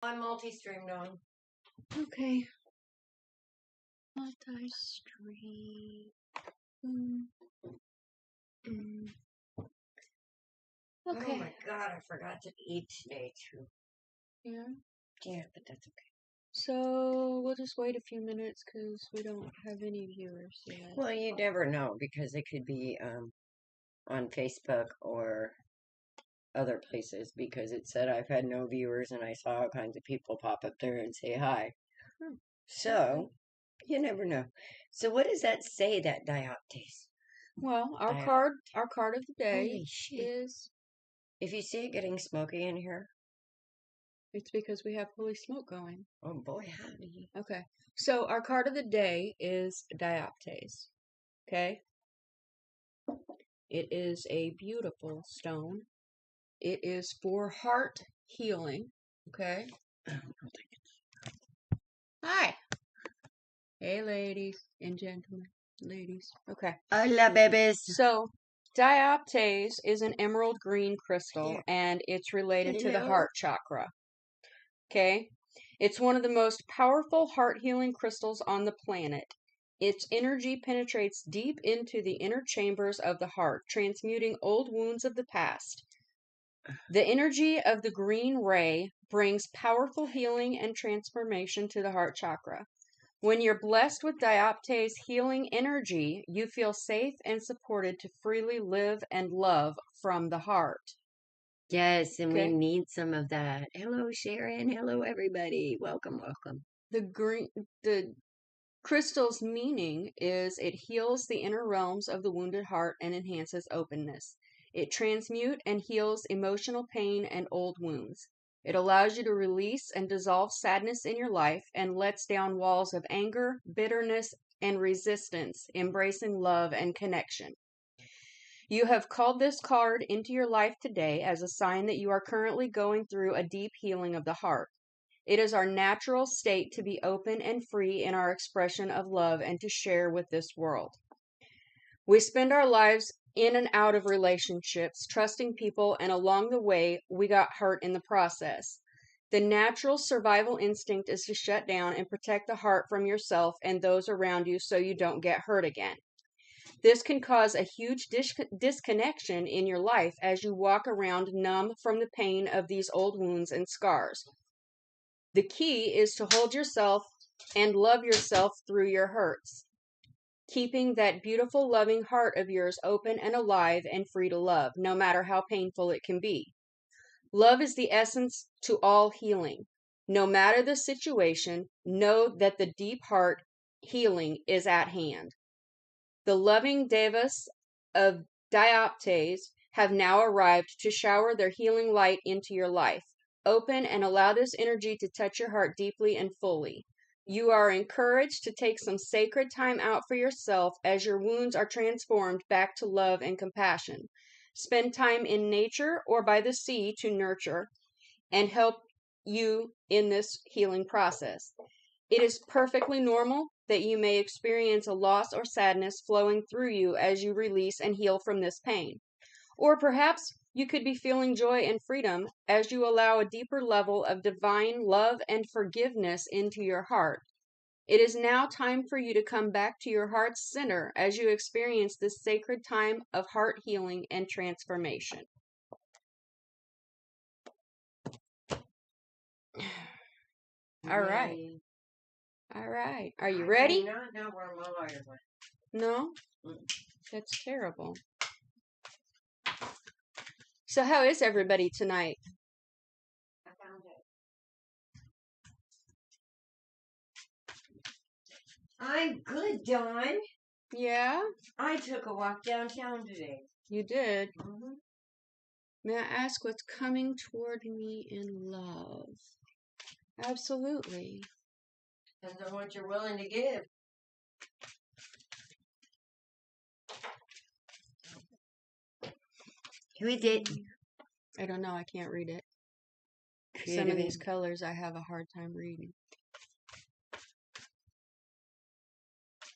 I'm multi-streamed on. Okay. Multi-stream. Okay. Oh my god, I forgot to eat today too. Yeah. Yeah, but that's okay. So we'll just wait a few minutes because we don't have any viewers yet. Well, you never know because it could be on Facebook or other places because it said I've had no viewers and I saw all kinds of people pop up there and say hi. So, you never know. So what does that say, that dioptase? Well, our card of the day is... If you see it getting smoky in here, it's because we have holy smoke going. Oh boy, howdy. Okay. So our card of the day is dioptase. Okay? It is a beautiful stone. It is for heart healing. Okay? Hi. Hey, ladies and gentlemen. Ladies. Okay. Hola, babies. So, dioptase is an emerald green crystal, and it's related to the heart chakra. Okay? It's one of the most powerful heart healing crystals on the planet. Its energy penetrates deep into the inner chambers of the heart, transmuting old wounds of the past. The energy of the green ray brings powerful healing and transformation to the heart chakra. When you're blessed with dioptase healing energy, you feel safe and supported to freely live and love from the heart. Yes, and we need some of that. Hello, Sharon. Hello, everybody. Welcome, welcome. The crystal's meaning is it heals the inner realms of the wounded heart and enhances openness. It transmutes and heals emotional pain and old wounds. It allows you to release and dissolve sadness in your life and lets down walls of anger, bitterness, and resistance, embracing love and connection. You have called this card into your life today as a sign that you are currently going through a deep healing of the heart. It is our natural state to be open and free in our expression of love and to share with this world. We spend our lives in and out of relationships, trusting people, and along the way, we got hurt in the process. The natural survival instinct is to shut down and protect the heart from yourself and those around you so you don't get hurt again. This can cause a huge disconnection in your life as you walk around numb from the pain of these old wounds and scars. The key is to hold yourself and love yourself through your hurts, keeping that beautiful, loving heart of yours open and alive and free to love, no matter how painful it can be. Love is the essence to all healing. No matter the situation, know that the deep heart healing is at hand. The loving devas of dioptase have now arrived to shower their healing light into your life. Open and allow this energy to touch your heart deeply and fully. You are encouraged to take some sacred time out for yourself as your wounds are transformed back to love and compassion. Spend time in nature or by the sea to nurture and help you in this healing process. It is perfectly normal that you may experience a loss or sadness flowing through you as you release and heal from this pain. Or perhaps you could be feeling joy and freedom as you allow a deeper level of divine love and forgiveness into your heart. It is now time for you to come back to your heart's center as you experience this sacred time of heart healing and transformation. All right. All right. Are you ready? I do not know where my lighter went. No? That's terrible. So how is everybody tonight? I found it. I'm good, Dawn. Yeah? I took a walk downtown today. You did? Mm-hmm. May I ask what's coming toward me in love? Absolutely. Depends on what you're willing to give. Read it. I don't know. I can't read it. Some of these colors I have a hard time reading.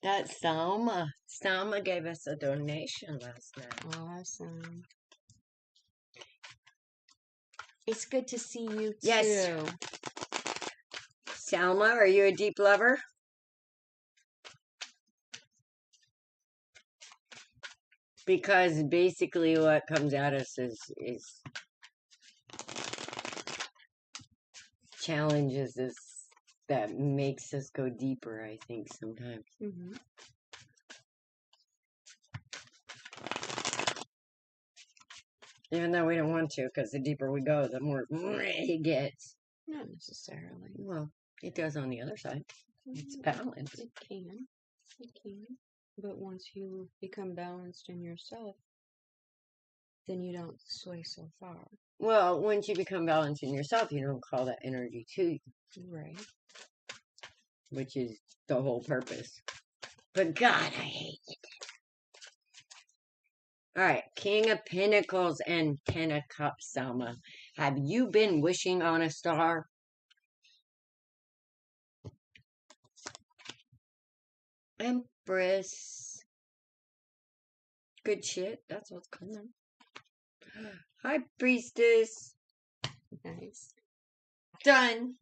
That's Salma. Salma gave us a donation last night. Awesome. It's good to see you too. Yes. Salma, are you a deep lover? Because basically what comes at us is challenges is that makes us go deeper, I think, sometimes. Mm-hmm. Even though we don't want to, because the deeper we go, the more it gets. Not necessarily. Well, it does on the other side. It's balanced. It can. It can. But once you become balanced in yourself, then you don't sway so far. Well, once you become balanced in yourself, you don't call that energy to you. Right. Which is the whole purpose. But God, I hate it. Alright, King of Pentacles and Ten of Cups, Salma. Have you been wishing on a star? Empress. Good shit. That's what's coming. Hi, Priestess. Nice. Done.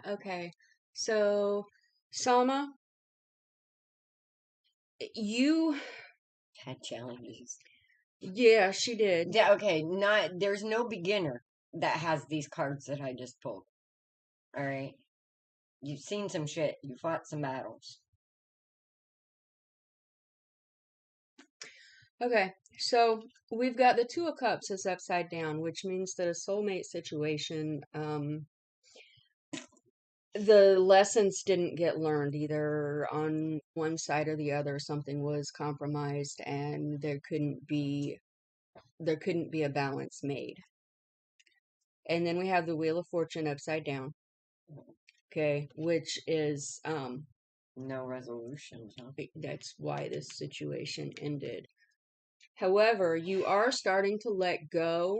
Okay. So, Salma, you Had challenges. Yeah, she did. Yeah, okay, there's no beginner that has these cards that I just pulled. Alright? You've seen some shit. You fought some battles. Okay, so we've got the Two of Cups is upside down, which means that a soulmate situation, the lessons didn't get learned either on one side or the other. Something was compromised, and there couldn't be a balance made. And then we have the Wheel of Fortune upside down. Okay, which is No resolution. Huh? that's why this situation ended. However, you are starting to let go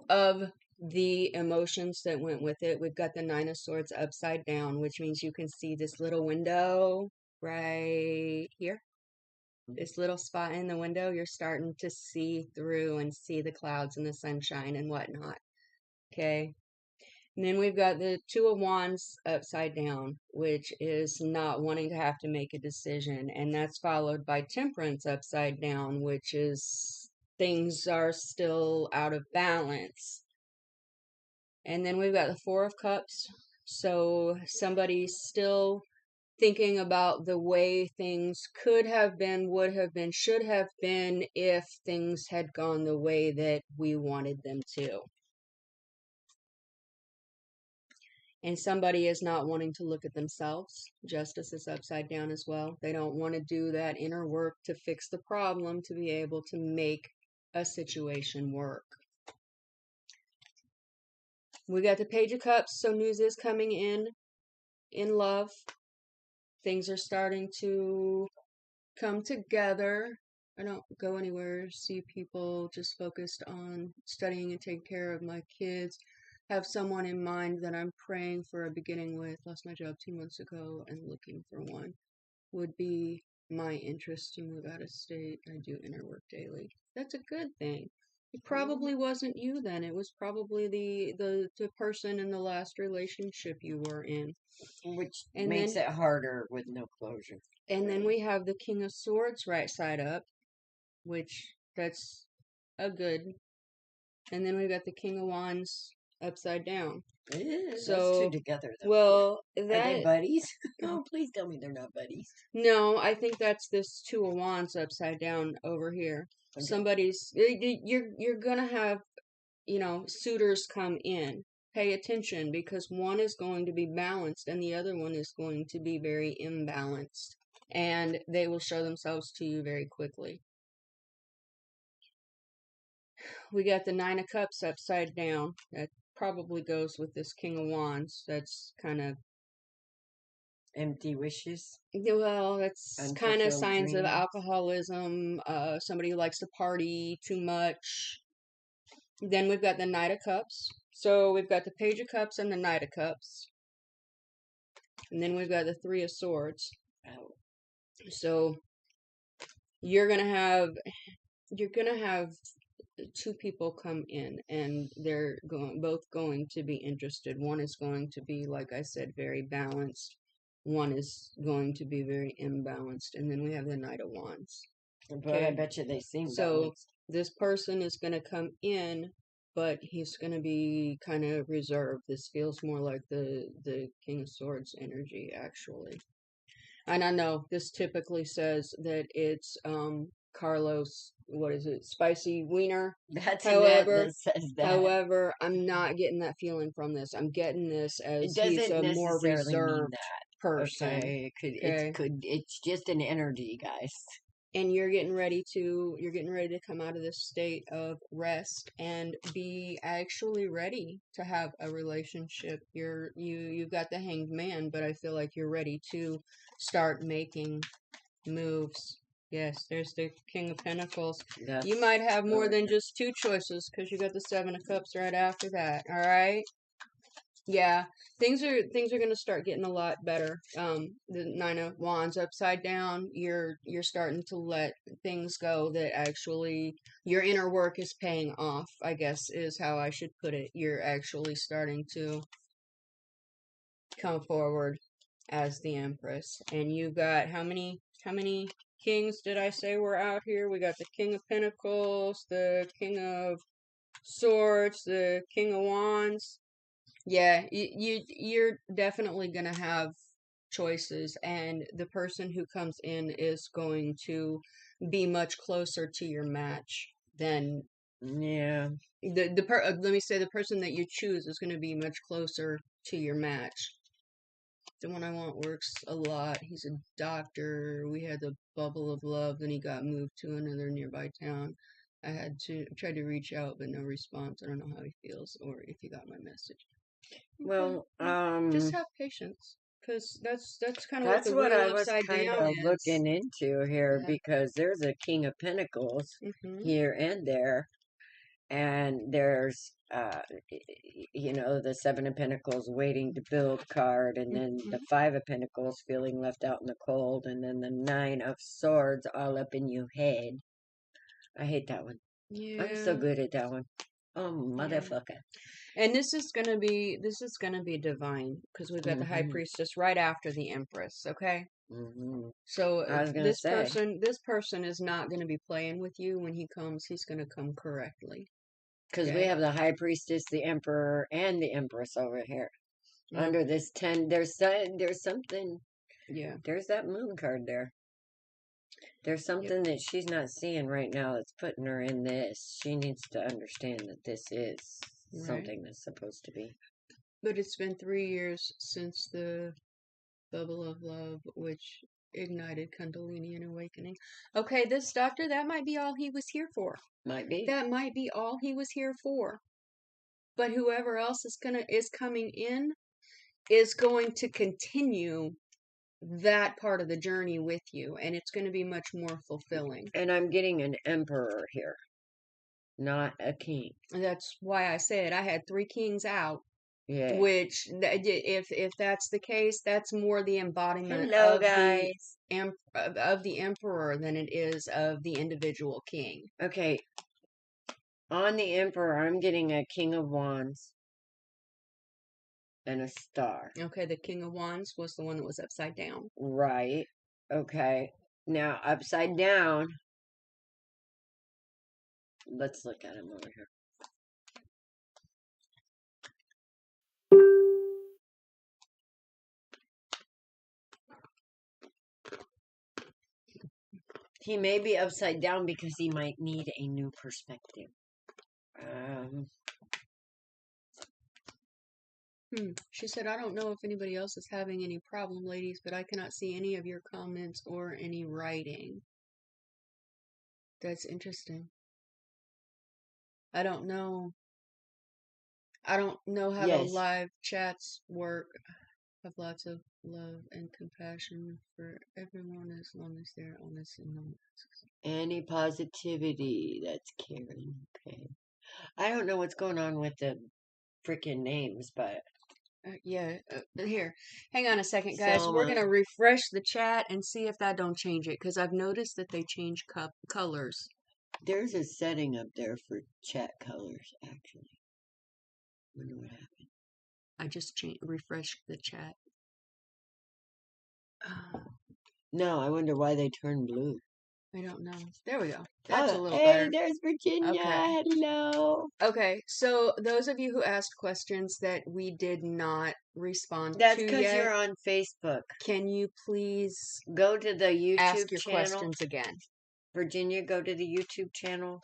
of the emotions that went with it. We've got the Nine of Swords upside down, which means you can see this little window right here. This little spot in the window, you're starting to see through and see the clouds and the sunshine and whatnot. Okay. And then we've got the Two of Wands upside down, which is not wanting to have to make a decision. And that's followed by Temperance upside down, which is things are still out of balance. And then we've got the Four of Cups. So somebody's still thinking about the way things could have been, would have been, should have been if things had gone the way that we wanted them to. And somebody is not wanting to look at themselves. Justice is upside down as well. They don't want to do that inner work to fix the problem to be able to make a situation work. We got the Page of Cups, so news is coming in love. Things are starting to come together. I don't go anywhere, see people, just focused on studying and taking care of my kids. Have someone in mind that I'm praying for a beginning with. Lost my job 2 months ago and looking for one. Would be my interest to move out of state. I do inner work daily. That's a good thing. It probably wasn't you then. It was probably the person in the last relationship you were in. Which makes it harder with no closure. And then we have the King of Swords right side up, which that's a good. And then we've got the King of Wands upside down. So, that's two together, though. Well, are they buddies? Oh, please tell me they're not buddies. No, I think that's this Two of Wands upside down over here. Okay. Somebody's you're gonna have, suitors come in. Pay attention, because one is going to be balanced and the other one is going to be very imbalanced, and they will show themselves to you very quickly. We got the Nine of Cups upside down. That probably goes with this King of Wands. That's kind of empty wishes. Well, that's kind of signs of alcoholism. Somebody who likes to party too much. Then we've got the Knight of Cups. So we've got the Page of Cups and the Knight of Cups. And then we've got the Three of Swords. So you're gonna have two people come in, and they're both going to be interested. One is going to be, like I said, very balanced. One is going to be very imbalanced. And then we have the Knight of Wands. But I bet you they seem So balanced. this person is going to come in, but he's going to be kind of reserved. This feels more like the King of Swords energy, actually. And I know this typically says that it's Carlos, what is it, Spicy Wiener. That's However, a net that says that. however, I'm not getting that feeling from this. I'm getting this as he's a more reserved person. Okay, it's just an energy, guys. And you're getting ready to come out of this state of rest and be actually ready to have a relationship. You've got the Hanged Man, but I feel like you're ready to start making moves. Yes, there's the King of Pentacles. You might have more than just two choices, because you got the Seven of Cups right after that. All right. Yeah, things are going to start getting a lot better. The Nine of Wands upside down. You're starting to let things go that actually your inner work is paying off, I guess is how I should put it. You're actually starting to come forward as the Empress. And you got how many kings did I say were out here? We got the King of Pentacles, the King of Swords, the King of Wands. Yeah, you're definitely gonna have choices, and the person who comes in is going to be much closer to your match than let me say the person that you choose is going to be much closer to your match. The one I want works a lot. He's a doctor. We had the bubble of love, then he got moved to another nearby town. I tried to reach out, but no response. I don't know how he feels or if he got my message. Well, just have patience, because that's kind of that's what I was kind of looking into here, because there's a King of Pentacles here and there, and there's the Seven of Pentacles waiting to build card, and then the Five of Pentacles feeling left out in the cold, and then the Nine of Swords all up in your head. I hate that one. Yeah. I'm so good at that one. Oh, motherfucker. And this is gonna be divine, because we've got the High Priestess right after the Empress. Okay. So this person is not gonna be playing with you when he comes. He's gonna come correctly. Because we have the High Priestess, the Emperor, and the Empress over here. Under this 10, there's something. Yeah. There's that Moon card there. There's something that she's not seeing right now that's putting her in this. She needs to understand that this is something that's supposed to be. But it's been 3 years since the bubble of love, which ignited Kundalini and awakening. Okay, this doctor, that might be all he was here for. Might be. That might be all he was here for. But whoever else is coming in is going to continue that part of the journey with you, and it's going to be much more fulfilling. And I'm getting an emperor here, not a king. That's why I said I had 3 kings out. Yeah. Which, if that's the case, that's more the embodiment of the emperor than it is of the individual king. Okay. On the emperor, I'm getting a King of Wands and a star. Okay, the King of Wands was the one that was upside down. Right. Okay. Now, upside down, let's look at him over here. He may be upside down because he might need a new perspective. She said, I don't know if anybody else is having any problem, ladies, but I cannot see any of your comments or any writing. That's interesting. I don't know how the live chats work. Have lots of love and compassion for everyone as long as they're honest and no masks. Any positivity, that's Karen. Okay. I don't know what's going on with the freaking names, but... here, hang on a second, guys. We're going to refresh the chat and see if that don't change it, because I've noticed that they change colors. There's a setting up there for chat colors, actually. Wonder what happened. I just refreshed the chat. No, I wonder why they turn blue. I don't know. There we go. That's a little hey, better. There's Virginia. Okay. Hello. Okay, so those of you who asked questions that we did not respond That's to because yet, you're on Facebook. can you please go to the YouTube ask your channel. questions again? Virginia, go to the YouTube channel,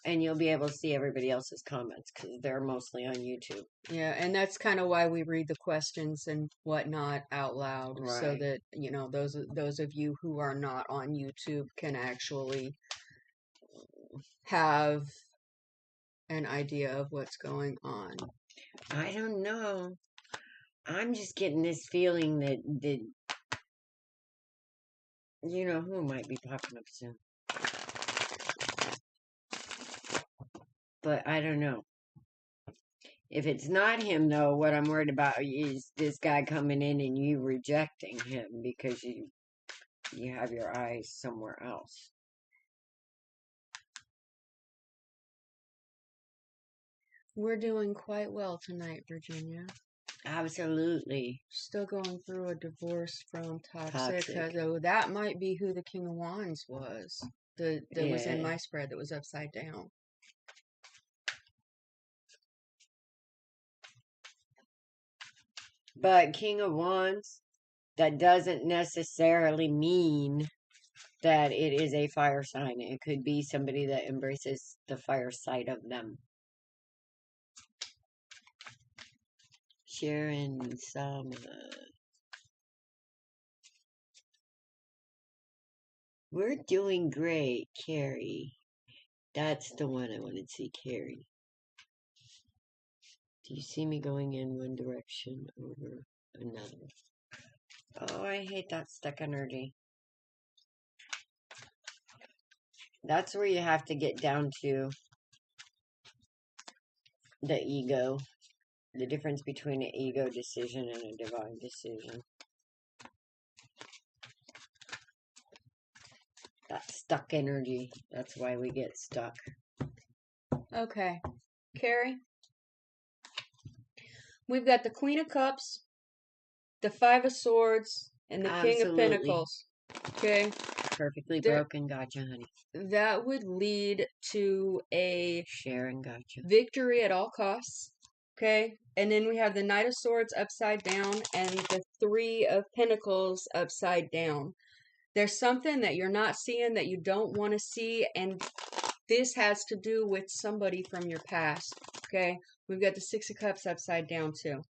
and you'll be able to see everybody else's comments because they're mostly on YouTube. Yeah, and that's kind of why we read the questions and whatnot out loud, so Right. that, you know, those of you who are not on YouTube can actually have an idea of what's going on. I don't know. I'm just getting this feeling that you know who might be popping up soon. But I don't know. If it's not him, though, what I'm worried about is this guy coming in and you rejecting him because you have your eyes somewhere else. We're doing quite well tonight, Virginia. Absolutely. Still going through a divorce from toxic. Though that might be who the King of Wands was. That was in my spread that was upside down. But King of Wands, that doesn't necessarily mean that it is a fire sign. It could be somebody that embraces the fire side of them. Sharon Sama. We're doing great, Carrie. That's the one I want to see, Carrie. Do you see me going in one direction over another? Oh, I hate that stuck energy. That's where you have to get down to the ego. The difference between an ego decision and a divine decision. That stuck energy. That's why we get stuck. Okay. Carrie? We've got the Queen of Cups, the Five of Swords, and the King of Pentacles. Okay? Perfectly broken. Gotcha, honey. That would lead to a Sharon, gotcha. Victory at all costs. Okay? And then we have the Knight of Swords upside down and the Three of Pentacles upside down. There's something that you're not seeing that you don't want to see, and this has to do with somebody from your past. Okay? We've got the Six of Cups upside down too.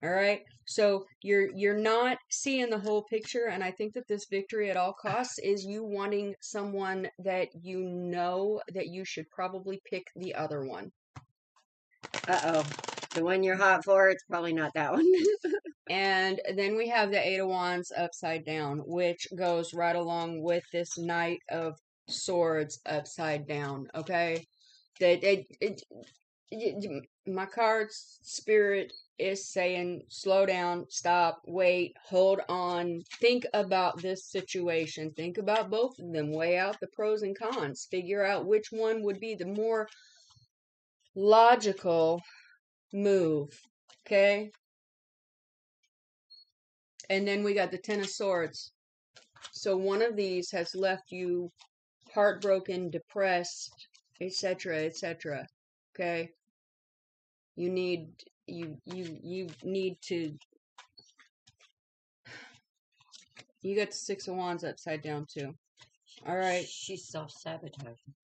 All right? So you're not seeing the whole picture, and I think that this victory at all costs is you wanting someone that you know that you should probably pick the other one. Uh-oh. The one you're hot for, it's probably not that one. And then we have the Eight of Wands upside down, which goes right along with this Knight of Swords upside down, okay? My card's spirit is saying, slow down, stop, wait, hold on, think about this situation, think about both of them, weigh out the pros and cons, figure out which one would be the more logical move, okay? And then we got the Ten of Swords. So one of these has left you heartbroken, depressed, etc., etc. Okay? You need to. You got the Six of Wands upside down too. All right. She's self-sabotaging.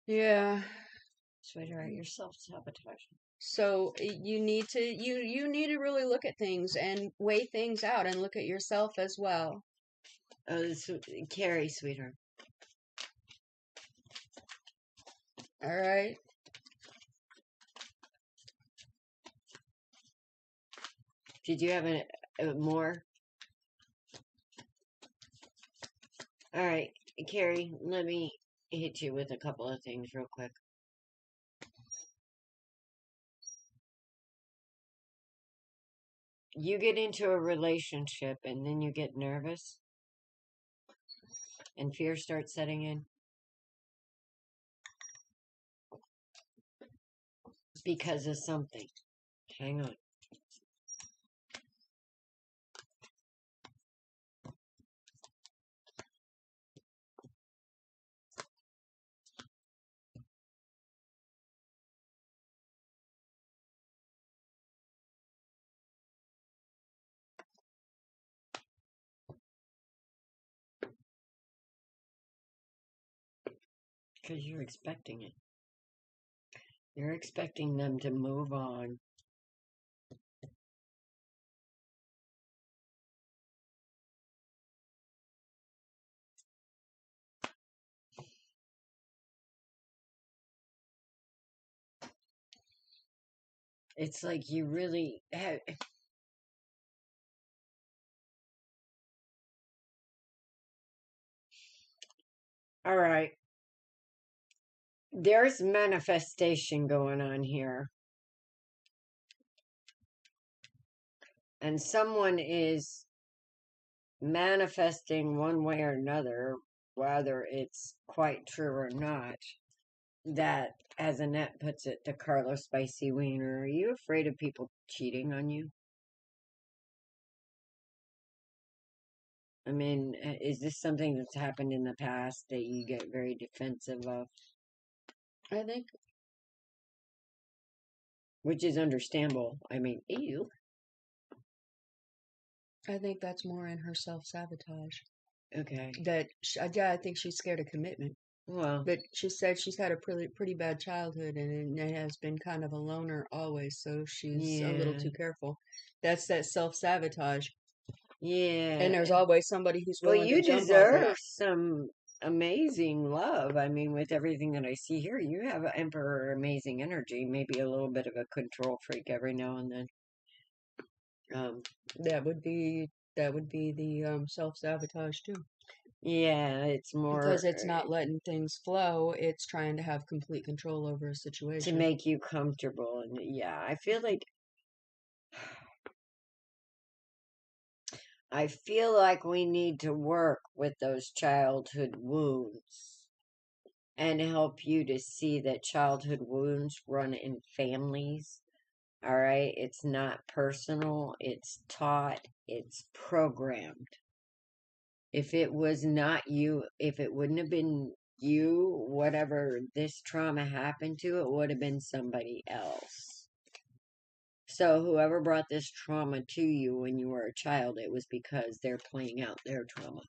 Yeah. Sweetheart, you're self-sabotaging. So you need to really look at things and weigh things out and look at yourself as well. Carrie, sweetheart. All right. Did you have more? All right, Carrie, let me hit you with a couple of things real quick. You get into a relationship and then you get nervous and fear starts setting in. because of something. Hang on. Because you're expecting it. You're expecting them to move on. It's like you really have... All right. There's manifestation going on here. And someone is manifesting one way or another, whether it's quite true or not, that, as Annette puts it, the Carlos Spicy Wiener, are you afraid of people cheating on you? I mean, is this something that's happened in the past that you get very defensive of? I think. Which is understandable. I mean, ew. I think that's more in her self-sabotage. Okay. I think she's scared of commitment. Well, but she said she's had a pretty bad childhood and has been kind of a loner always, so she's a little too careful. That's that self-sabotage. Yeah. And there's always somebody who's Well, willing you to jump off that. deserve some amazing love. I mean, with everything that I see here, you have an Emperor amazing energy, maybe a little bit of a control freak every now and then. That would be the self-sabotage too. Yeah, it's more because it's not letting things flow. It's trying to have complete control over a situation to make you comfortable. And yeah, I feel like we need to work with those childhood wounds and help you to see that childhood wounds run in families. All right, it's not personal, it's taught, it's programmed. If it was not you, if it wouldn't have been you, whatever this trauma happened to, it would have been somebody else. So whoever brought this trauma to you when you were a child, it was because they're playing out their trauma.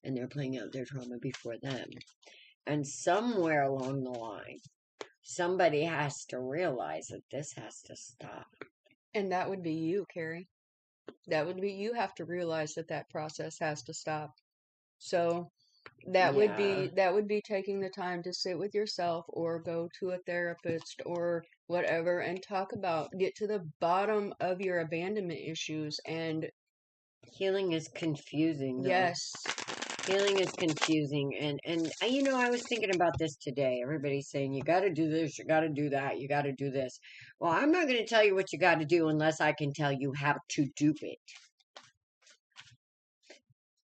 And they're playing out their trauma before them. And somewhere along the line, somebody has to realize that this has to stop. And that would be you, Carrie. That would be, you have to realize that process has to stop. So that would be taking the time to sit with yourself or go to a therapist or whatever and get to the bottom of your abandonment issues. And healing is confusing, though. Yes. Healing is confusing. And I was thinking about this today. Everybody's saying, you got to do this, you got to do that, you got to do this. Well, I'm not going to tell you what you got to do unless I can tell you how to do it.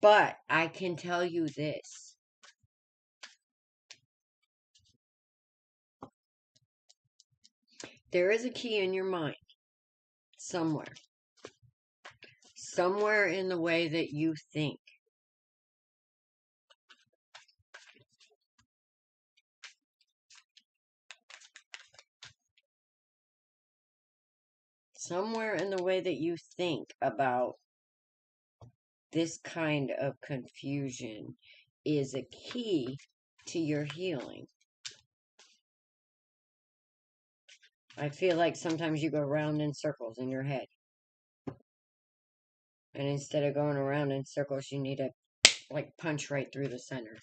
But I can tell you this. There is a key in your mind. Somewhere. Somewhere in the way that you think. Somewhere in the way that you think about this kind of confusion is a key to your healing. I feel like sometimes you go round in circles in your head. And instead of going around in circles, you need to, punch right through the center.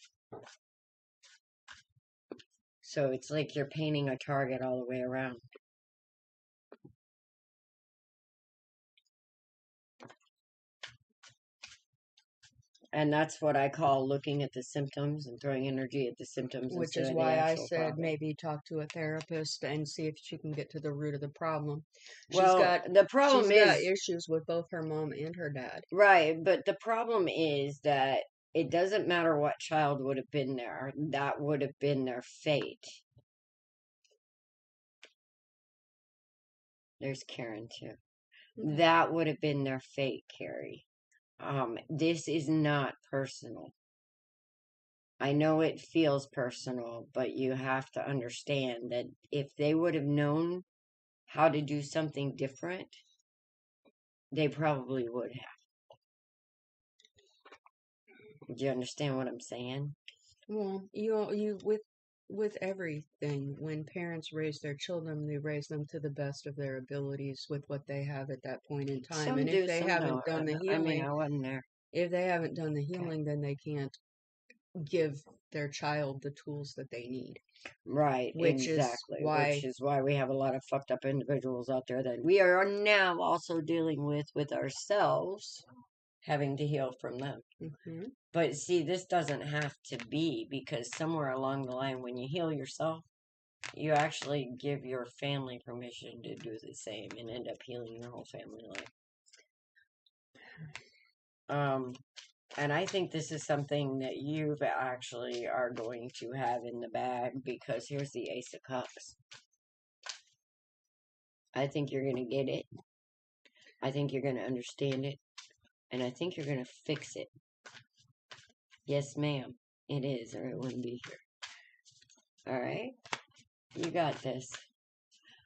So it's like you're painting a target all the way around. And that's what I call looking at the symptoms and throwing energy at the symptoms. Which is why I said maybe talk to a therapist and see if she can get to the root of the problem. She's got issues with both her mom and her dad. Right, but the problem is that it doesn't matter what child would have been there. That would have been their fate. There's Karen too. Okay. That would have been their fate, Carrie. This is not personal. I know it feels personal, but you have to understand that if they would have known how to do something different, they probably would have. Do you understand what I'm saying? Well, you with everything, when parents raise their children, they raise them to the best of their abilities with what they have at that point in time. Some And do, if they some haven't don't. done the I mean, healing, I wasn't there. if they haven't done the Okay. healing, then they can't give their child the tools that they need. Right, Which exactly. is Which is why we have a lot of fucked up individuals out there that we are now also dealing with ourselves, having to heal from them. why. But see, this doesn't have to be, because somewhere along the line, when you heal yourself, you actually give your family permission to do the same and end up healing your whole family life. And I think this is something that you actually are going to have in the bag, because here's the Ace of Cups. I think you're going to get it. I think you're going to understand it. And I think you're going to fix it. Yes, ma'am. It is, or it wouldn't be here. All right? You got this.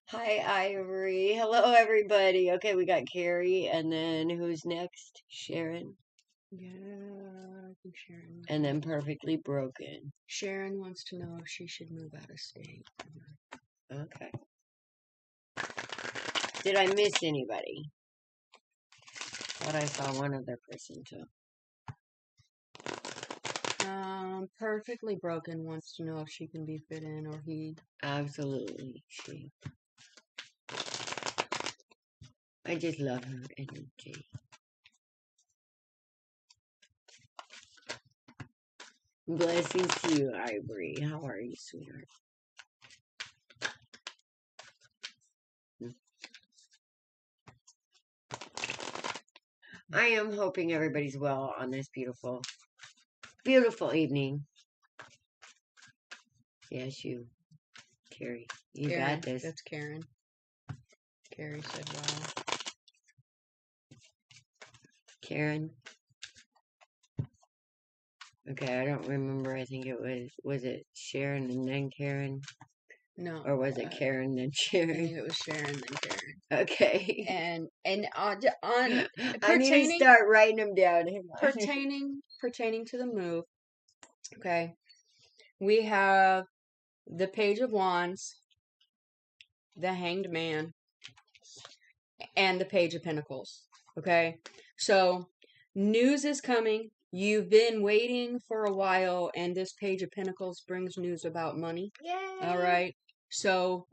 Hi, Ivory. Hello, everybody. Okay, we got Carrie, and then who's next? Sharon. Yeah, I think Sharon. And then Perfectly Broken. Sharon wants to know if she should move out of state. Okay. Did I miss anybody? Thought I saw one other person too. Perfectly Broken wants to know if she can be fit in or he. Absolutely, she. I just love her energy. Blessings to you, Ivory. How are you, sweetheart? I am hoping everybody's well on this beautiful, beautiful evening. Yes, you, Carrie. You Karen, got this. That's Karen. Carrie said, wow. Karen. Okay, I don't remember. I think it was it Sharon and then Karen? No. Or was it Karen then I Sharon? think it was Sharon then Karen. Okay. And on I need to start writing them down. pertaining to the move. Okay. We have the Page of Wands, the Hanged Man, and the Page of Pentacles. Okay. So news is coming. You've been waiting for a while, and this Page of Pentacles brings news about money. Yay! All right. So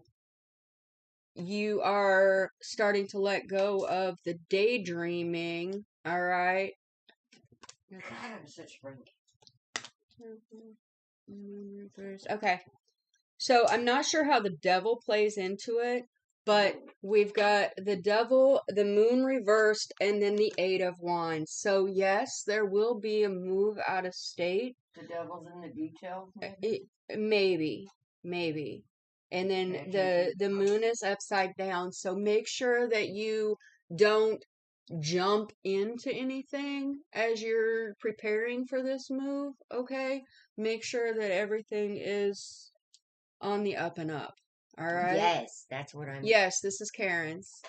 you are starting to let go of the daydreaming. All right. I'm such a Okay. So I'm not sure how the devil plays into it, but we've got the devil, the moon reversed, and then the 8 of Wands. So yes, there will be a move out of state. The devil's in the details, Maybe. And then the moon is upside down. So make sure that you don't jump into anything as you're preparing for this move, okay? Make sure that everything is on the up and up. All right? Yes, that's what I'm... Yes, this is Karen's.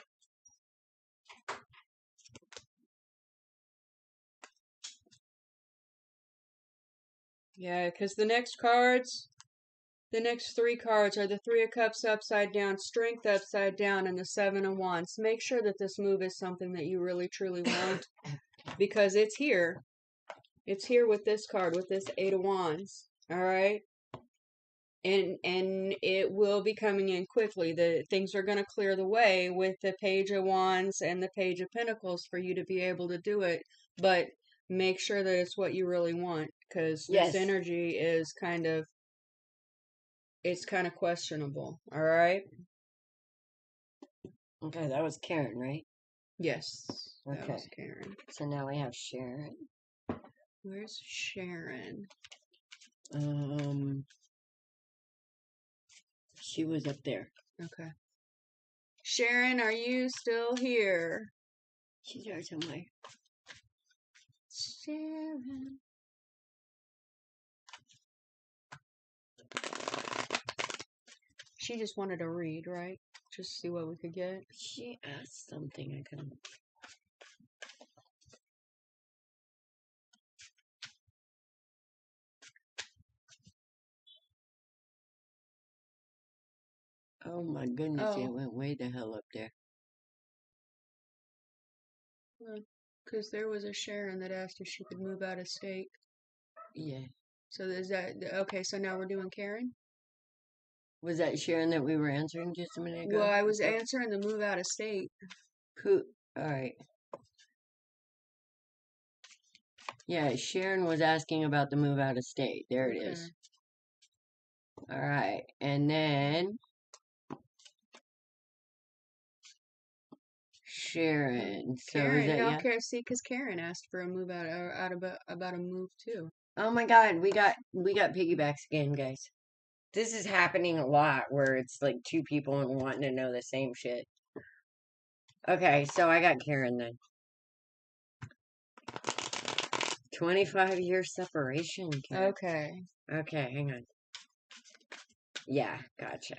Yeah, because the next 3 cards are the 3 of Cups upside down, Strength upside down, and the 7 of Wands. Make sure that this move is something that you really, truly want, because it's here. It's here with this card, with this 8 of Wands. All right? And it will be coming in quickly. The things are going to clear the way with the Page of Wands and the Page of Pentacles for you to be able to do it. But make sure that it's what you really want, because this energy is kind of questionable. All right? Okay, that was Karen, right? Yes. That Okay. was Karen. So now we have Sharon. Where's Sharon? She was up there. Okay. Sharon, are you still here? She's there somewhere. Sharon. She just wanted to read, right? Just see what we could get. She asked something I couldn't. Oh my goodness, it went way the hell up there. Because there was a Sharon that asked if she could move out of state. Yeah. So is that, okay, so now we're doing Karen? Was that Sharon that we were answering just a minute ago? Well, I was answering the move out of state. Who? Alright. Yeah, Sharon was asking about the move out of state. There it is. Alright, and then Sharon. So Karen, is that no, yeah? see, because Karen asked for a move about a move too. Oh my God, we got piggybacks again, guys. This is happening a lot where it's like two people and wanting to know the same shit. Okay, so I got Karen then. 25-year separation, Karen. Okay. Okay, hang on. Yeah, gotcha.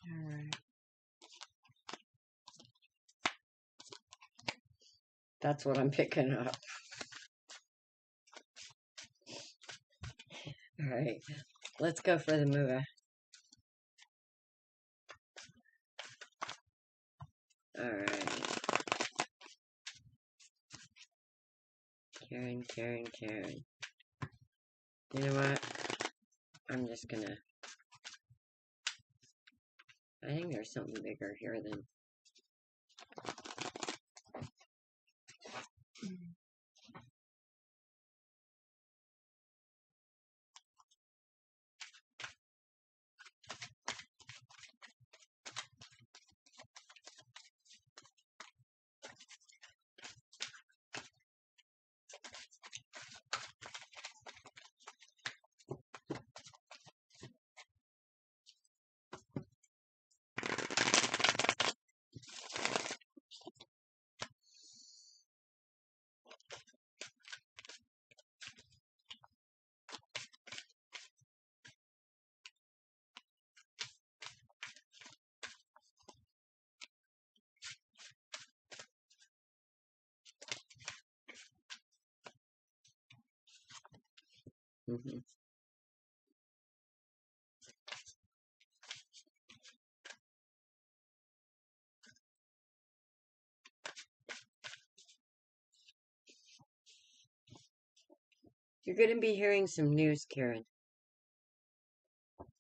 All right. That's what I'm picking up. All right, let's go for the move out. All right. Karen. You know what? I'm just gonna... I think there's something bigger here than... Mm-hmm. You're going to be hearing some news, Karen.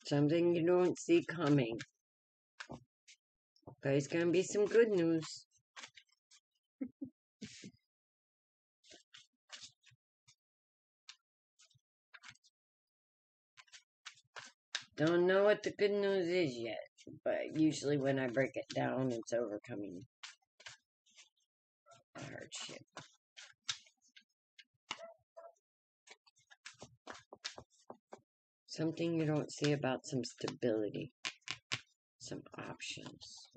Something you don't see coming. But it's going to be some good news. Don't know what the good news is yet. But usually when I break it down, it's overcoming hardship. Something you don't see about some stability. Some options.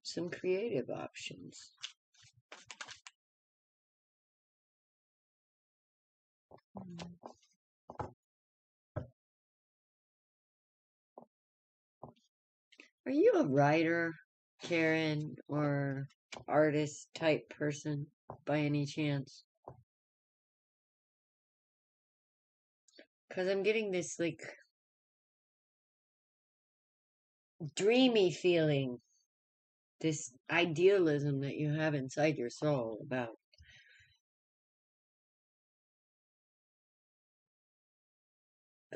Some creative options. Are you a writer, Karen, or artist type person by any chance? Because I'm getting this, like, dreamy feeling. This idealism that you have inside your soul about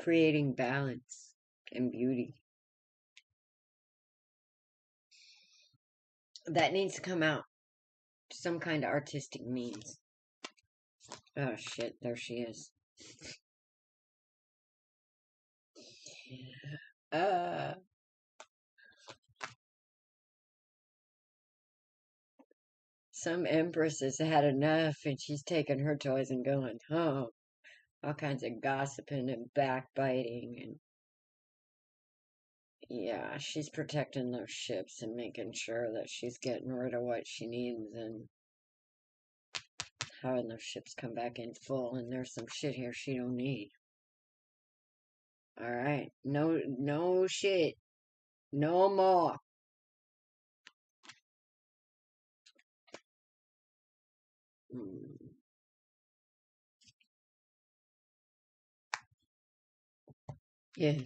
creating balance and beauty. That needs to come out. Some kind of artistic means. Oh shit, there she is. Some empress has had enough and she's taking her toys and going home. All kinds of gossiping and backbiting and Yeah, she's protecting those ships and making sure that she's getting rid of what she needs and having those ships come back in full. And there's some shit here she don't need. All right, no shit, no more. Yeah,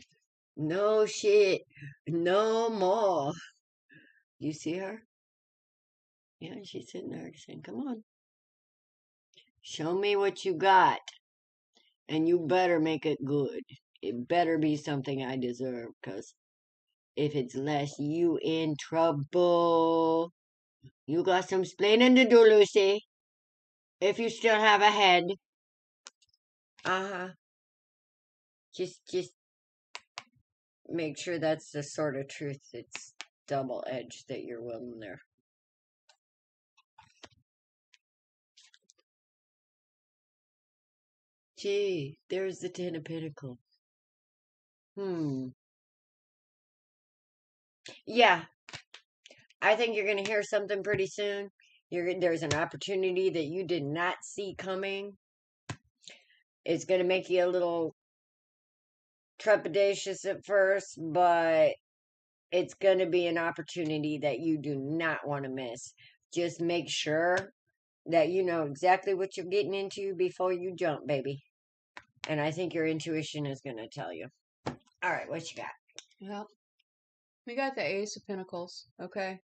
no shit, no more. You see her? Yeah, she's sitting there saying, "Come on, show me what you got, and you better make it good. It better be something I deserve, 'cause if it's less, you in trouble. You got some splaining to do, Lucy. If you still have a head. Uh-huh. Just make sure that's the sort of truth that's double-edged that you're willing there. Gee, there's the Ten of Pentacles. Yeah, I think you're going to hear something pretty soon. There's an opportunity that you did not see coming. It's going to make you a little trepidatious at first, but it's going to be an opportunity that you do not want to miss. Just make sure that you know exactly what you're getting into before you jump, baby. And I think your intuition is going to tell you. All right, what you got? Well, we got the Ace of Pentacles, okay?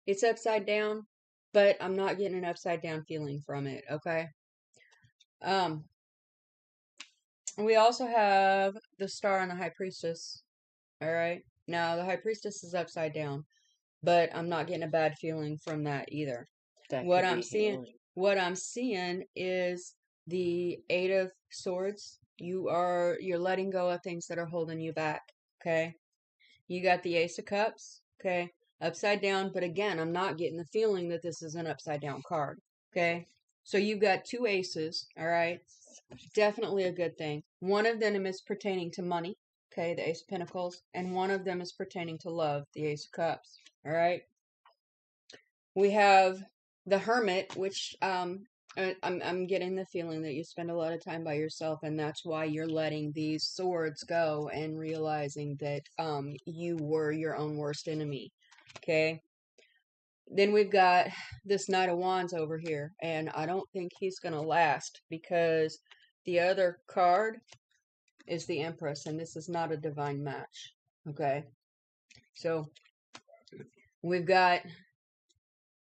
It's upside down, but I'm not getting an upside down feeling from it, okay? We also have the Star and the High Priestess, all right? Now, the High Priestess is upside down, but I'm not getting a bad feeling from that either. That What could I'm be seeing, healing. what I'm seeing is the Eight of Swords. You're letting go of things that are holding you back, okay? You got the Ace of Cups, okay? Upside down, but again, I'm not getting the feeling that this is an upside down card, okay? So you've got two aces, all right? Definitely a good thing. One of them is pertaining to money, okay, the Ace of Pentacles, and one of them is pertaining to love, the Ace of Cups, all right? We have the Hermit, which I'm getting the feeling that you spend a lot of time by yourself, and that's why you're letting these swords go and realizing that you were your own worst enemy. Okay. Then we've got this Knight of Wands over here, and I don't think he's gonna last because the other card is the Empress, and this is not a divine match. Okay. So we've got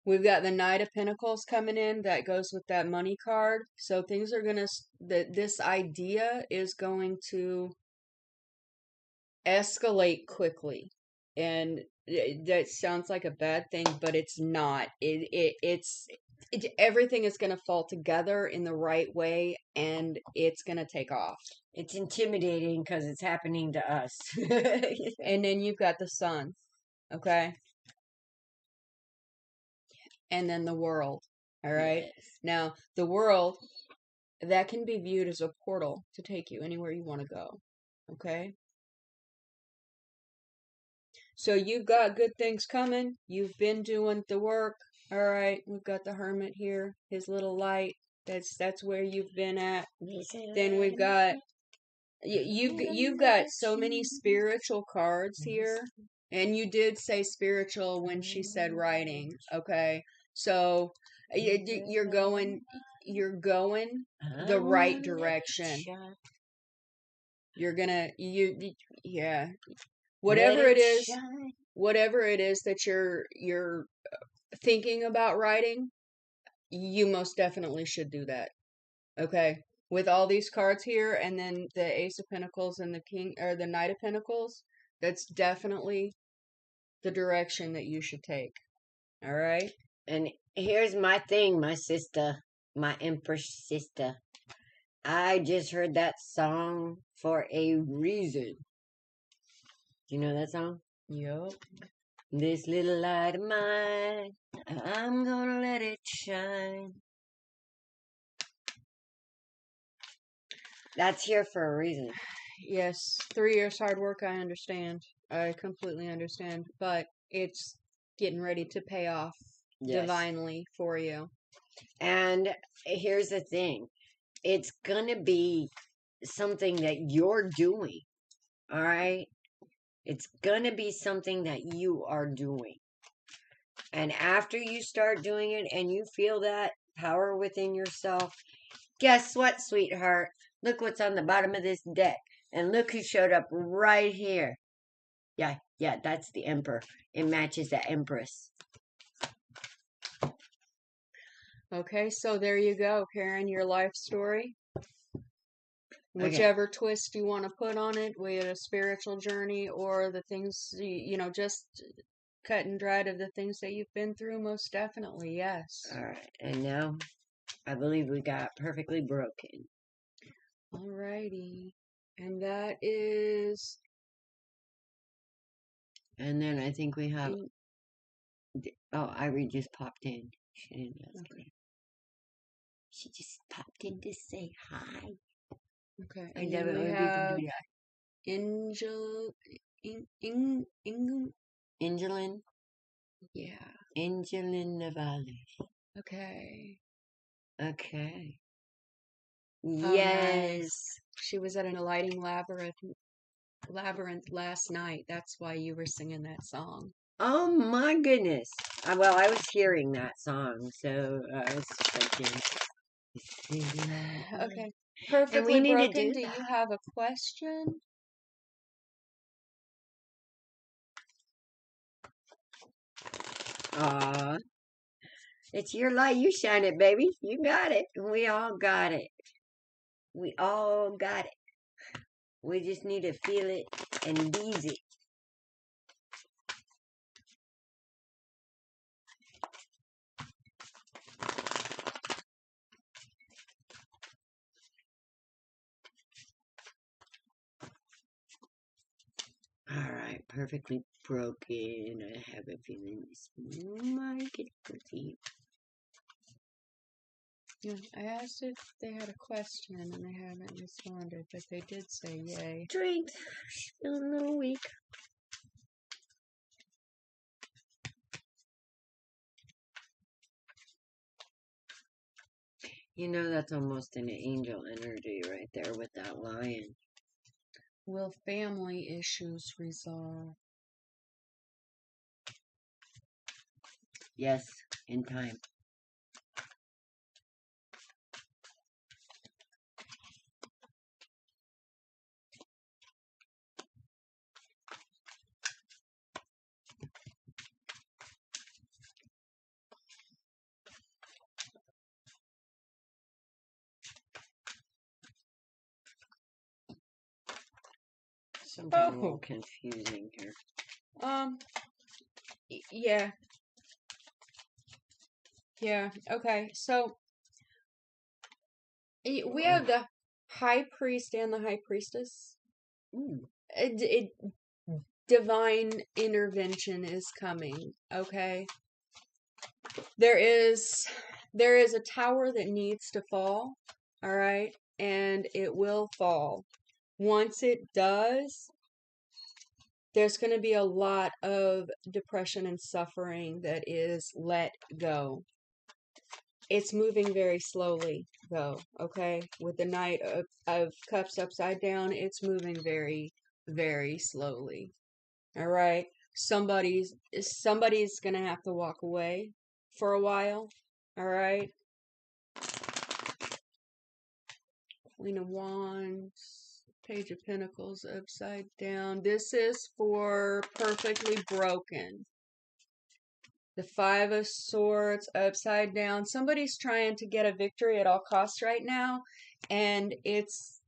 the Knight of Pentacles coming in. That goes with that money card. So things are going to, this idea is going to escalate quickly. And that sounds like a bad thing, but it's not. Everything is going to fall together in the right way, and it's going to take off. It's intimidating because it's happening to us. And then you've got the Sun, okay? And then the World, all right? Yes. Now, the World, that can be viewed as a portal to take you anywhere you want to go, okay? So you've got good things coming. You've been doing the work, all right? We've got the Hermit here, his little light. That's where you've been at. Then we've got you've got so many spiritual cards here, and you did say spiritual when she said writing, okay? So you're going the right direction. You're gonna yeah. Whatever it is that you're thinking about writing, you most definitely should do that. Okay? With all these cards here, and then the Ace of Pentacles and the King or the Knight of Pentacles, that's definitely the direction that you should take. All right? And here's my thing, my sister, my Empress sister. I just heard that song for a reason. Do you know that song? Yup. This little light of mine, I'm gonna let it shine. That's here for a reason. Yes, 3 years hard work, I understand. I completely understand, but it's getting ready to pay off Yes. divinely for you. And here's the thing. It's going to be something that you're doing. All right? It's going to be something that you are doing. And after you start doing it and you feel that power within yourself, guess what, sweetheart? Look what's on the bottom of this deck. And look who showed up right here. Yeah, that's the Emperor. It matches the Empress. Okay, so there you go, Karen, your life story. Okay. Whichever twist you want to put on it, with a spiritual journey or the things, just cut and dried of the things that you've been through, most definitely, yes. All right, and now I believe we got Perfectly Broken. Alrighty. And that is... And then I think we have... Oh, Irie just popped in. She didn't ask me. She just popped in to say hi. Okay. I And love then it we when have people do that. Angelin? Yeah. Angelin Navales. Okay. Okay. Oh, Yes. nice. She was at an lighting labyrinth last night. That's why you were singing that song. Oh my goodness. Well, I was hearing that song, so I was thinking. Okay. Perfectly Broken, do you have a question? Aw. It's your light. You shine it, baby. You got it. We all got it. We all got it. We just need to feel it and be it. All right, Perfectly Broken. I have a feeling this might get pretty. Yeah, I asked if they had a question and they haven't responded, but they did say yay. Strength. She's feeling a little weak. You know, that's almost an angel energy right there with that lion. Will family issues resolve? Yes, in time. Something a little confusing here. Yeah. Yeah, okay. So, we have the High Priest and the High Priestess. Divine intervention is coming, okay? There is a tower that needs to fall, all right? And it will fall. Once it does, there's going to be a lot of depression and suffering that is let go. It's moving very slowly, though, okay? With the Knight of Cups upside down, it's moving very, very slowly. All right? Somebody's going to have to walk away for a while. All right? Queen of Wands, Page of Pentacles upside down. This is for Perfectly Broken. The Five of Swords upside down. Somebody's trying to get a victory at all costs right now, and it's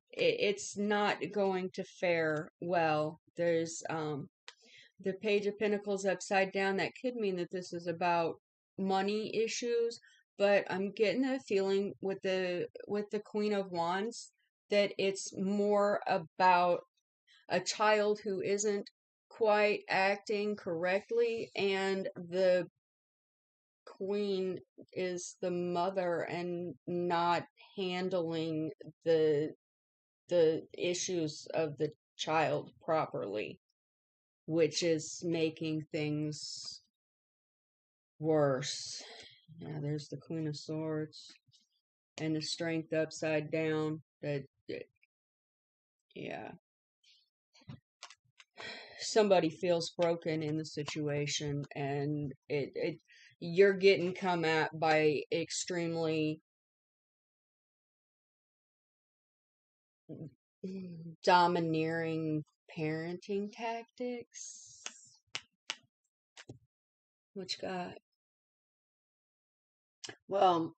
not going to fare well. There's the Page of Pentacles upside down. That could mean that this is about money issues, but I'm getting a feeling with the Queen of Wands that it's more about a child who isn't quite acting correctly, and the Queen is the mother and not handling the issues of the child properly. which is making things worse. Yeah, there's the Queen of Swords and the Strength upside down. Yeah. Somebody feels broken in the situation, and you're getting come at by extremely domineering parenting tactics. What you got? Well,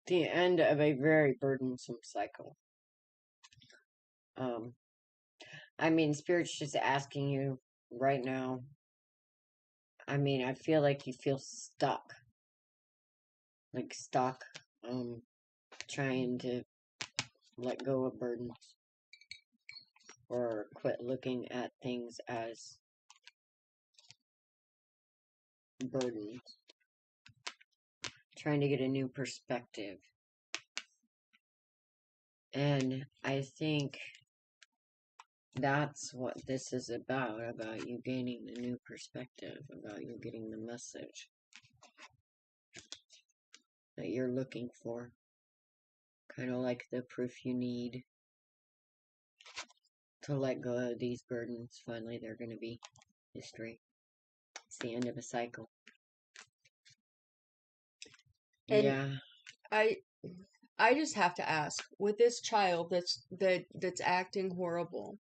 the end of a very burdensome cycle. I mean, Spirit's just asking you right now. I mean, I feel like you feel stuck. Like stuck, trying to let go of burdens. Or quit looking at things as burdens. Trying to get a new perspective. And I think that's what this is about you gaining a new perspective, about you getting the message that you're looking for. Kind of like the proof you need to let go of these burdens. Finally, they're going to be history. It's the end of a cycle. And yeah. I just have to ask, with this child that's acting horrible,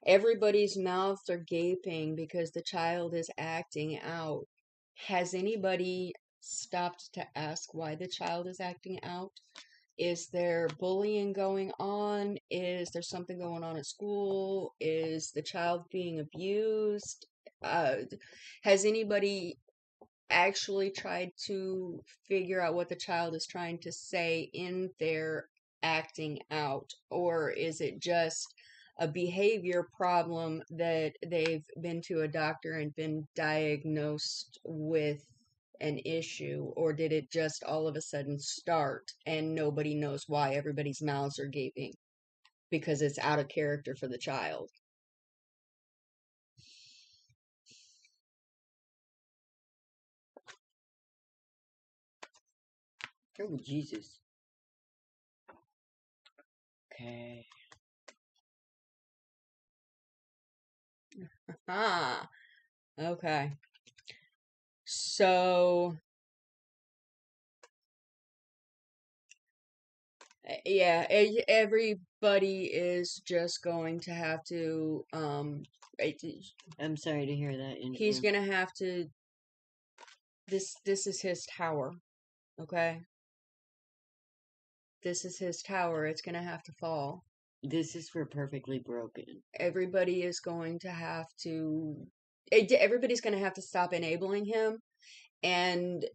everybody's mouths are gaping because the child is acting out. Has anybody stopped to ask why the child is acting out? Is there bullying going on? Is there something going on at school? Is the child being abused? Has anybody actually tried to figure out what the child is trying to say in their acting out? Or is it just a behavior problem that they've been to a doctor and been diagnosed with an issue? Or did it just all of a sudden start and nobody knows why? Everybody's mouths are gaping because it's out of character for the child. Oh, Jesus. Okay. Ah, okay. So, yeah, everybody is just going to have to, I'm sorry to hear that. he's gonna have to, this is his tower, okay? This is his tower. It's gonna have to fall. This is for Perfectly Broken. Everybody is going to have to, everybody's gonna have to stop enabling him, and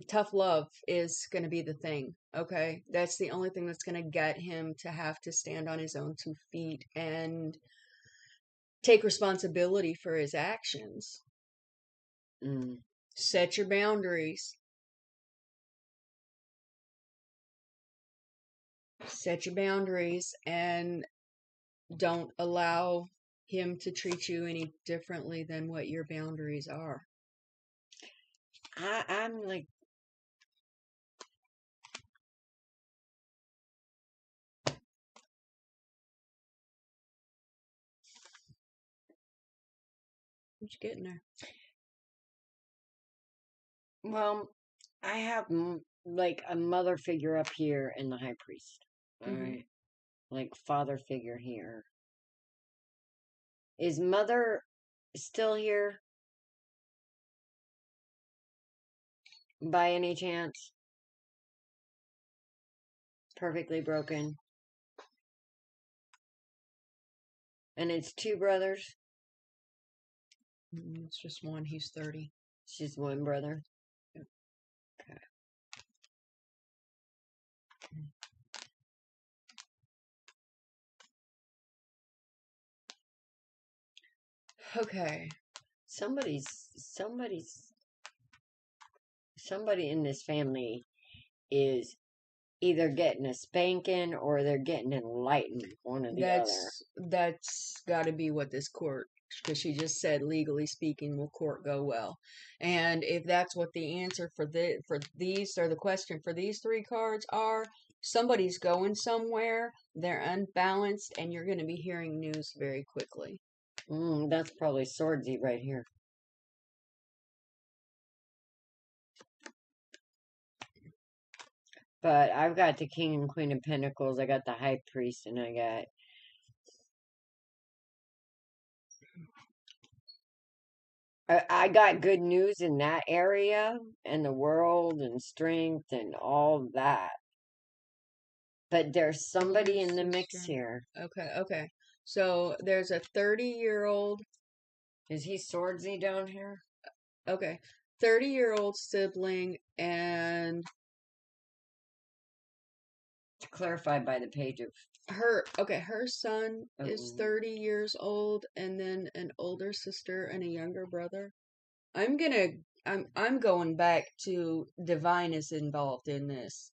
tough love is going to be the thing, okay? That's the only thing that's going to get him to have to stand on his own 2 feet and take responsibility for his actions. Set your boundaries. Set your boundaries and don't allow him to treat you any differently than what your boundaries are. I'm like, I'm just getting there. well, I have like a mother figure up here and the high priest. All right. Like father figure here. Is mother still here? By any chance? Perfectly Broken. And it's 2 brothers? It's just one. He's 30. It's just 1 brother? Yep. Okay. Somebody in this family is either getting a spanking or they're getting enlightened, one or the other. That's got to be what this court, because she just said legally speaking will court go well. And if that's what the answer for these, or the question for these three cards are, somebody's going somewhere, they're unbalanced, and you're going to be hearing news very quickly. That's probably Swordsy right here. But I've got the King and Queen of Pentacles, I got the High Priest, and I got good news in that area, and the world, and strength, and all that. But there's somebody in the mix here. Okay. So there's a 30-year-old. Is he Swordsy down here? Okay. 30-year-old sibling, and clarified by the page of her son is 30 years old, and then an older sister and a younger brother. I'm going back to Divine is involved in this.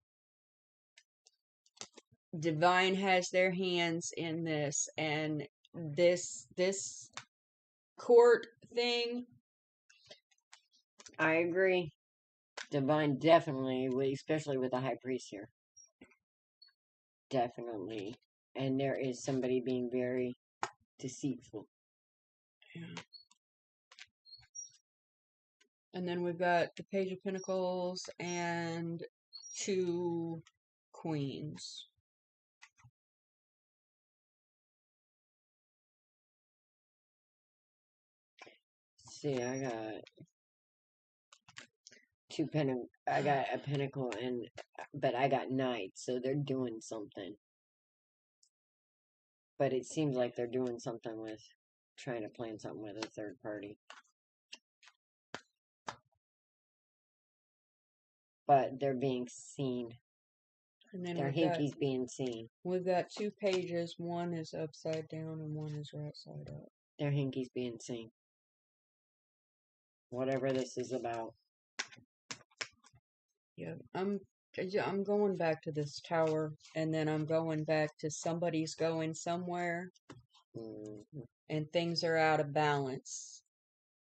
Divine has their hands in this, and this court thing. I agree. Divine definitely, especially with the High Priest here. Definitely. And there is somebody being very deceitful. Yeah. And then we've got the Page of Pentacles and 2 Queens. See, I got 2 pentacles. I got a pentacle, but I got knights, so they're doing something. But it seems like they're doing something with trying to plan something with a third party. But they're being seen. And then their hinky's being seen. We've got 2 pages. One is upside down and one is right side up. Their hinky's being seen. Whatever this is about. Yeah, I'm going back to this tower, and then I'm going back to somebody's going somewhere, and things are out of balance.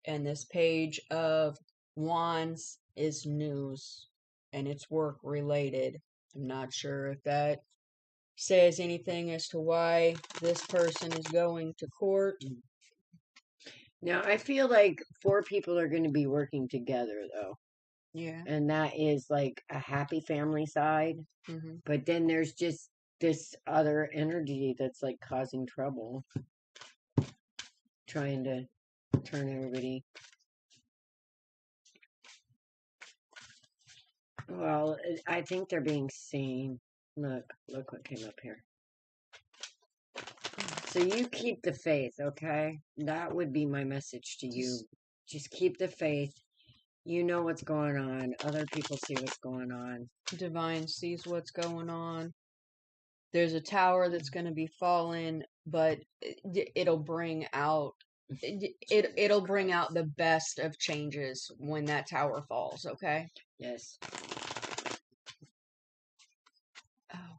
And this Page of Wands is news, and it's work related. I'm not sure if that says anything as to why this person is going to court. Now, I feel like 4 people are going to be working together, though. Yeah. And that is like a happy family side. Mm-hmm. But then there's just this other energy that's like causing trouble. Trying to turn everybody. Well, I think they're being seen. Look what came up here. So you keep the faith, okay? That would be my message to you. Just keep the faith. You know what's going on. Other people see what's going on. Divine sees what's going on. There's a tower that's going to be falling, but it'll bring out it'll bring out the best of changes when that tower falls, okay? Yes. Oh,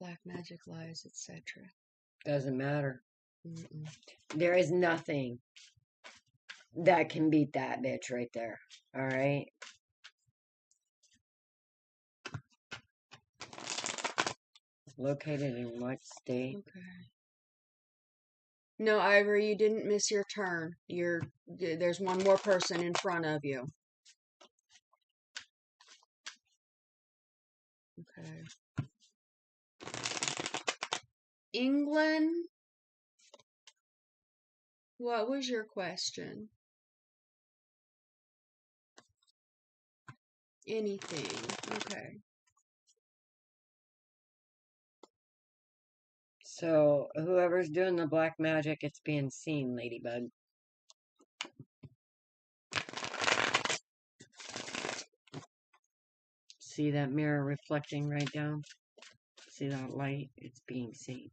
black magic, lies, etc. Doesn't matter. There is nothing that can beat that bitch right there. All right? Located in what state? Okay. No, Ivory, you didn't miss your turn. There's one more person in front of you. Okay. England? What was your question? Anything. Okay. So, whoever's doing the black magic, it's being seen, Ladybug. See that mirror reflecting right down? See that light? It's being seen.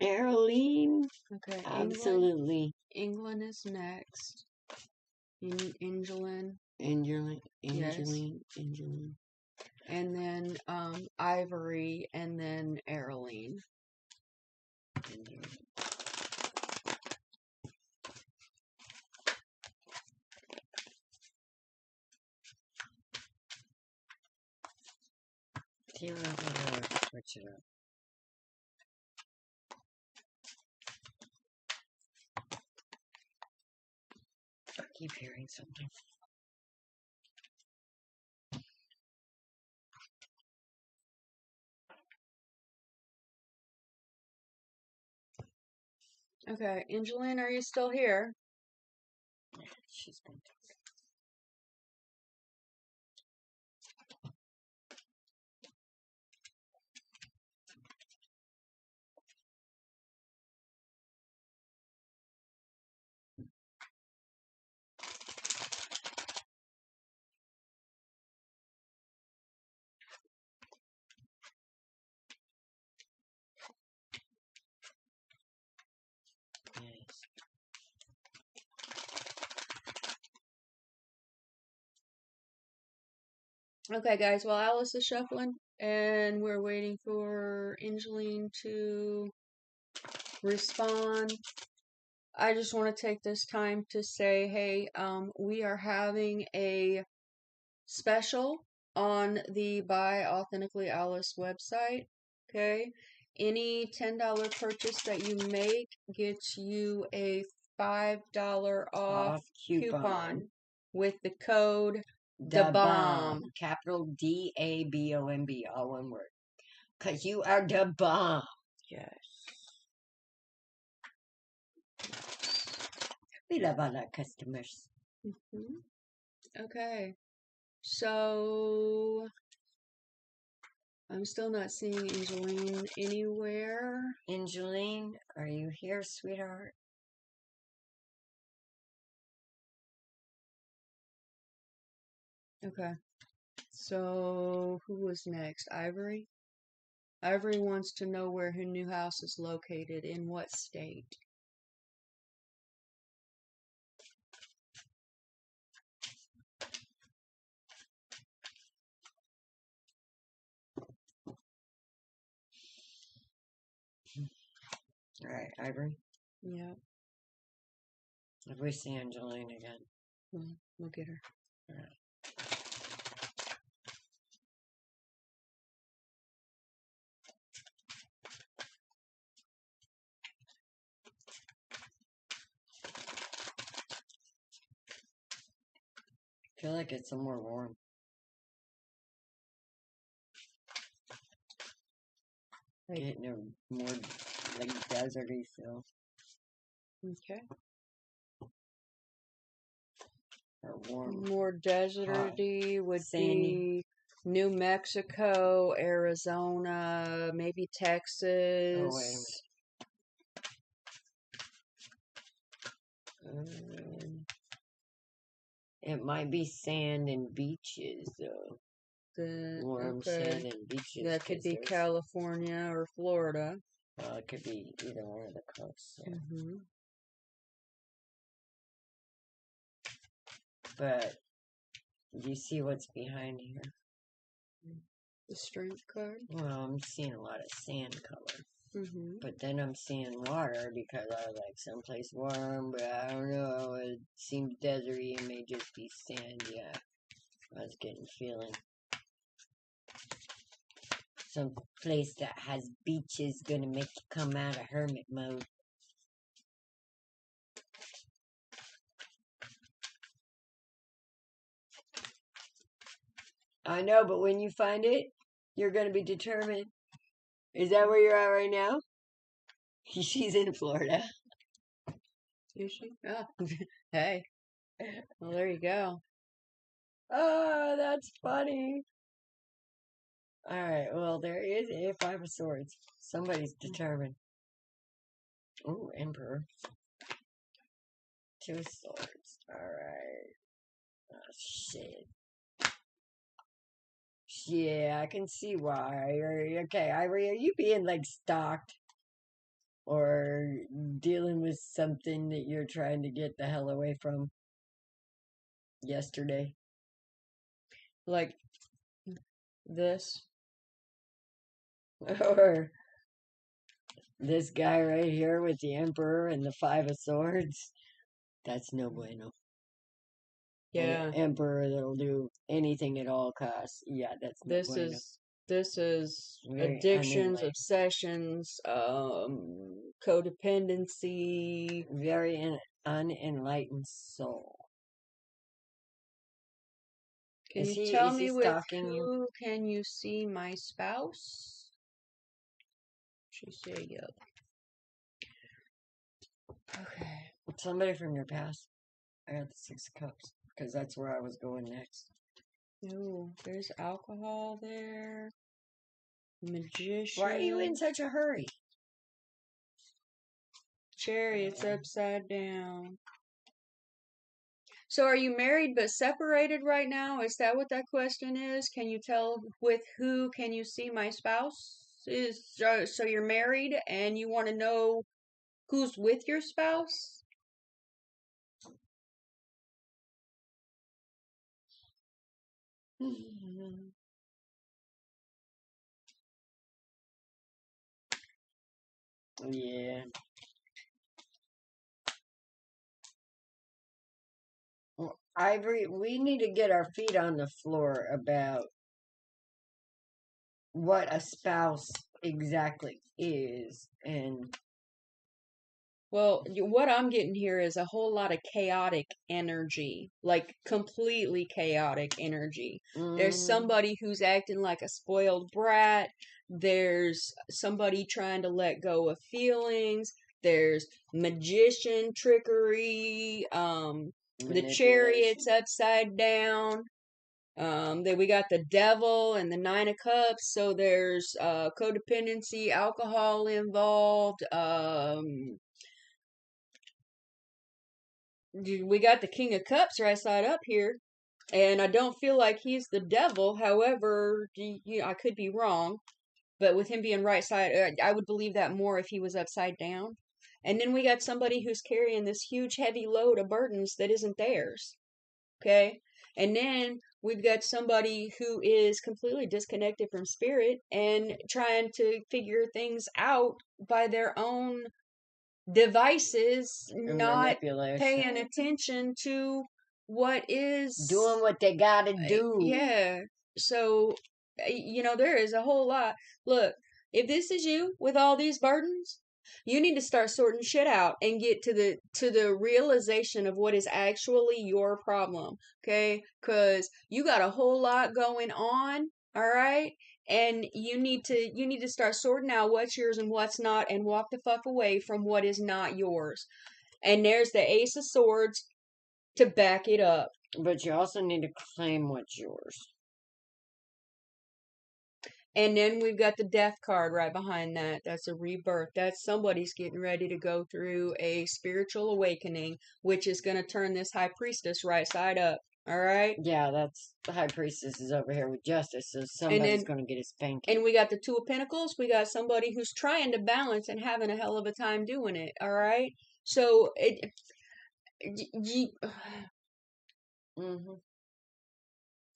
Arlene? Okay. Absolutely. England is next. Angeline. Angeline. Yes. Angeline. And then Ivory, and then Arlene. Switch it up. I keep hearing something. Okay, Angeline, are you still here? She's been Okay, guys, well, Alice is shuffling, and we're waiting for Angeline to respond. I just want to take this time to say, hey, we are having a special on the Buy Authentically Alice website, okay? Any $10 purchase that you make gets you a $5 off coupon with the code DABOMB. Capital DABOMB, all one word. Because you are the bomb. Yes. We love all our customers. Okay. So I'm still not seeing Angeline anywhere. Angeline, are you here, sweetheart? Okay. So who was next? Ivory? Ivory wants to know where her new house is located, in what state. All right, Ivory. Yeah. If we see Angeline again. We'll get her. All right. I feel like it's somewhere warm. Getting a more like deserty feel. Okay. Or warm. More deserty would Sandy. be New Mexico, Arizona, maybe Texas. Oh, wait a minute. It might be sand and beaches, though. Warm sand and beaches. That could be California or Florida. Well, it could be either one of the coasts. Yeah. But do you see what's behind here? The strength card? Well, I'm seeing a lot of sand color. But then I'm seeing water because I was like someplace warm, but I don't know. It seems deserty and may just be sand. Yeah, I was getting feeling. Some place that has beaches gonna make you come out of hermit mode. I know, but when you find it, you're gonna be determined. Is that where you're at right now? She's in Florida. Is she? Oh, hey. Well, there you go. Oh, that's funny. Alright, well, there is a Five of Swords. Somebody's determined. Ooh, Emperor. Two of Swords. Alright. Oh, shit. Yeah, I can see why. Okay, Ivory, are you being, like, stalked? Or dealing with something that you're trying to get the hell away from? yesterday. Like this. Or this guy right here with the Emperor and the Five of Swords. That's no bueno. Yeah. An emperor that'll do anything at all costs. Yeah, that's no This bueno. is Very addictions, unenlightened. obsessions, codependency. Very unenlightened soul. Can Is you he tell is he me with stalking you? who can you see my spouse? She said, yep. Okay. Somebody from your past. I got the Six of Cups because that's where I was going next. Oh, there's alcohol there. Magician. Why are you in such a hurry? Chariot's upside down. So are you married but separated right now? Is that what that question is? Can you tell with who can you see my spouse? So you're married and you want to know who's with your spouse? Yeah. Well, Ivory, we need to get our feet on the floor about what a spouse exactly is. And Well, what I'm getting here is a whole lot of chaotic energy, like completely chaotic energy. There's somebody who's acting like a spoiled brat. There's somebody trying to let go of feelings. There's magician trickery. The chariot's upside down. Then we got the devil and the Nine of Cups. So there's codependency, alcohol involved. We got the King of Cups right side up here, and I don't feel like he's the devil. However, I could be wrong, but with him being right side, I would believe that more if he was upside down. And then we got somebody who's carrying this huge, heavy load of burdens that isn't theirs. Okay, and then we've got somebody who is completely disconnected from spirit and trying to figure things out by their own devices, not paying attention to what is doing what they gotta do. Yeah. So, there is a whole lot. Look, if this is you with all these burdens, you need to start sorting shit out and get to the realization of what is actually your problem. Okay? Cuz you got a whole lot going on, all right? And you need to start sorting out what's yours and what's not and walk the fuck away from what is not yours. And there's the Ace of Swords to back it up. But you also need to claim what's yours. And then we've got the death card right behind that. That's a rebirth. That's somebody's getting ready to go through a spiritual awakening, which is going to turn this high priestess right side up. All right? Yeah, that's the high priestess is over here with justice, so somebody's going to get a spanking. And we got the Two of Pentacles. We got somebody who's trying to balance and having a hell of a time doing it. All right? So,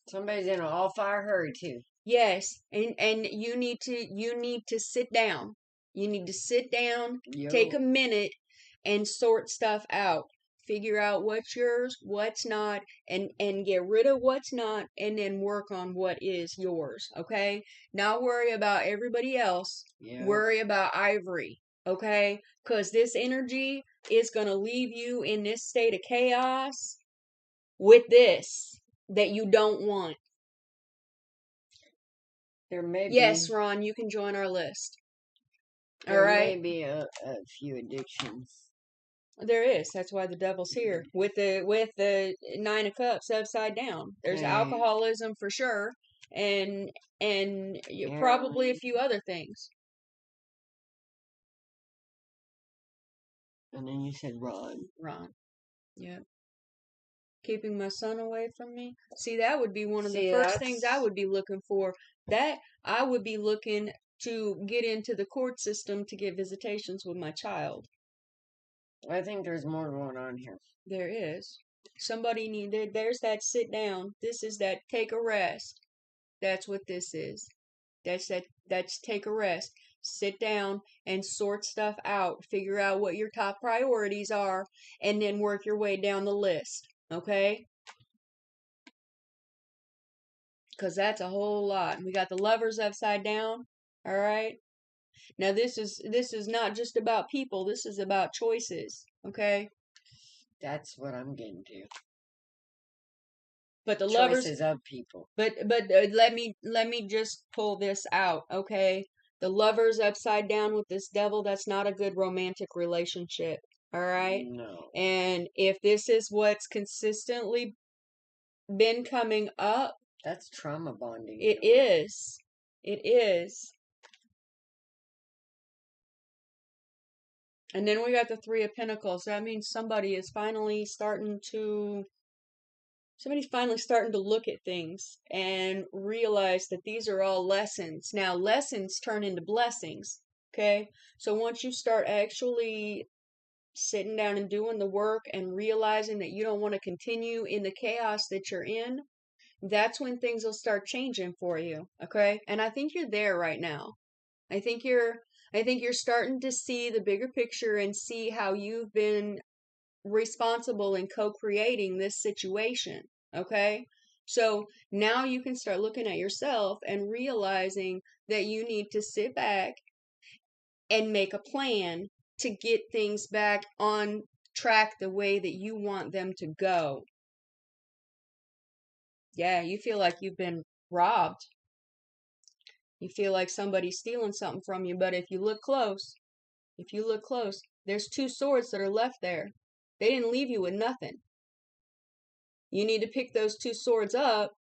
Somebody's in an all-fire hurry too. Yes, and you need to sit down. You need to sit down, take a minute, and sort stuff out. Figure out what's yours, what's not, and get rid of what's not, and then work on what is yours. Okay, not worry about everybody else. Worry about Ivory. Okay, because this energy is gonna leave you in this state of chaos with this that you don't want. There may Yes, Ron, you can join our list. All right. There may be a few addictions. There is. That's why the devil's here with the Nine of Cups upside down. There's alcoholism for sure, and probably a few other things. And then you said Ron. Ron. Yep. Keeping my son away from me. See, that would be one of the first things I would be looking for. That I would be looking to get into the court system to get visitations with my child. I think there's more going on here. There is. Somebody needed, there's that sit down. This is that take a rest. That's what this is. That's take a rest. Sit down and sort stuff out. Figure out what your top priorities are and then work your way down the list. Okay? Because that's a whole lot. We got the Lovers upside down. All right? Now this is not just about people. This is about choices. Okay? That's what I'm getting to. But the Choices Lovers, of people. but let me just pull this out, okay? The Lovers upside down with this devil, that's not a good romantic relationship, all right? No. And if this is what's consistently been coming up, that's trauma bonding. It is. It is. And then we got the Three of Pentacles. That means somebody's finally starting to look at things and realize that these are all lessons. Now, lessons turn into blessings, okay? So once you start actually sitting down and doing the work and realizing that you don't want to continue in the chaos that you're in, that's when things will start changing for you, okay? And I think you're there right now. I think you're starting to see the bigger picture and see how you've been responsible in co-creating this situation, okay? So now you can start looking at yourself and realizing that you need to sit back and make a plan to get things back on track the way that you want them to go. Yeah, you feel like you've been robbed. You feel like somebody's stealing something from you, but if you look close, there's two swords that are left there. They didn't leave you with nothing. You need to pick those two swords up,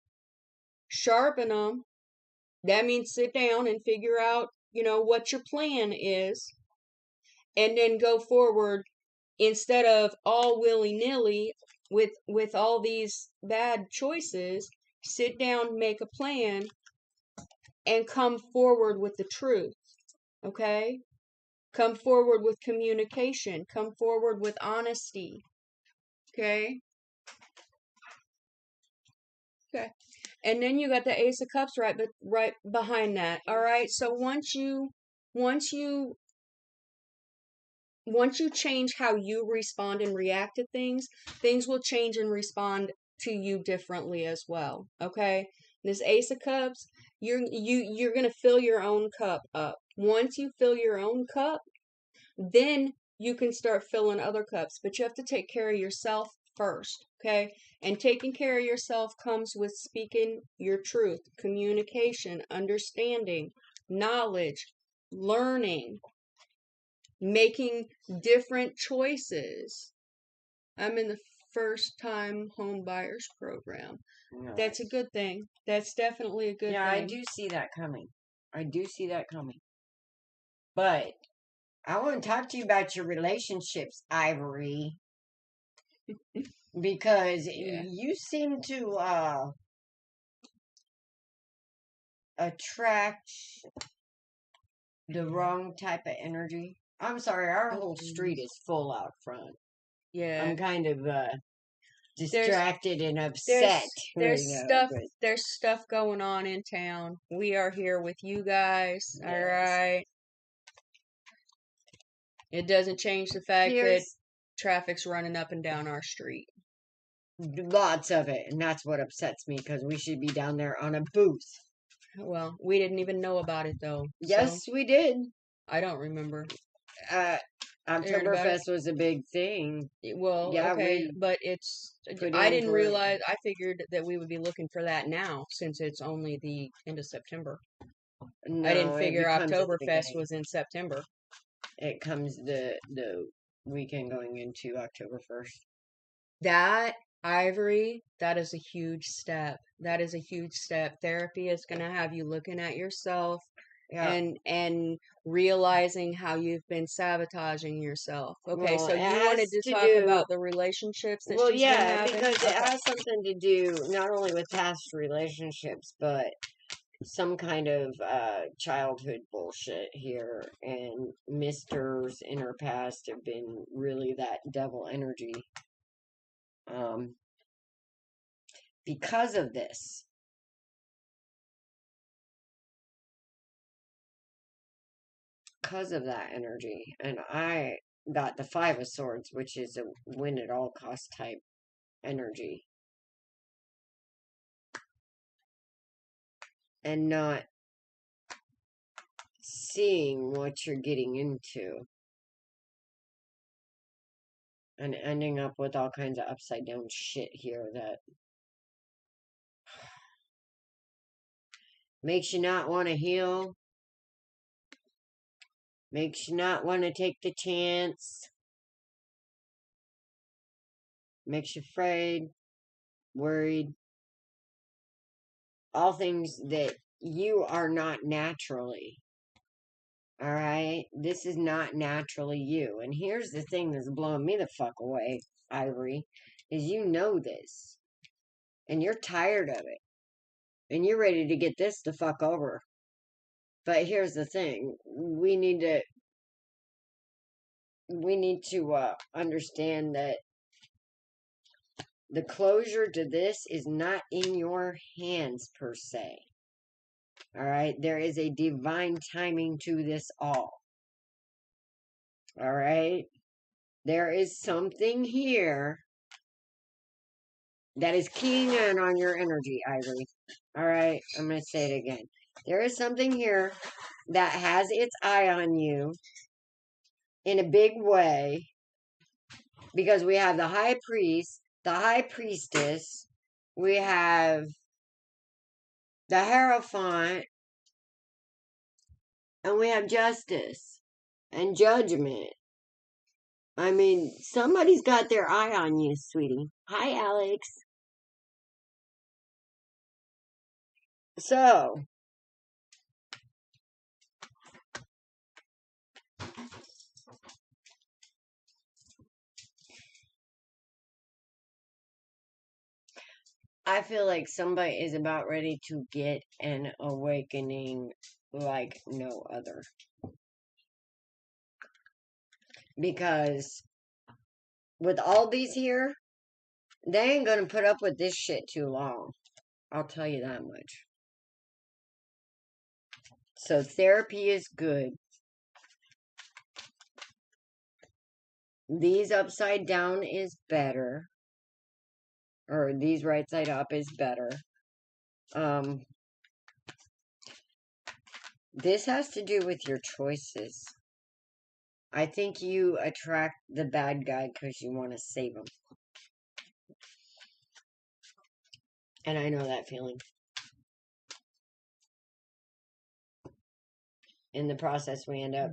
sharpen them. That means sit down and figure out, what your plan is, and then go forward instead of all willy-nilly with all these bad choices. Sit down, make a plan, and come forward with the truth, okay? Come forward with communication. Come forward with honesty, okay? Okay. And then you got the Ace of Cups right behind that. All right. So once you change how you respond and react to things, things will change and respond to you differently as well. Okay. This Ace of Cups, you're gonna fill your own cup up. Once you fill your own cup, then you can start filling other cups. But you have to take care of yourself first. Okay. And taking care of yourself comes with speaking your truth, communication, understanding, knowledge, learning, making different choices. I'm in the first time home buyers program. Nice. That's a good thing. That's definitely a good thing. Yeah, I do see that coming. But I want to talk to you about your relationships, Ivory. Because you seem to attract the wrong type of energy. I'm sorry, our whole street is full out front. Yeah. I'm kind of distracted and upset. There's stuff going on in town. We are here with you guys. Yes. All right. It doesn't change the fact that traffic's running up and down our street. Lots of it, and that's what upsets me, because we should be down there on a booth. Well, we didn't even know about it, though. Yes, we did. I don't remember. Oktoberfest was a big thing. Well, yeah, okay, but I didn't realize, I figured that we would be looking for that now, since it's only the end of September. No, I didn't figure Oktoberfest was in September. It comes the weekend going into October 1st. That, Ivory, that is a huge step. That is a huge step. Therapy is going to have you looking at yourself and realizing how you've been sabotaging yourself. Okay, well, so you wanted to talk about the relationships that she's been having? Because it has something to do not only with past relationships, but some kind of childhood bullshit here, and misters in her past have been really that devil energy. Because of this. Because of that energy. And I got the Five of Swords, which is a win at all cost type energy. And not seeing what you're getting into. And ending up with all kinds of upside down shit here that makes you not want to heal. Makes you not want to take the chance. Makes you afraid, worried. All things that you are not naturally. Alright? This is not naturally you. And here's the thing that's blowing me the fuck away, Ivory, is you know this. And you're tired of it. And you're ready to get this the fuck over. But here's the thing. We need to understand that the closure to this is not in your hands per se. Alright? There is a divine timing to this all. Alright? There is something here that is keying in on your energy, Ivory. Alright? I'm going to say it again. There is something here that has its eye on you in a big way. Because we have the High Priest, the High Priestess, we have the Hierophant, and we have Justice and Judgment. I mean, somebody's got their eye on you, sweetie. Hi, Alex. So, I feel like somebody is about ready to get an awakening like no other. Because with all these here, they ain't gonna put up with this shit too long. I'll tell you that much. So therapy is good. These upside down is better. Or these right side up is better. This has to do with your choices. I think you attract the bad guy because you want to save him. And I know that feeling. In the process, we end up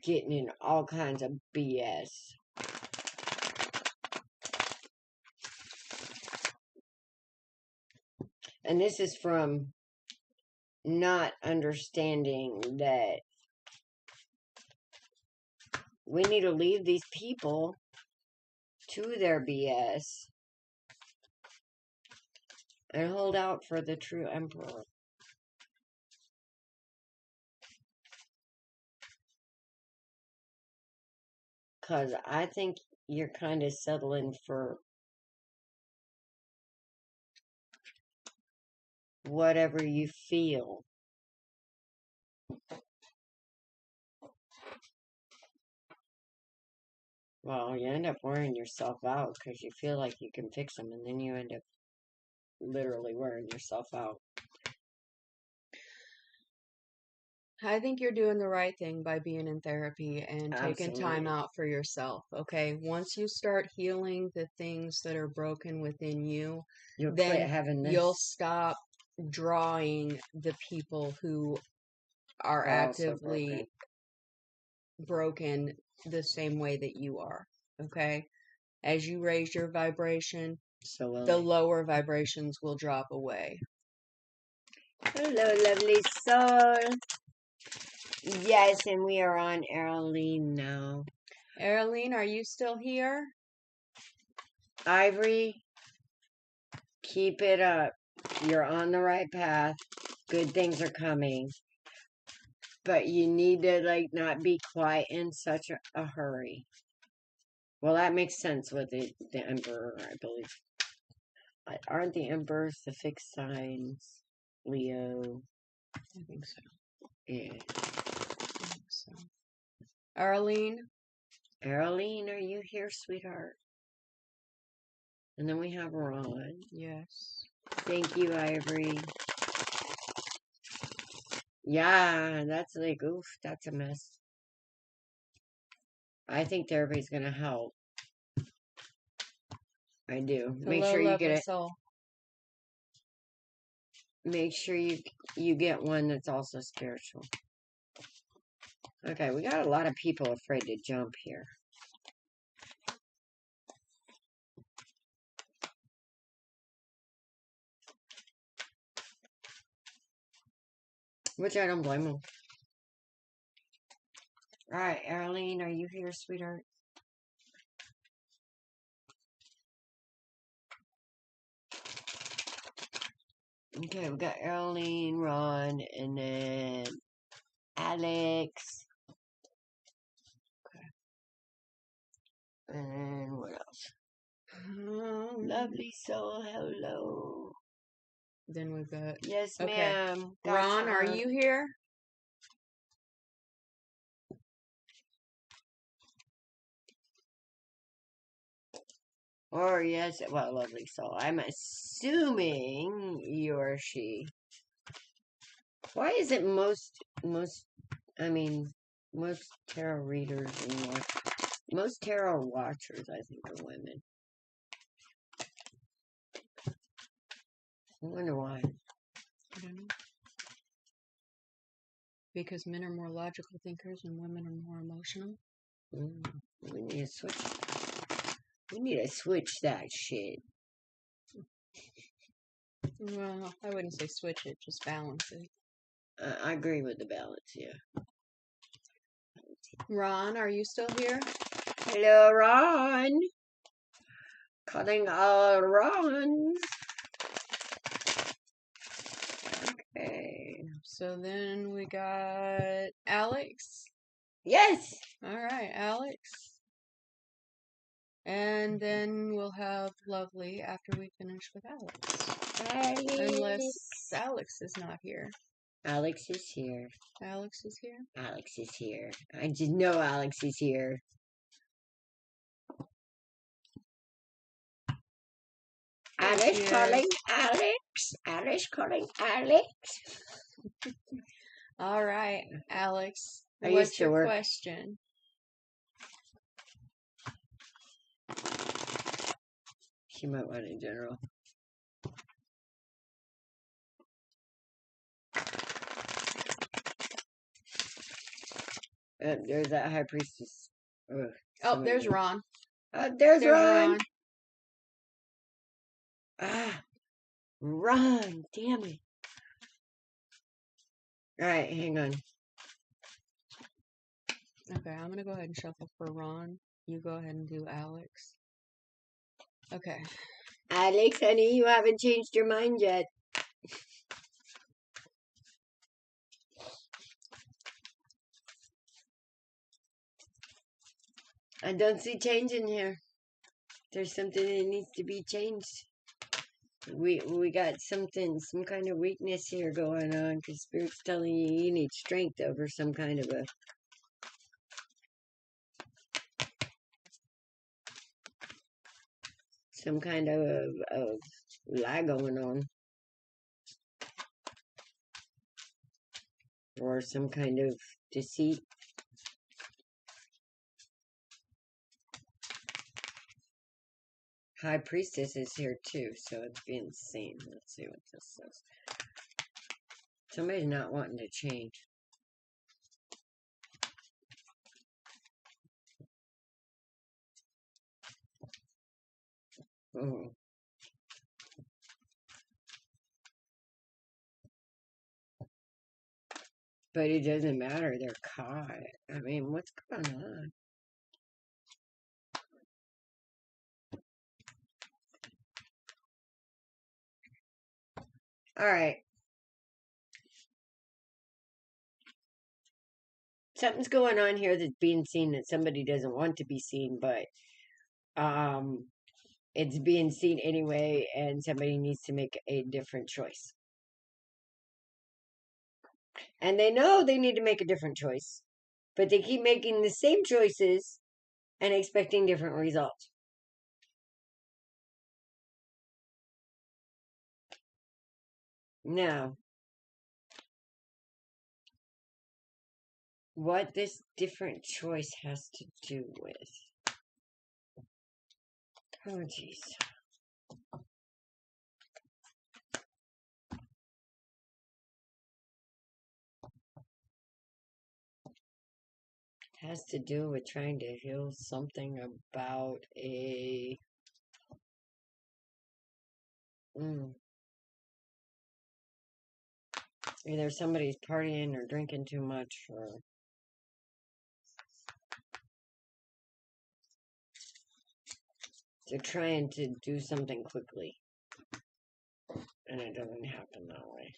getting in all kinds of BS. And this is from not understanding that we need to leave these people to their BS and hold out for the true emperor. Because I think you're kind of settling for whatever you feel. Well, you end up wearing yourself out because you feel like you can fix them, and then you end up literally wearing yourself out. I think you're doing the right thing by being in therapy and taking time out for yourself, okay? Once you start healing the things that are broken within you, then you'll stop drawing the people who are actively broken the same way that you are, okay? As you raise your vibration, the lower vibrations will drop away. Hello, lovely soul. Yes, and we are on Arlene now. Arlene, are you still here? Ivory, keep it up. You're on the right path. Good things are coming. But you need to, not be quite in such a hurry. Well, that makes sense with the Emperor, I believe. Aren't the Emperors the fixed signs? Leo. I think so. Yeah. I think so. Arlene? Arlene, are you here, sweetheart? And then we have Ron. Yes. Thank you, Ivory. Yeah, that's like, oof, that's a mess. I think therapy's gonna help. I do. Make Hello, sure you lovely get it. soul. Make sure you get one that's also spiritual. Okay, we got a lot of people afraid to jump here. Which I don't blame them. Alright, Arlene, are you here, sweetheart? Okay, we got Arlene, Ron, and then Alex. Okay. And then what else? Lovely soul, hello. Then we've got... Yes, Okay. ma'am. Ron, are you here? Or yes, well, lovely soul. I'm assuming you're she. Why is it most tarot readers and most tarot watchers, I think, are women. I wonder why. I don't know. Because men are more logical thinkers and women are more emotional. We need to switch. We need to switch that shit. Well, I wouldn't say switch it, just balance it. I agree with the balance, yeah. Ron, are you still here? Hello, Ron. Calling all Rons. Okay. So then we got Alex. Yes. All right, Alex. And then we'll have Lovely after we finish with Alex. Alex. Unless Alex is not here. Alex is here. Alex is here? Alex is here. I just know Alex is here. Alice calling Alex. Alice calling Alex. All right, Alex. I What's used to your work. question? She might want in general. There's that high priestess. Oh, there's Ron. There's Ron. Ah, Ron. Damn it. All right, hang on. Okay, I'm going to go ahead and shuffle for Ron. You go ahead and do Alex. Okay. Alex, honey, you haven't changed your mind yet. I don't see change in here. There's something that needs to be changed. We got something, some kind of weakness here going on, because Spirit's telling you need strength over some kind of lie going on. Or some kind of deceit. High Priestess is here too, so it's being seen. Let's see what this says. Somebody's not wanting to change. Oh. But it doesn't matter, they're caught. I mean, what's going on? Alright. Something's going on here that's being seen that somebody doesn't want to be seen, but it's being seen anyway, and somebody needs to make a different choice. And they know they need to make a different choice, but they keep making the same choices and expecting different results. Now, what this different choice has to do with. Oh, jeez. Has to do with trying to heal something about a either somebody's partying or drinking too much, or they're trying to do something quickly and it doesn't happen that way.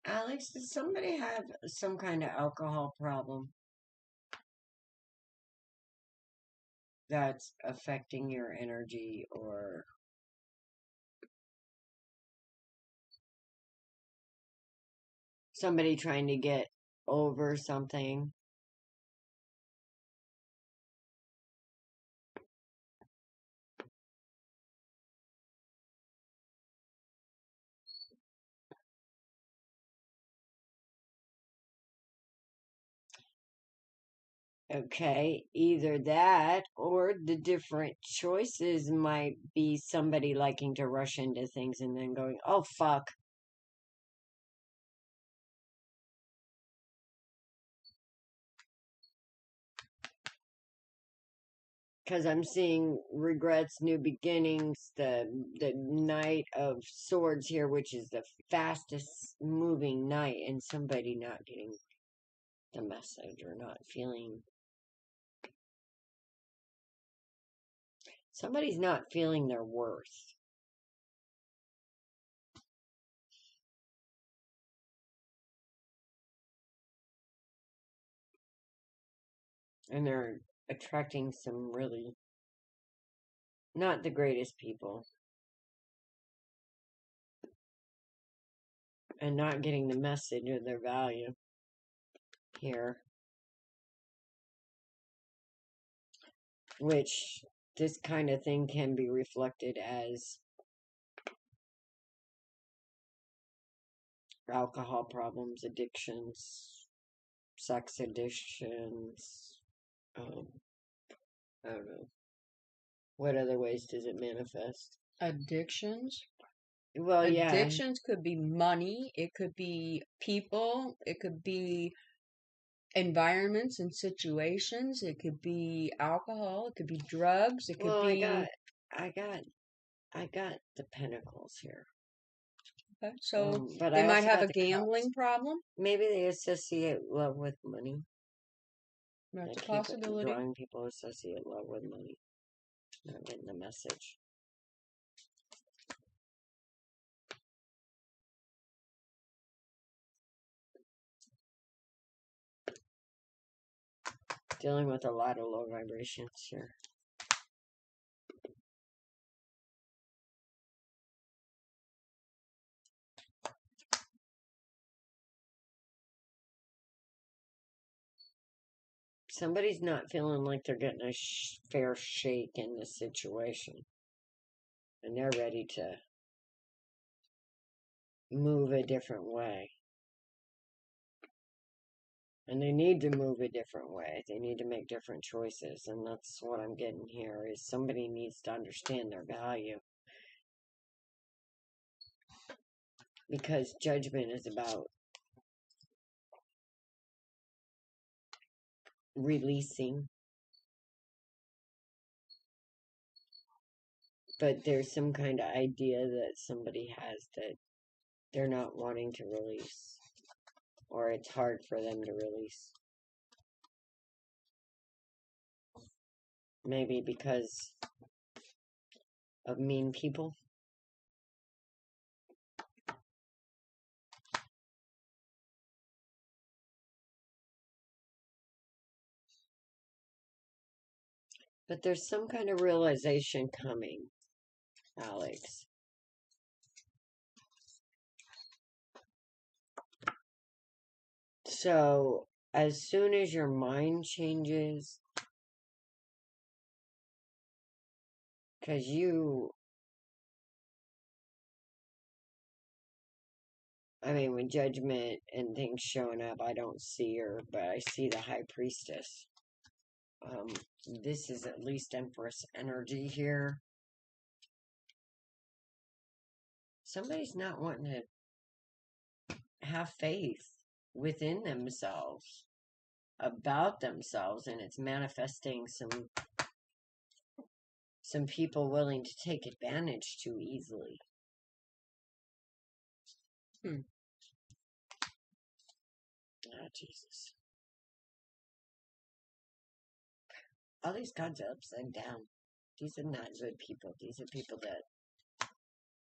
Alex, does somebody have some kind of alcohol problem that's affecting your energy, or somebody trying to get over something? Okay, either that or the different choices might be somebody liking to rush into things and then going, oh, fuck. Because I'm seeing regrets, new beginnings, the Knight of Swords here, which is the fastest moving knight, and somebody not getting the message or not feeling. Somebody's not feeling their worth. And they're attracting some really not the greatest people. And not getting the message of their value here. Which this kind of thing can be reflected as alcohol problems, addictions, sex addictions. I don't know. What other ways does it manifest? Addictions. Well, yeah. Addictions could be money. It could be people. It could be environments and situations. It could be alcohol. It could be drugs. It could be. I got the pentacles here. Okay, so but they I might also have got a the gambling cups. problem. Maybe they associate love with money. That's They a possibility. drawing people associate love with money. Not getting the message. Dealing with a lot of low vibrations here. Somebody's not feeling like they're getting a fair shake in this situation. And they're ready to move a different way. And they need to move a different way. They need to make different choices. And that's what I'm getting here, is somebody needs to understand their value. Because judgment is about releasing. But there's some kind of idea that somebody has that they're not wanting to release. Or it's hard for them to release. Maybe because of mean people. But there's some kind of realization coming, Alex. So, as soon as your mind changes, because with judgment and things showing up, I don't see her, but I see the High Priestess. This is at least Empress energy here. Somebody's not wanting to have faith within themselves, about themselves, and it's manifesting some people willing to take advantage too easily. Oh, Jesus. All these cards are upside down. These are not good people. These are people that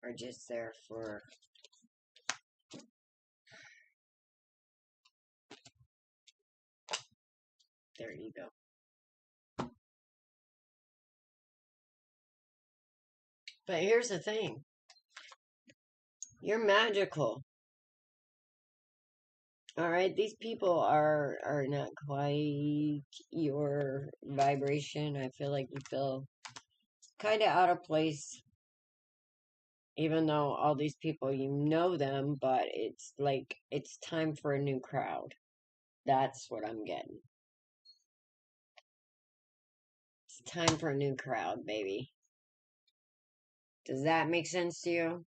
are just there for... There you go. But here's the thing. You're magical. Alright, these people are not quite your vibration. I feel like you feel kind of out of place. Even though all these people, you know them, but it's like, it's time for a new crowd. That's what I'm getting. It's time for a new crowd, baby. Does that make sense to you?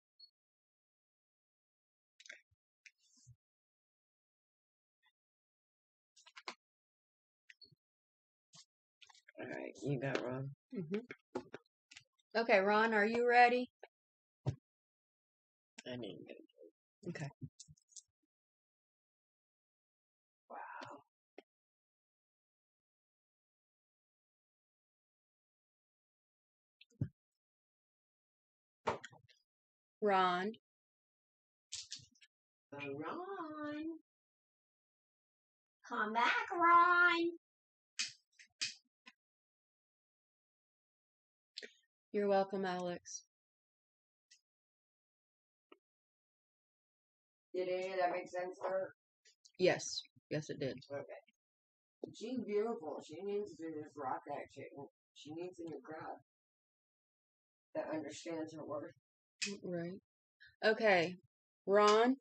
Alright, you got Ron. Okay, Ron, are you ready? I didn't get it. Okay. Wow. Ron. Ron. Come back, Ron. You're welcome, Alex. Did any of that make sense to her? Yes. Yes, it did. Okay. She's beautiful. She needs to just rock that chick. She needs a new crowd that understands her worth. Right. Okay. Ron.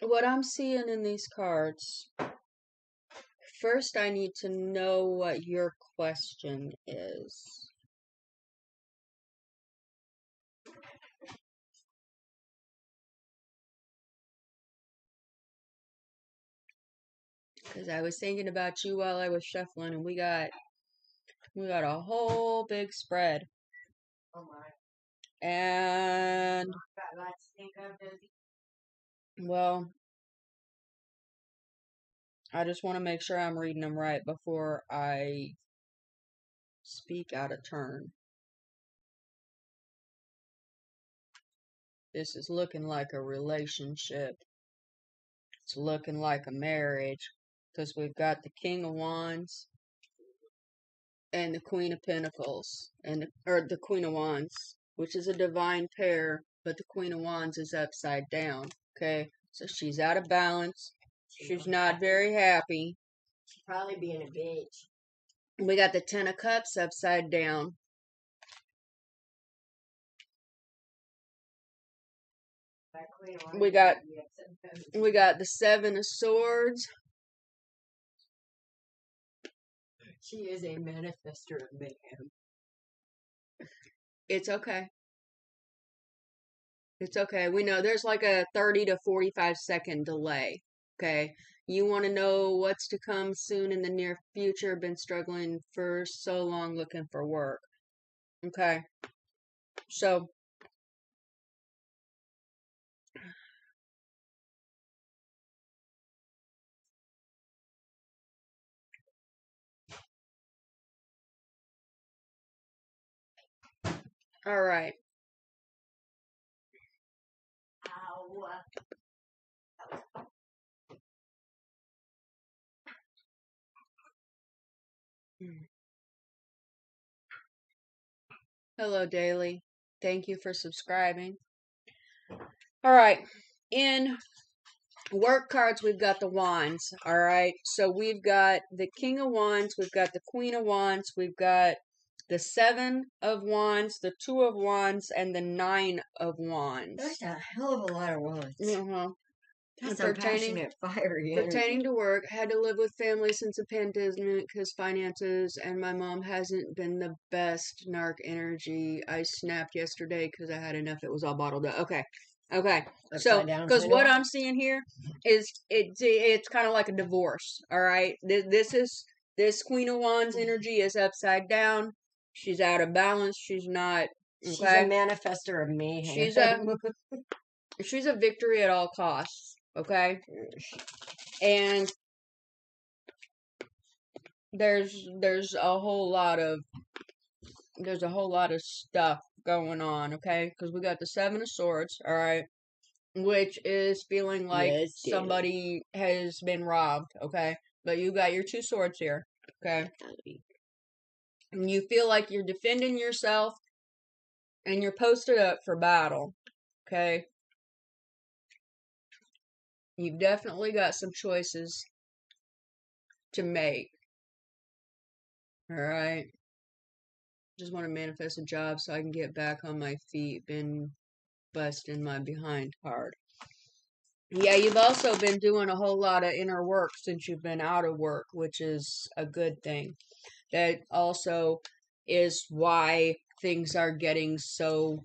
What I'm seeing in these cards, first I need to know what your question is. Because I was thinking about you while I was shuffling, and we got a whole big spread. Oh my. And Got lots to think of, Dizzy. well, I just want to make sure I'm reading them right before I speak out of turn. This is looking like a relationship. It's looking like a marriage because we've got the King of Wands and the Queen of Pentacles, or the Queen of Wands, which is a divine pair, but the Queen of Wands is upside down. Okay, so she's out of balance. She's not very happy. She's probably being a bitch. We got the Ten of Cups upside down. We got the Seven of Swords. She is a manifester of mayhem. It's okay. It's okay. We know there's like a 30 to 45 second delay. Okay. You want to know what's to come soon in the near future. Been struggling for so long looking for work. Okay. So, All right. Hello, Daily. Thank you for subscribing. All right. In work cards, we've got the wands. All right. So we've got the King of Wands, we've got the Queen of Wands, we've got the Seven of Wands, the Two of Wands, and the Nine of Wands. That's a hell of a lot of wands. Uh-huh. That's some passionate, fiery energy. Pertaining to work, had to live with family since the pandemic because finances, and my mom hasn't been the best. Narc energy. I snapped yesterday because I had enough. It was all bottled up. Okay. So, because what I'm seeing here is it's kind of like a divorce. All right. This Queen of Wands energy is upside down. She's out of balance. She's not. Okay? She's a manifester of mayhem. She's a victory at all costs. Okay. And there's a whole lot of stuff going on, okay? Because we got the Seven of Swords, all right, which is feeling like somebody has been robbed, okay? But you got your two swords here, okay? And you feel like you're defending yourself and you're posted up for battle, okay? You've definitely got some choices to make. All right. Just want to manifest a job so I can get back on my feet. Been busting my behind hard. Yeah, you've also been doing a whole lot of inner work since you've been out of work, which is a good thing. That also is why things are getting so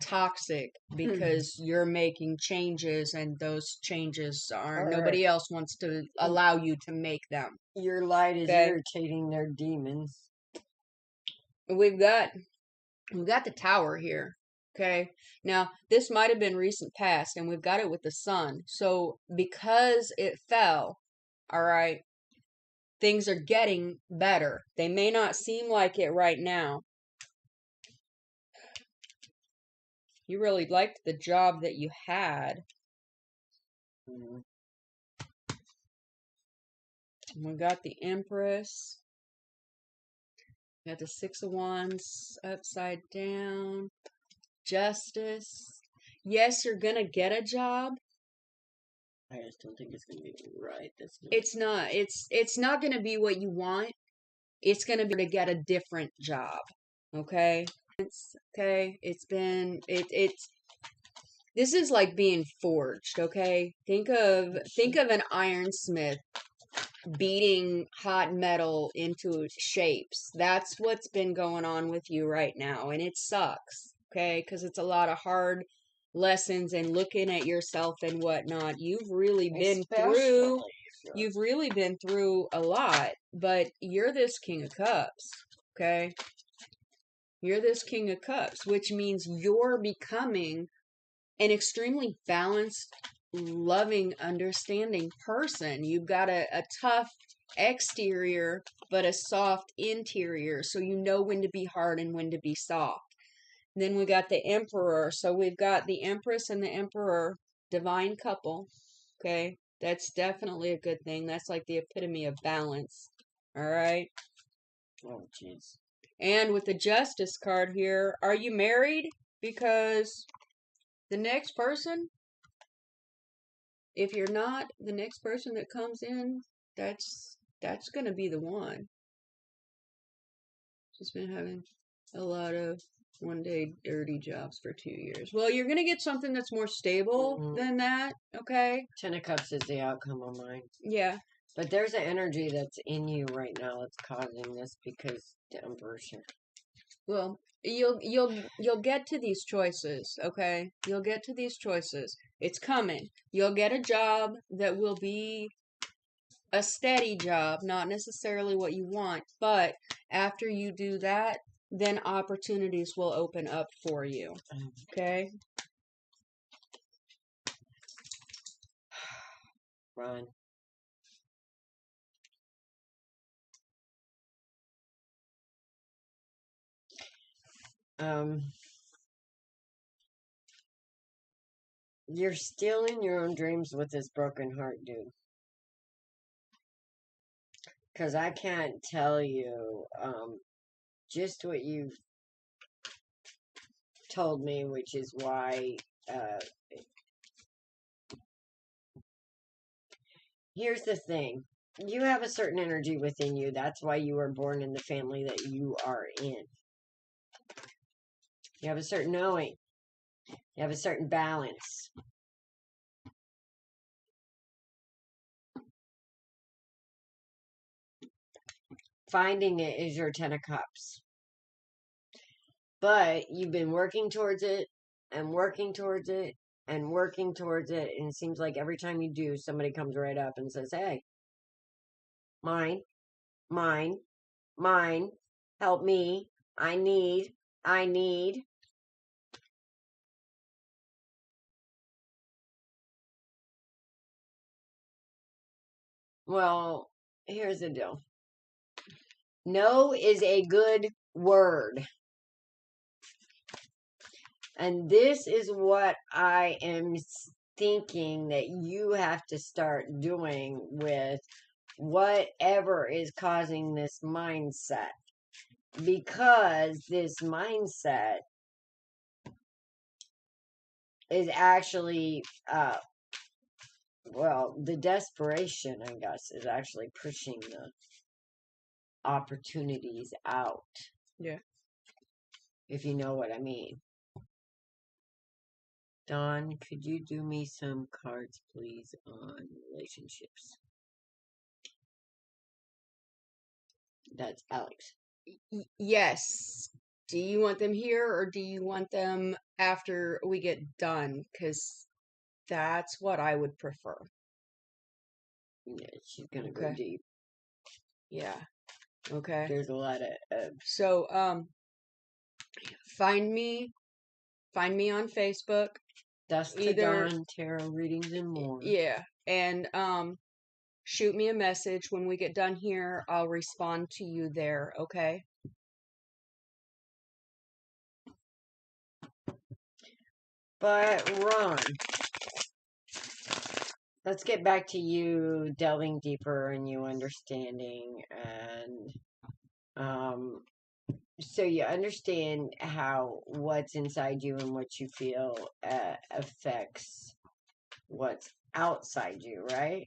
toxic, because you're making changes and those changes are nobody else wants to allow you to make them. Your light is irritating their demons. We've got the Tower here. Okay. Now, this might have been recent past, and we've got it with the Sun. So, because it fell, all right, things are getting better. They may not seem like it right now. You really liked the job that you had. Mm-hmm. We got the Empress. We got the Six of Wands upside down. Justice. Yes, you're gonna get a job. I just don't think it's gonna be right. It's not. It's not gonna be what you want. It's gonna be to get a different job. Okay. It's been this is like being forged. Okay. Think of an ironsmith beating hot metal into shapes. That's what's been going on with you right now, and it sucks. Okay, because it's a lot of hard lessons and looking at yourself and whatnot. You've really been through a lot, but you're this King of Cups. Okay, you're this King of Cups, which means you're becoming an extremely balanced, loving, understanding person. You've got a tough exterior, but a soft interior. So you know when to be hard and when to be soft. Then we got the Emperor. So we've got the Empress and the Emperor, divine couple. Okay. That's definitely a good thing. That's like the epitome of balance. All right. Oh, jeez. And with the Justice card here, are you married? Because the next person, if you're not, the next person that comes in, that's going to be the one. Just been having a lot of one-day dirty jobs for 2 years. Well, you're going to get something that's more stable than that, okay? 10 of Cups is the outcome of mine. Yeah. But there's an energy that's in you right now that's causing this because the Emperor's here. Well, you'll get to these choices, okay? You'll get to these choices. It's coming. You'll get a job that will be a steady job, not necessarily what you want, but after you do that, then opportunities will open up for you. Okay? Run. You're still in your own dreams with this broken heart, dude. Because I can't tell you just what you've told me, which is why here's the thing. You have a certain energy within you. That's why you were born in the family that you are in. You have a certain knowing. You have a certain balance. Finding it is your 10 of cups. But you've been working towards it and working towards it and working towards it. And it seems like every time you do, somebody comes right up and says, hey, mine, mine, mine, help me, I need. Well, here's the deal. No is a good word. And this is what I am thinking that you have to start doing with whatever is causing this mindset. Because this mindset is actually, the desperation, I guess, is actually pushing the opportunities out. Yeah. If you know what I mean. Dawn, could you do me some cards, please, on relationships? That's Alex. Yes. Do you want them here or do you want them after we get done? Because that's what I would prefer. Yeah, she's gonna go deep. Yeah. Okay. There's a lot of So, find me on Facebook. Dusk to Dawn, tarot readings, and more. Yeah. And shoot me a message when we get done here. I'll respond to you there, okay? But Ron, let's get back to you delving deeper and you understanding, and so you understand how what's inside you and what you feel affects what's outside you, right?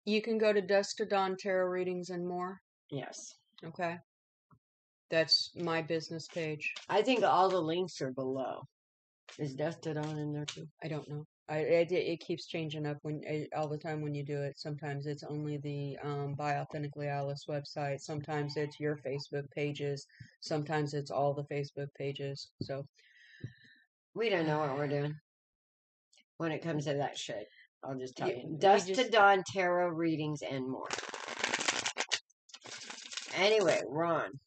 You can go to Dusk to Dawn Tarot Readings and More. Yes. Okay. That's my business page. I think all the links are below. Is Dusk to Dawn in there too? I don't know. It keeps changing up all the time when you do it. Sometimes it's only the by Authentically Alice website. Sometimes it's your Facebook pages. Sometimes it's all the Facebook pages. So we don't know what we're doing when it comes to that shit. I'll just tell you. Dusk to Dawn tarot readings and more. Anyway, Ron.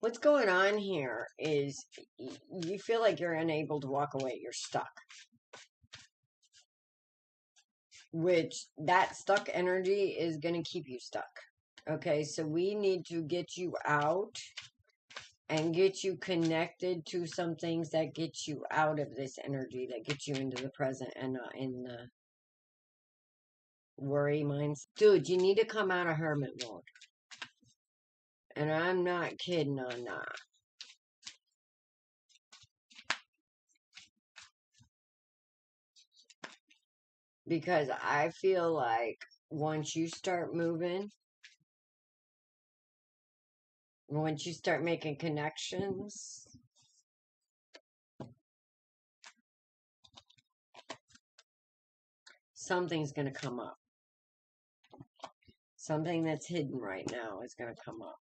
What's going on here is you feel like you're unable to walk away. You're stuck. Which that stuck energy is going to keep you stuck. Okay, so we need to get you out and get you connected to some things that get you out of this energy, that get you into the present and not in the worry mindset. Dude, you need to come out of hermit mode. And I'm not kidding on that. Because I feel like once you start moving, once you start making connections, something's going to come up. Something that's hidden right now is going to come up.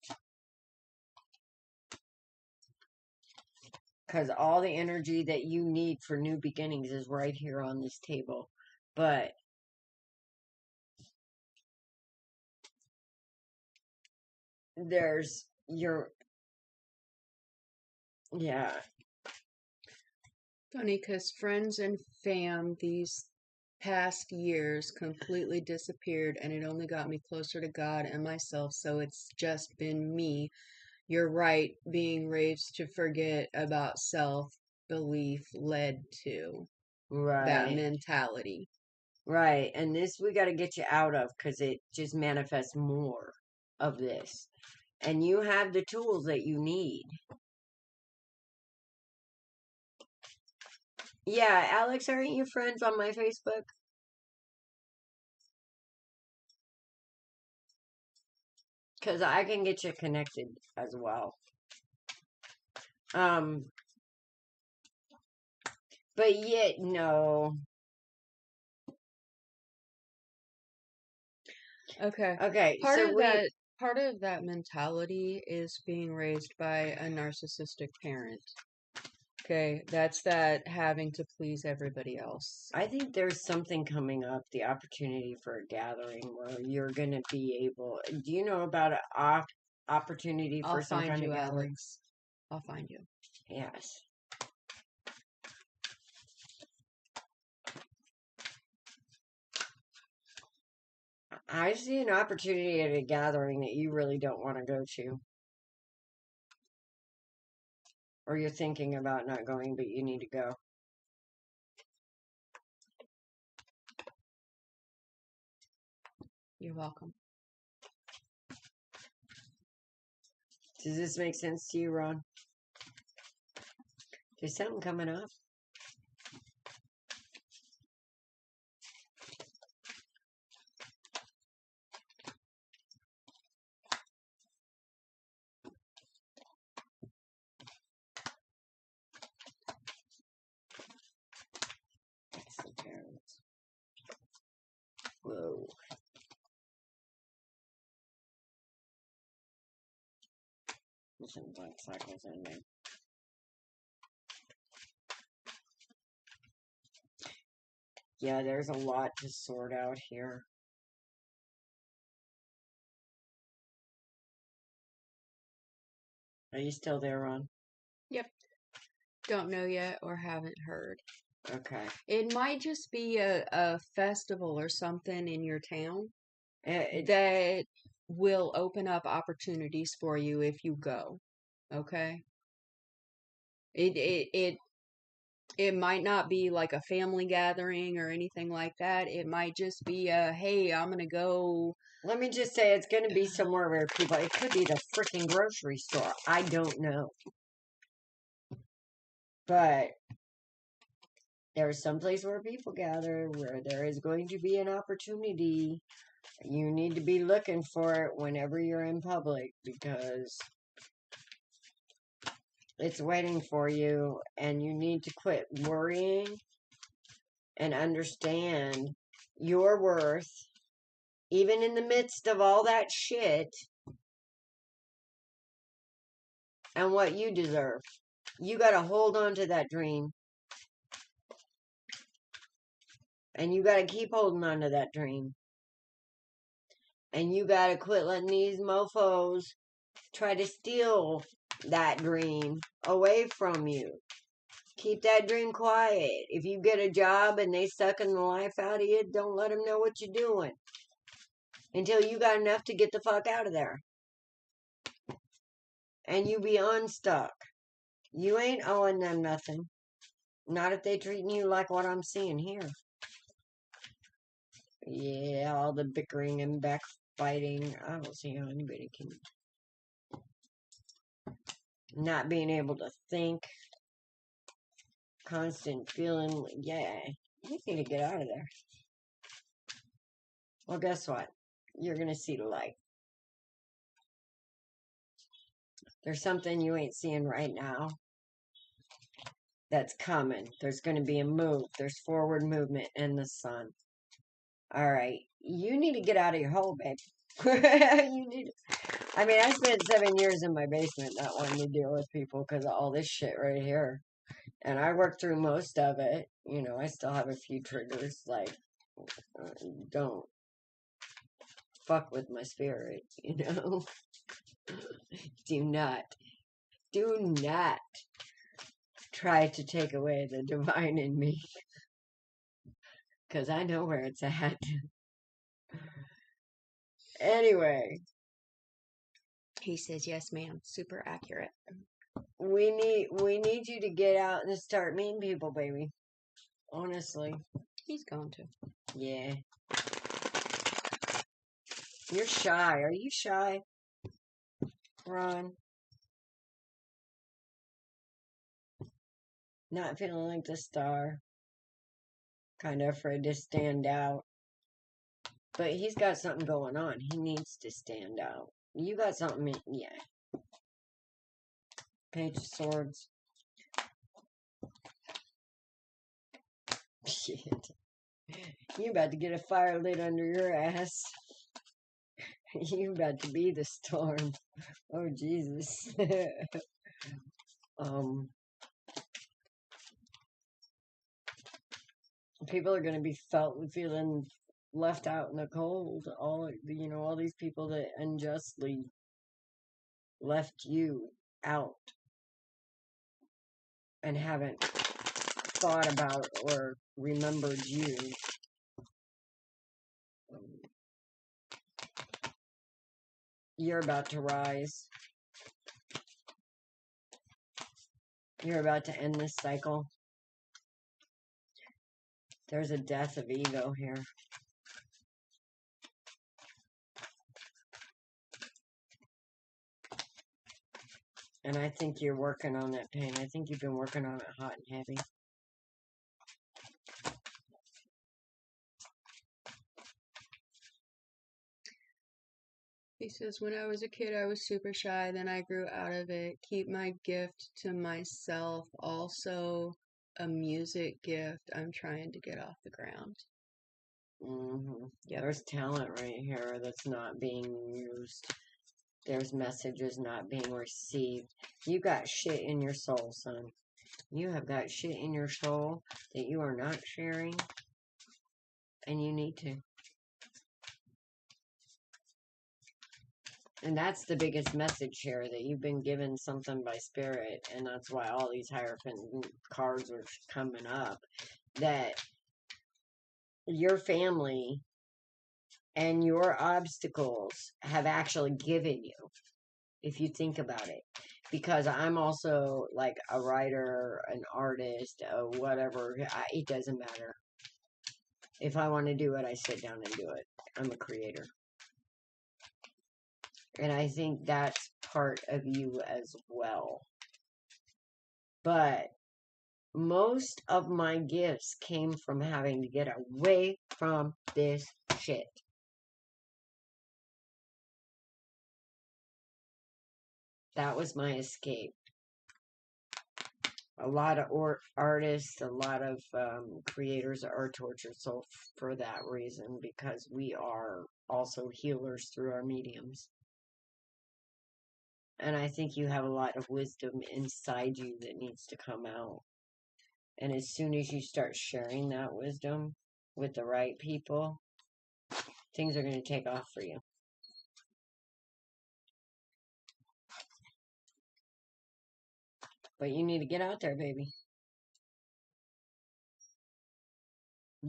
Because all the energy that you need for new beginnings is right here on this table. But there's yeah. Funny, because friends and fam, these past years completely disappeared, and it only got me closer to God and myself, so it's just been me. You're right, being raised to forget about self-belief led to that Right. mentality. Right. And this we got to get you out of because it just manifests more of this. And you have the tools that you need. Yeah, Alex, aren't you friends on my Facebook? Because I can get you connected as well. Um, but yet, no. Okay. Okay, Part so of that mentality is being raised by a narcissistic parent. Okay, that's that having to please everybody else. I think there's something coming up, the opportunity for a gathering where you're going to be able. Do you know about an opportunity I'll for some find kind of you, gathering? Alex. I'll find you. Yes. I see an opportunity at a gathering that you really don't want to go to. Or you're thinking about not going, but you need to go. You're welcome. Does this make sense to you, Ron? There's something coming up. That's the parents. Whoa. There's some black cycles in there. Yeah, there's a lot to sort out here. Are you still there, Ron? Yep. Don't know yet or haven't heard. Okay. It might just be a festival or something in your town It, that will open up opportunities for you if you go. Okay? It might not be like a family gathering or anything like that. It might just be a, hey, I'm gonna go. let me just say it's going to be somewhere where people, it could be the freaking grocery store. I don't know. But there's some place where people gather where there is going to be an opportunity. You need to be looking for it whenever you're in public because it's waiting for you and you need to quit worrying and understand your worth, even in the midst of all that shit, and what you deserve. You got to hold on to that dream. And you got to keep holding on to that dream. And you got to quit letting these mofos try to steal that dream away from you. Keep that dream quiet. If you get a job and they sucking the life out of you, don't let them know what you're doing until you got enough to get the fuck out of there. And you be unstuck. You ain't owing them nothing. Not if they treating you like what I'm seeing here. Yeah, all the bickering and backbiting. I don't see how anybody can. Not being able to think. Constant feeling. Yeah, you need to get out of there. Well, guess what? You're going to see the light. There's something you ain't seeing right now that's coming. There's going to be a move. There's forward movement in the sun. All right. You need to get out of your hole, babe. You need to. I mean, I spent 7 years in my basement not wanting to deal with people because of all this shit right here. And I worked through most of it. You know, I still have a few triggers, like, don't fuck with my spirit, you know? Do not try to take away the divine in me. because I know where it's at. Anyway, He says, yes, ma'am. Super accurate. we need you to get out and start meeting people, baby. Honestly. He's going to. Yeah. You're shy. Are you shy, Ron? Not feeling like the star. Kind of afraid to stand out. But he's got something going on. He needs to stand out. You got something, yeah. Page of Swords. Shit. You about to get a fire lit under your ass. You about to be the storm. Oh, Jesus. People are going to be feeling left out in the cold. All these people that unjustly left you out and haven't thought about or remembered you. You're about to rise. You're about to end this cycle. There's a death of ego here. And I think you're working on that pain. I think you've been working on it hot and heavy. He says, when I was a kid, I was super shy. Then I grew out of it. Keep my gift to myself. Also, a music gift I'm trying to get off the ground. Yeah, there's talent right here that's not being used. There's messages not being received. You got shit in your soul, son. You have got shit in your soul that you are not sharing. And you need to. And that's the biggest message here, that you've been given something by spirit. And that's why all these Hierophant cards are coming up. That your family and your obstacles have actually given you, if you think about it. Because I'm also like a writer, an artist, whatever. It doesn't matter. If I want to do it, I sit down and do it. I'm a creator. And I think that's part of you as well. But most of my gifts came from having to get away from this shit. That was my escape. A lot of artists, a lot of creators are tortured soul for that reason, because we are also healers through our mediums. And I think you have a lot of wisdom inside you that needs to come out. And as soon as you start sharing that wisdom with the right people, things are going to take off for you. But you need to get out there, baby.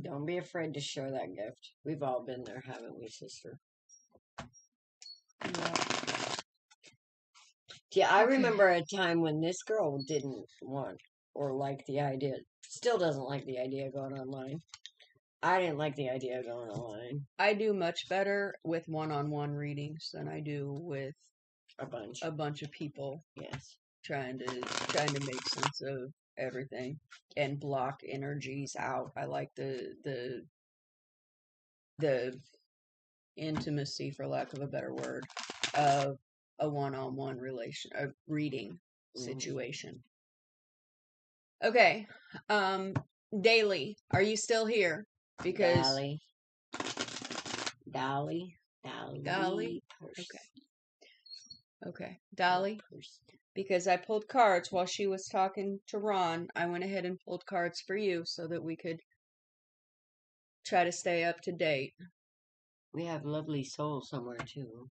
Don't be afraid to share that gift. We've all been there, haven't we, sister? Yeah, I remember a time when this girl didn't want or like the idea, still doesn't like the idea of going online. I didn't like the idea of going online. I do much better with one-on-one readings than I do with a bunch of people. Yes. Trying to make sense of everything and block energies out. I like the intimacy, for lack of a better word, of a one-on-one reading situation. Okay. Daily, are you still here? Because Dolly. Okay. Dolly. Because I pulled cards while she was talking to Ron. I went ahead and pulled cards for you so that we could try to stay up to date. We have Lovely Soul somewhere too.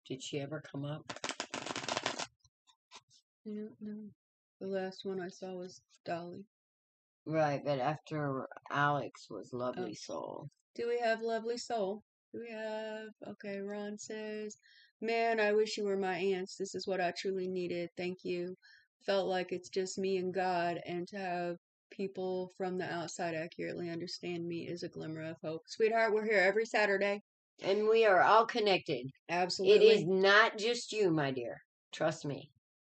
Did she ever come up? I don't know. The last one I saw was Dolly. Right, but after Alex was Lovely Soul. Do we have Lovely Soul? Do we have... Okay, Ron says, man, I wish you were my aunts. This is what I truly needed. Thank you. Felt like it's just me and God, and to have people from the outside accurately understand me is a glimmer of hope. Sweetheart, we're here every Saturday. And we are all connected. Absolutely. It is not just you, my dear. Trust me.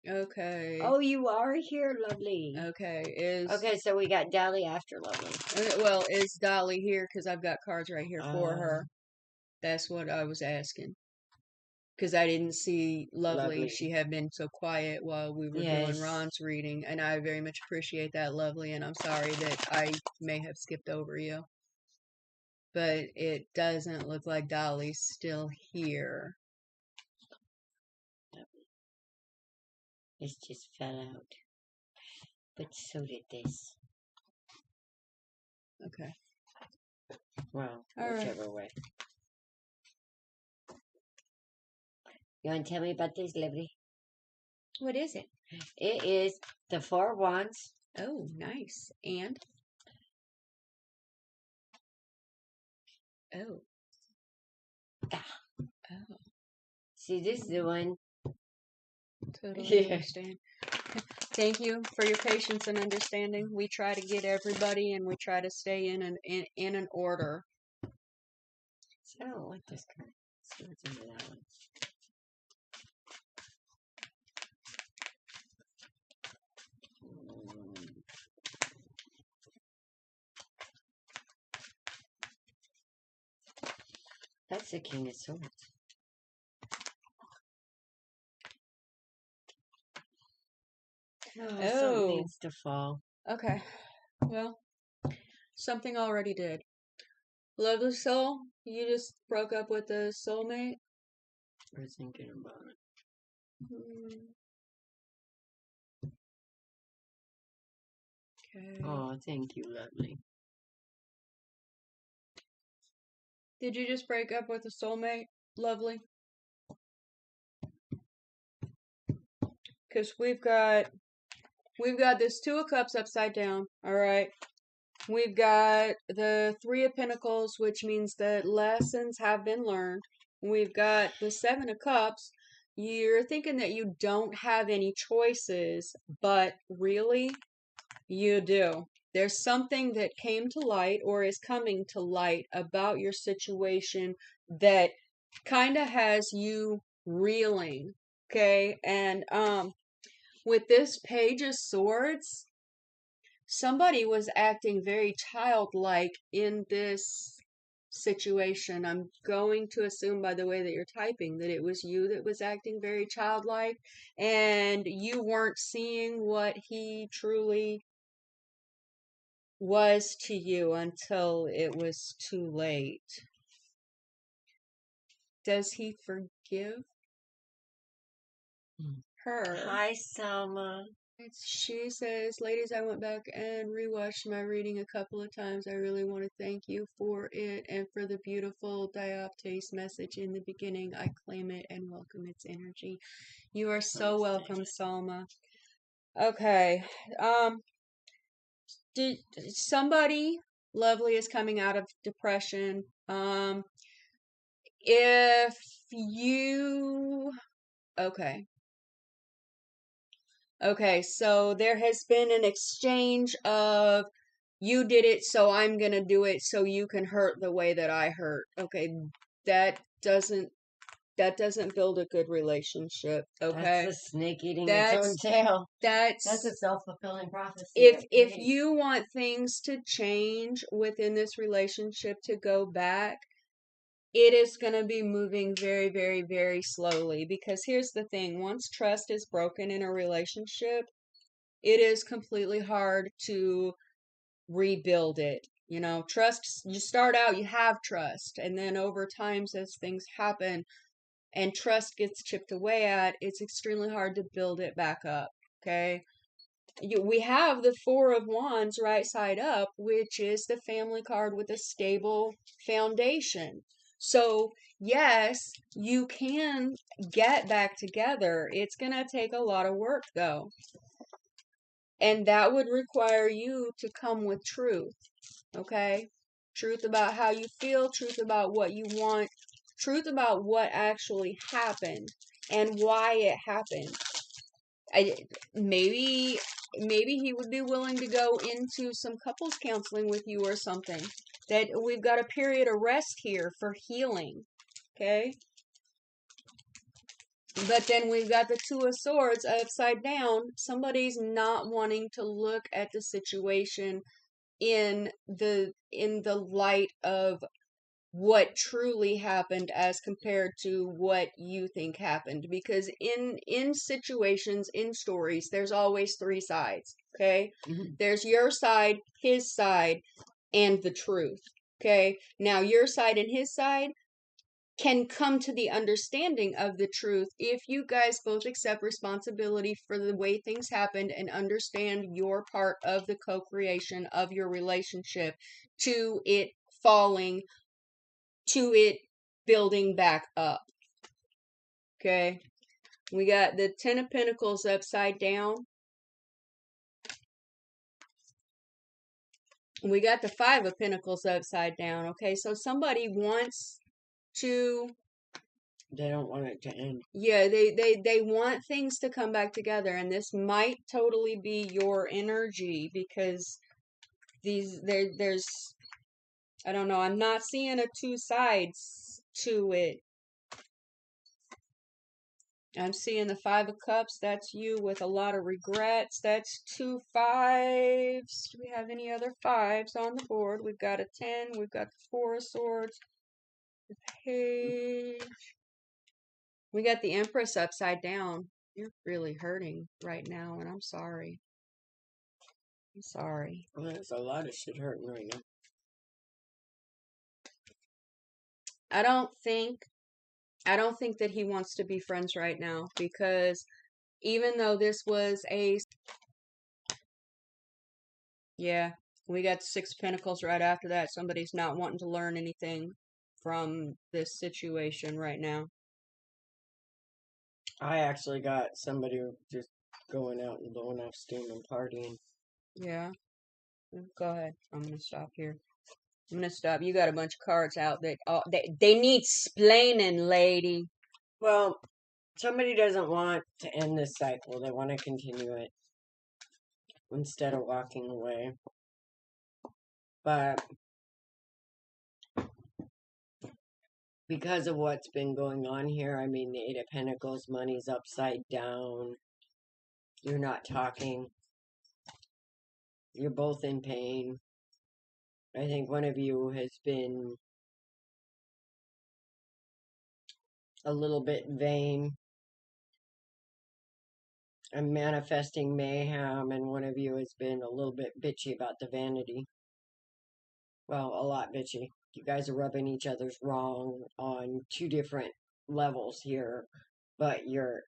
Okay. Oh, you are here, Lovely. Okay, Okay, so we got Dolly after Lovely. Well, is Dolly here? Because I've got cards right here for her. That's what I was asking. Because I didn't see Lovely. She had been so quiet while we were doing Ron's reading, and I very much appreciate that, Lovely, and I'm sorry that I may have skipped over you. But it doesn't look like Dolly's still here. This just fell out. But so did this. Okay. Well, all whichever right. way. You want to tell me about this, Lovely? What is it? It is the Four Wands. Oh, nice. And? Oh. Oh. See, this is the one. Totally understand. Thank you for your patience and understanding. We try to get everybody, and we try to stay in an order. So I don't like this card. Let's see what's under that one. That's the King of Swords. Oh, something needs to fall. Okay. Well, something already did. Lovely Soul, you just broke up with a soulmate? I was thinking about it. Okay. Oh, thank you, Lovely. Did you just break up with a soulmate, Lovely? Because we've got this Two of Cups upside down, all right? We've got the Three of Pentacles, which means that lessons have been learned. We've got the Seven of Cups. You're thinking that you don't have any choices, but really, you do. There's something that came to light or is coming to light about your situation that kind of has you reeling, okay? And with this Page of Swords, somebody was acting very childlike in this situation. I'm going to assume by the way that you're typing that it was you that was acting very childlike, and you weren't seeing what he truly was to you until it was too late. Does he forgive her? Hi, Selma. She says, ladies, I went back and rewatched my reading a couple of times. I really want to thank you for it and for the beautiful dioptase message in the beginning. I claim it and welcome its energy. You are so welcome, Salma. Okay. Somebody lovely is coming out of depression. If you... Okay, so there has been an exchange of you did it, so I'm gonna do it so you can hurt the way that I hurt. Okay, that doesn't build a good relationship. Okay, that's a snake eating its own tail. That's a self-fulfilling prophecy. If you want things to change within this relationship to go back, it is going to be moving very, very, very slowly, because here's the thing. Once trust is broken in a relationship, it is completely hard to rebuild it. You know, trust, you start out, you have trust, and then over time, as things happen and trust gets chipped away at, it's extremely hard to build it back up. Okay. We have the Four of Wands right side up, which is the family card with a stable foundation. So, yes, you can get back together. It's going to take a lot of work, though. And that would require you to come with truth, okay? Truth about how you feel, truth about what you want, truth about what actually happened and why it happened. Maybe he would be willing to go into some couples counseling with you or something. That we've got a period of rest here for healing, okay? But then we've got the Two of Swords upside down. Somebody's not wanting to look at the situation in the light of what truly happened as compared to what you think happened, because in situations, in stories, there's always three sides, okay? There's your side, his side, and the truth, okay? Now your side and his side can come to the understanding of the truth if you guys both accept responsibility for the way things happened and understand your part of the co-creation of your relationship, to it falling, to it building back up. Okay? We got the Ten of Pentacles upside down. We got the Five of Pentacles upside down. Okay, so somebody wants to... They don't want it to end. Yeah, they want things to come back together, and this might totally be your energy, because there's, I don't know, I'm not seeing a two sides to it. I'm seeing the Five of Cups. That's you with a lot of regrets. That's two fives. Do we have any other fives on the board? We've got a 10. We've got the Four of Swords. The Page. We got the Empress upside down. You're really hurting right now, and I'm sorry. I'm sorry. Well, there's a lot of shit hurting right now. I don't think that he wants to be friends right now, because even though this was a... Yeah, we got Six of Pentacles right after that. Somebody's not wanting to learn anything from this situation right now. I actually got somebody just going out and blowing off steam and partying. Yeah. Go ahead. I'm going to stop here. I'm going to stop. You got a bunch of cards out that they need splaining, lady. Well, somebody doesn't want to end this cycle. They want to continue it instead of walking away. But because of what's been going on here, I mean, the Eight of Pentacles, money's upside down. You're not talking. You're both in pain. I think one of you has been a little bit vain and manifesting mayhem, and one of you has been a little bit bitchy about the vanity. Well, a lot bitchy. You guys are rubbing each other's wrong on two different levels here, but you're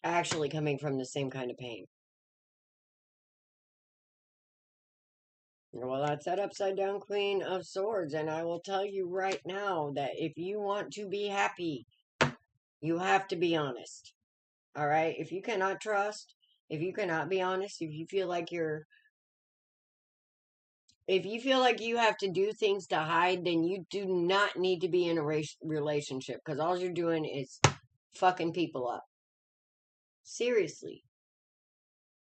actually coming from the same kind of pain. Well, that's that upside down Queen of Swords, and I will tell you right now that if you want to be happy, you have to be honest. All right? If you cannot trust, if you cannot be honest, if you feel like you have to do things to hide, then you do not need to be in a relationship, because all you're doing is fucking people up. Seriously.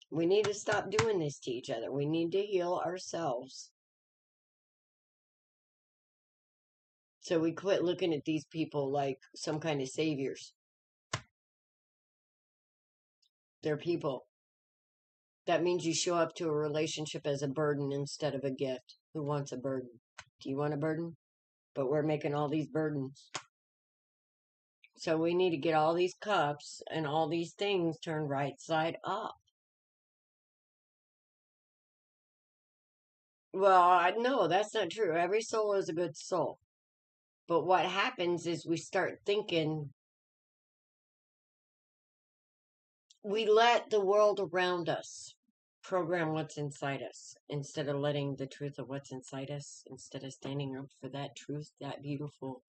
We need to stop doing this to each other. We need to heal ourselves. So we quit looking at these people like some kind of saviors. They're people. That means you show up to a relationship as a burden instead of a gift. Who wants a burden? Do you want a burden? But we're making all these burdens. So we need to get all these cups and all these things turned right side up. Well, no, that's not true. Every soul is a good soul. But what happens is we start thinking, we let the world around us program what's inside us instead of letting the truth of what's inside us, instead of standing up for that truth, that beautiful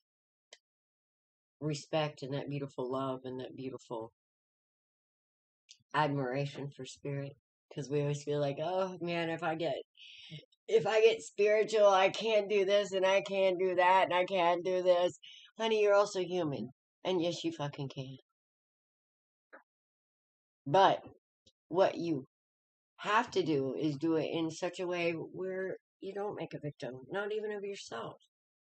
respect and that beautiful love and that beautiful admiration for spirit, because we always feel like, oh man, if I get spiritual, I can't do this and I can't do that and I can't do this. Honey, you're also human. And yes, you fucking can. But what you have to do is do it in such a way where you don't make a victim, not even of yourself,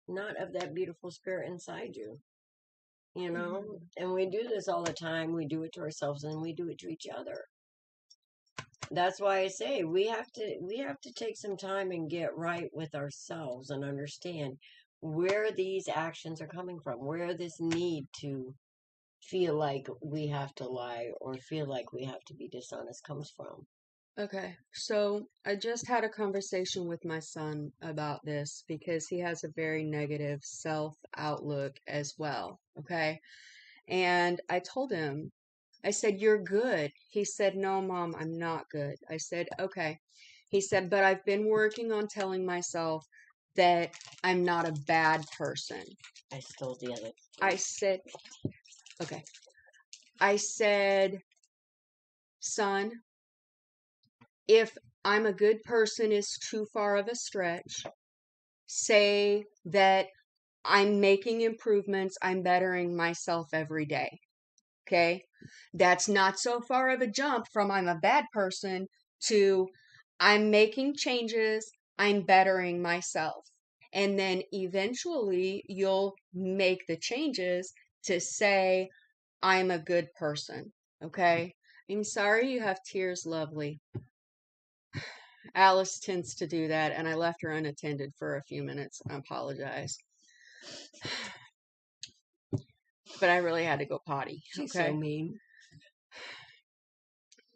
not of that beautiful spirit inside you. You know? And we do this all the time. We do it to ourselves and we do it to each other. That's why I say we have to take some time and get right with ourselves and understand where these actions are coming from, where this need to feel like we have to lie or feel like we have to be dishonest comes from. Okay, so I just had a conversation with my son about this because he has a very negative self outlook as well. Okay, and I told him, I said, "You're good." He said, "No, Mom, I'm not good." I said, "Okay." He said, "But I've been working on telling myself that I'm not a bad person." I stole the other. I said, "Okay." I said, "Son, if I'm a good person is too far of a stretch, say that I'm making improvements, I'm bettering myself every day. Okay? That's not so far of a jump from I'm a bad person to I'm making changes, I'm bettering myself. And then eventually you'll make the changes to say I'm a good person. Okay? I'm sorry you have tears, lovely. Alice tends to do that, and I left her unattended for a few minutes. I apologize. But I really had to go potty. She's Okay. so mean.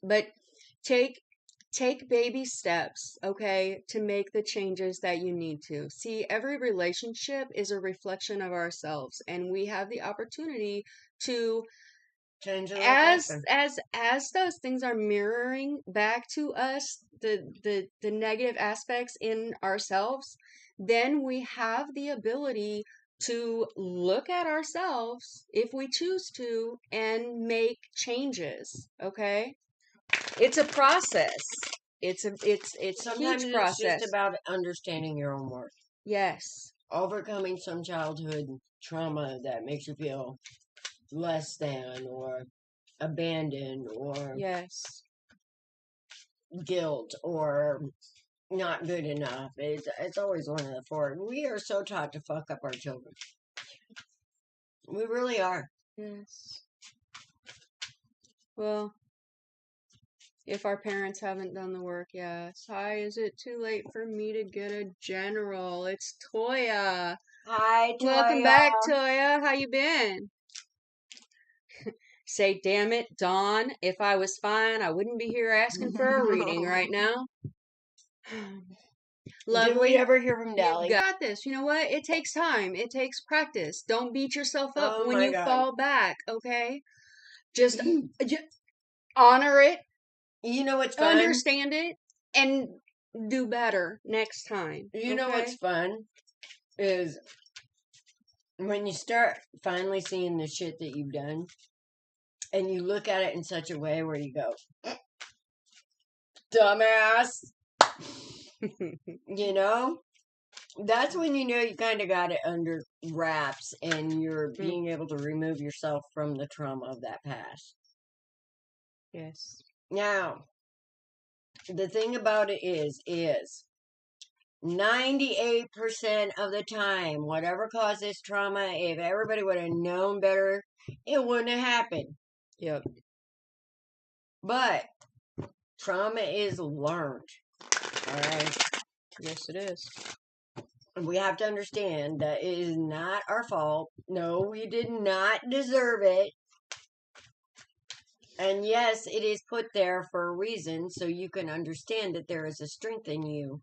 But take baby steps, okay, to make the changes that you need to. See, every relationship is a reflection of ourselves, and we have the opportunity to Change the as those things are mirroring back to us the negative aspects in ourselves, then we have the ability to look at ourselves if we choose to and make changes. Okay, it's a process. It's Sometimes huge it's process. just about understanding your own worth. Yes. Overcoming some childhood trauma that makes you feel less than or abandoned or Yes. guilt or not good enough. It's always one of the four. We are so taught to fuck up our children. We really are. Yes. Well, if our parents haven't done the work, yes. Hi, is it too late for me to get a general? It's Toya. Hi, Toya. Welcome back, Toya. How you been? Say, damn it, Dawn, if I was fine, I wouldn't be here asking for a reading right now. Lovely. Did we ever hear from Dally? You got this. You know what? It takes time. It takes practice. Don't beat yourself up when you fall back, okay? Just honor it. You know what's fun? Understand it and do better next time. You know what's fun? Is when you start finally seeing the shit that you've done and you look at it in such a way where you go, dumbass. You know? That's when you know you kind of got it under wraps and you're being able to remove yourself from the trauma of that past. Yes. Now, the thing about it is 98% of the time, whatever caused this trauma, if everybody would have known better, it wouldn't have happened. Yep. But trauma is learned. Alright? Yes, it is. We have to understand that it is not our fault. No, we did not deserve it. And yes, it is put there for a reason, so you can understand that there is a strength in you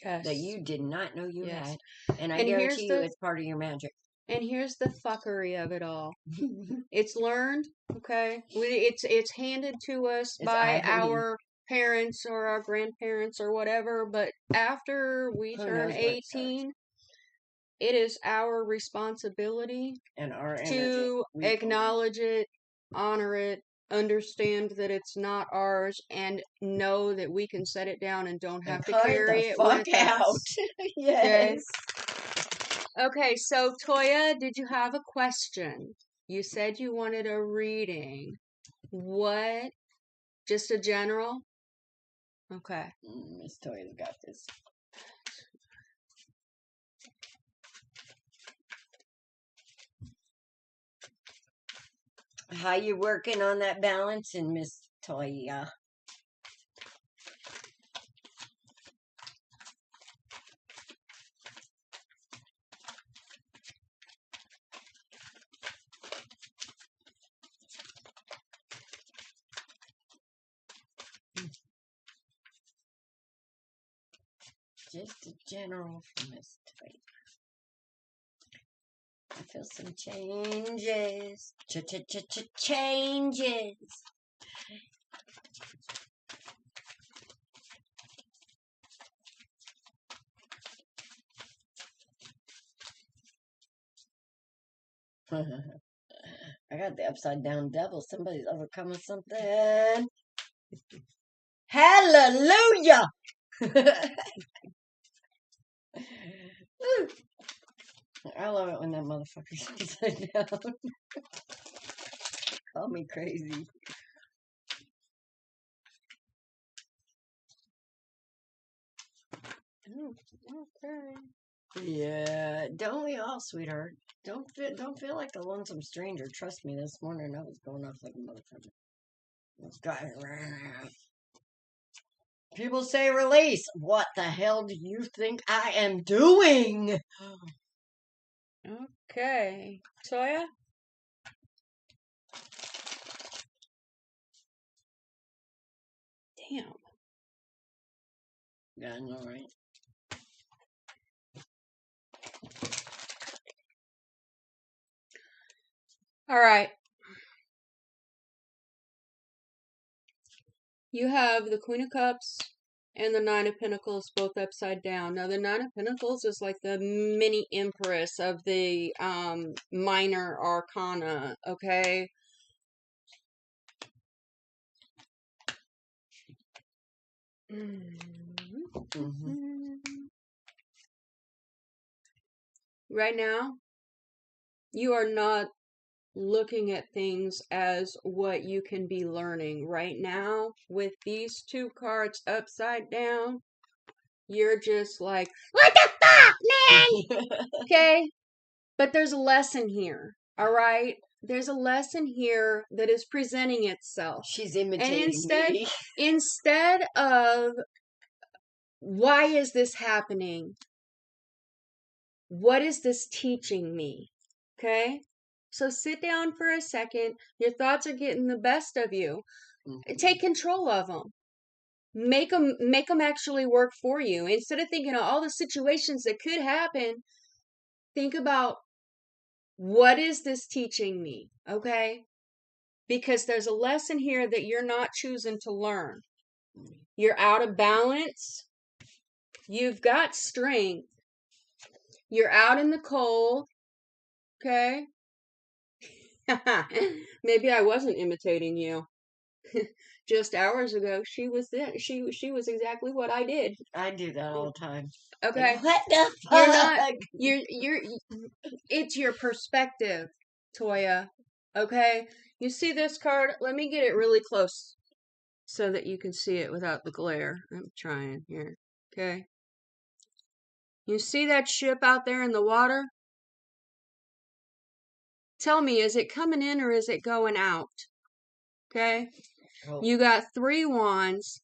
that you did not know you had. And I guarantee you it's part of your magic. And here's the fuckery of it all. It's learned, okay? It's handed to us by our parents or our grandparents or whatever, but after we turn 18, it is our responsibility and our to acknowledge it, honor it, understand that it's not ours, and know that we can set it down and don't have And to put it carry the it fuck with out. us. Yes. Okay, so Toya, did you have a question? You said you wanted a reading. What? Just a general? Okay. Miss Toya's got this. How you working on that balancing, Miss Toya? Just a general from Miss Toya. I feel some changes. Changes. I got the upside down devil. Somebody's overcoming something. Hallelujah! I love it when that motherfucker's upside down. Call me crazy. Okay. Yeah, don't we all, sweetheart? Don't feel like a lonesome stranger. Trust me, this morning I was going off like a motherfucker. This guy. People say release. What the hell do you think I am doing? Okay. Toya? Damn. Yeah, I know, right? All right. You have the Queen of Cups and the Nine of Pentacles both upside down. Now, the Nine of Pentacles is like the mini Empress of the minor arcana, okay? Mm-hmm. Right now, you are not looking at things as what you can be learning. Right now, with these two cards upside down, you're just like, what the fuck, man? Okay? But there's a lesson here, all right? There's a lesson here that is presenting itself. She's And imitating me. instead of, why is this happening? What is this teaching me? Okay? So sit down for a second. Your thoughts are getting the best of you. Mm-hmm. Take control of them. Make them actually work for you. Instead of thinking of all the situations that could happen, think about, what is this teaching me? Okay? Because there's a lesson here that you're not choosing to learn. You're out of balance. You've got strength. You're out in the cold. Okay? Maybe I wasn't imitating you. Just hours ago, she was there. She was exactly what I did. I do that all the time. Okay. Like, what the fuck? You're not. You're. It's your perspective, Toya. Okay. You see this card? Let me get it really close so that you can see it without the glare. I'm trying here. Okay. You see that ship out there in the water? Tell me, is it coming in or is it going out? Okay. Oh. You got 3 wands.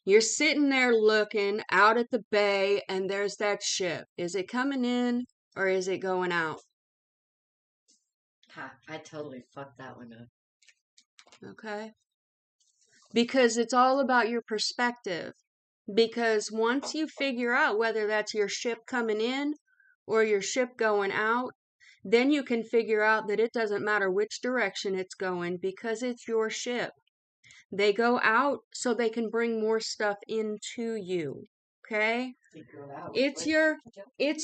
You're sitting there looking out at the bay, and there's that ship. Is it coming in or is it going out? Ha, I totally fucked that one up. Okay? Because it's all about your perspective. Because once you figure out whether that's your ship coming in or your ship going out, then you can figure out that it doesn't matter which direction it's going because it's your ship. They go out so they can bring more stuff into you. Okay? It's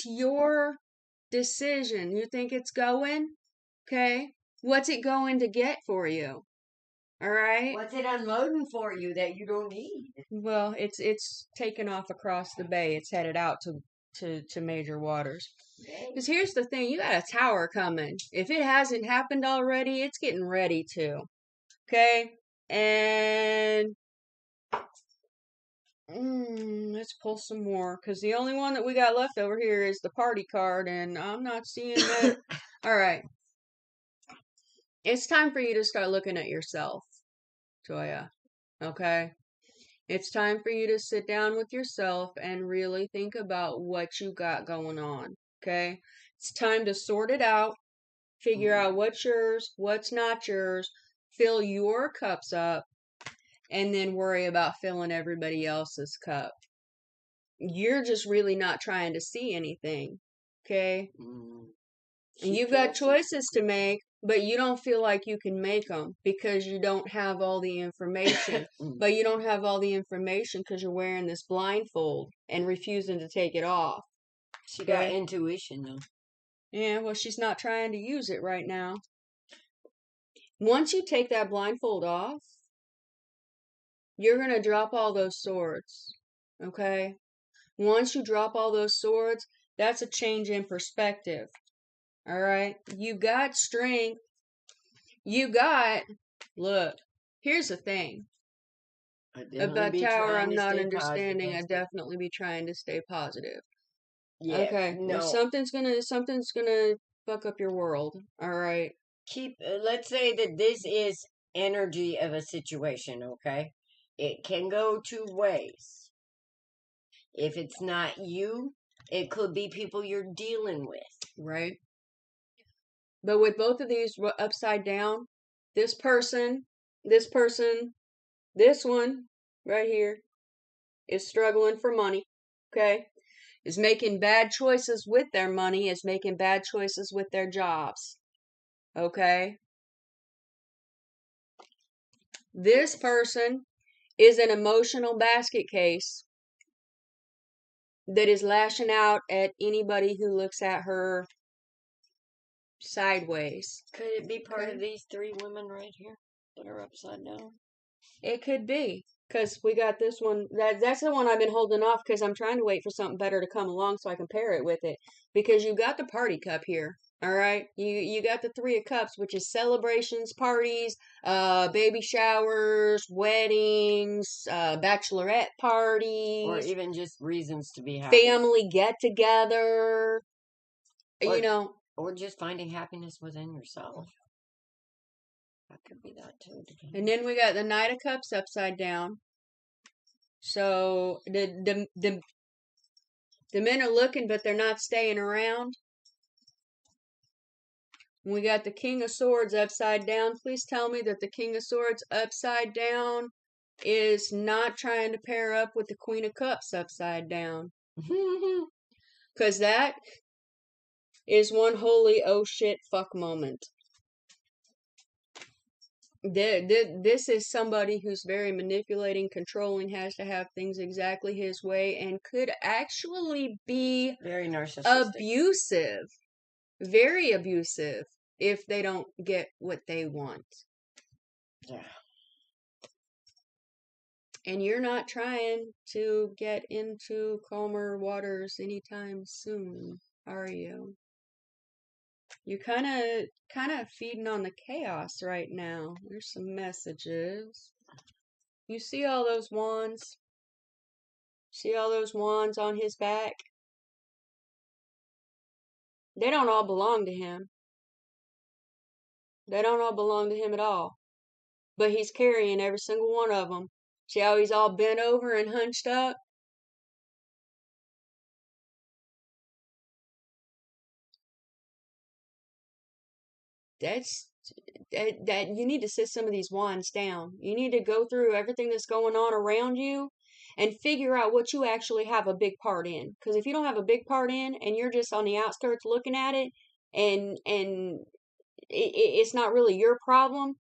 your decision. You think it's going? Okay? What's it going to get for you? All right. What's it unloading for you that you don't need? Well, it's taken off across the bay. It's headed out to major waters. Because here's the thing, you got a tower coming. If it hasn't happened already, it's getting ready to. Okay? And let's pull some more. Because the only one that we got left over here is the party card. And I'm not seeing that. All right. It's time for you to start looking at yourself, Toya. Okay? It's time for you to sit down with yourself and really think about what you got going on. Okay? It's time to sort it out, figure out what's yours, what's not yours, fill your cups up, and then worry about filling everybody else's cup. You're just really not trying to see anything. Okay? And you've got choices to make, but you don't feel like you can make them because you don't have all the information. But you don't have all the information because you're wearing this blindfold and refusing to take it off. She got intuition, though. Yeah, well, she's not trying to use it right now. Once you take that blindfold off, you're going to drop all those swords. Okay? Once you drop all those swords, that's a change in perspective. All right? You got strength. Look, here's the thing. About Tower, I'm not understanding. I'd definitely be trying to stay positive. Yeah. Okay. No. Something's gonna fuck up your world. All right. Let's say that this is energy of a situation, okay? It can go two ways. If it's not you, it could be people you're dealing with. Right. But with both of these upside down, this person, this one right here is struggling for money, okay? Is making bad choices with their money, is making bad choices with their jobs, okay? This person is an emotional basket case that is lashing out at anybody who looks at her sideways. Could it be part of these three women right here that are upside down? It could be. Because we got this one. That's the one I've been holding off because I'm trying to wait for something better to come along so I can pair it with it. Because you got the party cup here. All right? You got the Three of Cups, which is celebrations, parties, baby showers, weddings, bachelorette parties. Or even just reasons to be happy. Family get-together. Or just finding happiness within yourself. That could be that too. And then we got the Knight of Cups upside down. So the men are looking, but they're not staying around. We got the King of Swords upside down. Please tell me that the King of Swords upside down is not trying to pair up with the Queen of Cups upside down. Because that is one holy oh shit fuck moment. This is somebody who's very manipulating, controlling, has to have things exactly his way, and could actually be very narcissistic, very abusive if they don't get what they want. Yeah. And you're not trying to get into calmer waters anytime soon, are you? You're kind of feeding on the chaos right now. There's some messages. You see all those wands? See all those wands on his back? They don't all belong to him. They don't all belong to him at all. But he's carrying every single one of them. See how he's all bent over and hunched up? That you need to sit some of these wands down. You need to go through everything that's going on around you and figure out what you actually have a big part in. Because if you don't have a big part in and you're just on the outskirts looking at it and it's not really your problem,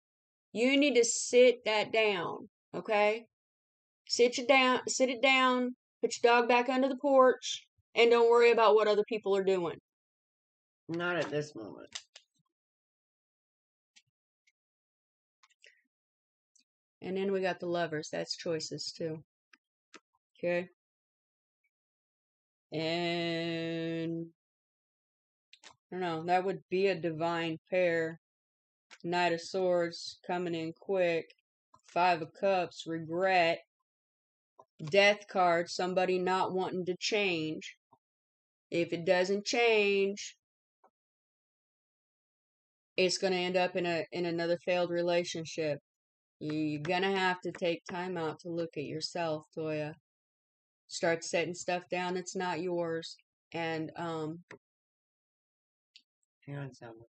you need to sit that down, okay? Sit it down, put your dog back under the porch, and don't worry about what other people are doing. Not at this moment. And then we got the Lovers. That's choices too. Okay. And I don't know. That would be a divine pair. Knight of Swords coming in quick. Five of Cups, regret. Death card, somebody not wanting to change. If it doesn't change, it's going to end up in another failed relationship. You're going to have to take time out to look at yourself, Toya. Start setting stuff down that's not yours. And Hang on, Selma.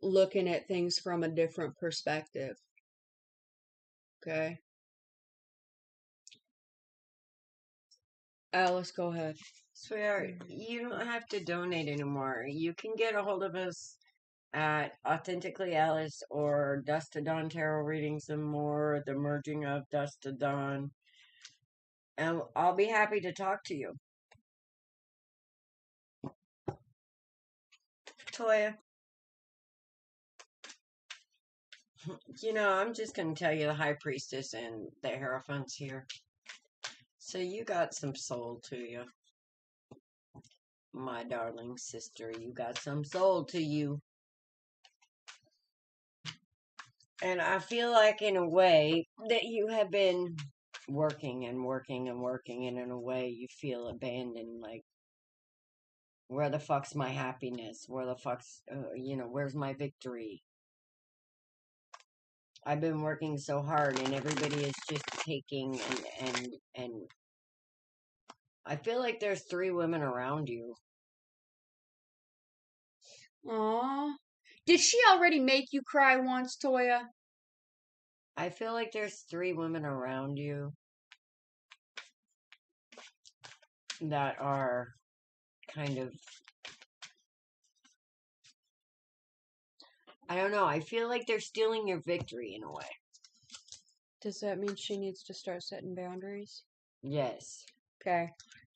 looking at things from a different perspective. Okay? Alice, go ahead. Sweetheart, you don't have to donate anymore. You can get a hold of us at Authentically Alice or Dust to Dawn Tarot Readings and More, The Merging of Dust to Dawn. And I'll be happy to talk to you. Toya, you know, I'm just going to tell you the High Priestess and the Hierophant's here. So you got some soul to you. My darling sister, you got some soul to you. And I feel like in a way that you have been working and working and working, and in a way you feel abandoned, like, where the fuck's my happiness? Where the fuck's, where's my victory? I've been working so hard and everybody is just taking and I feel like there's 3 women around you. Aww. Did she already make you cry once, Toya? I feel like there's 3 women around you that are kind of, I don't know, I feel like they're stealing your victory in a way. Does that mean she needs to start setting boundaries? Yes. Okay.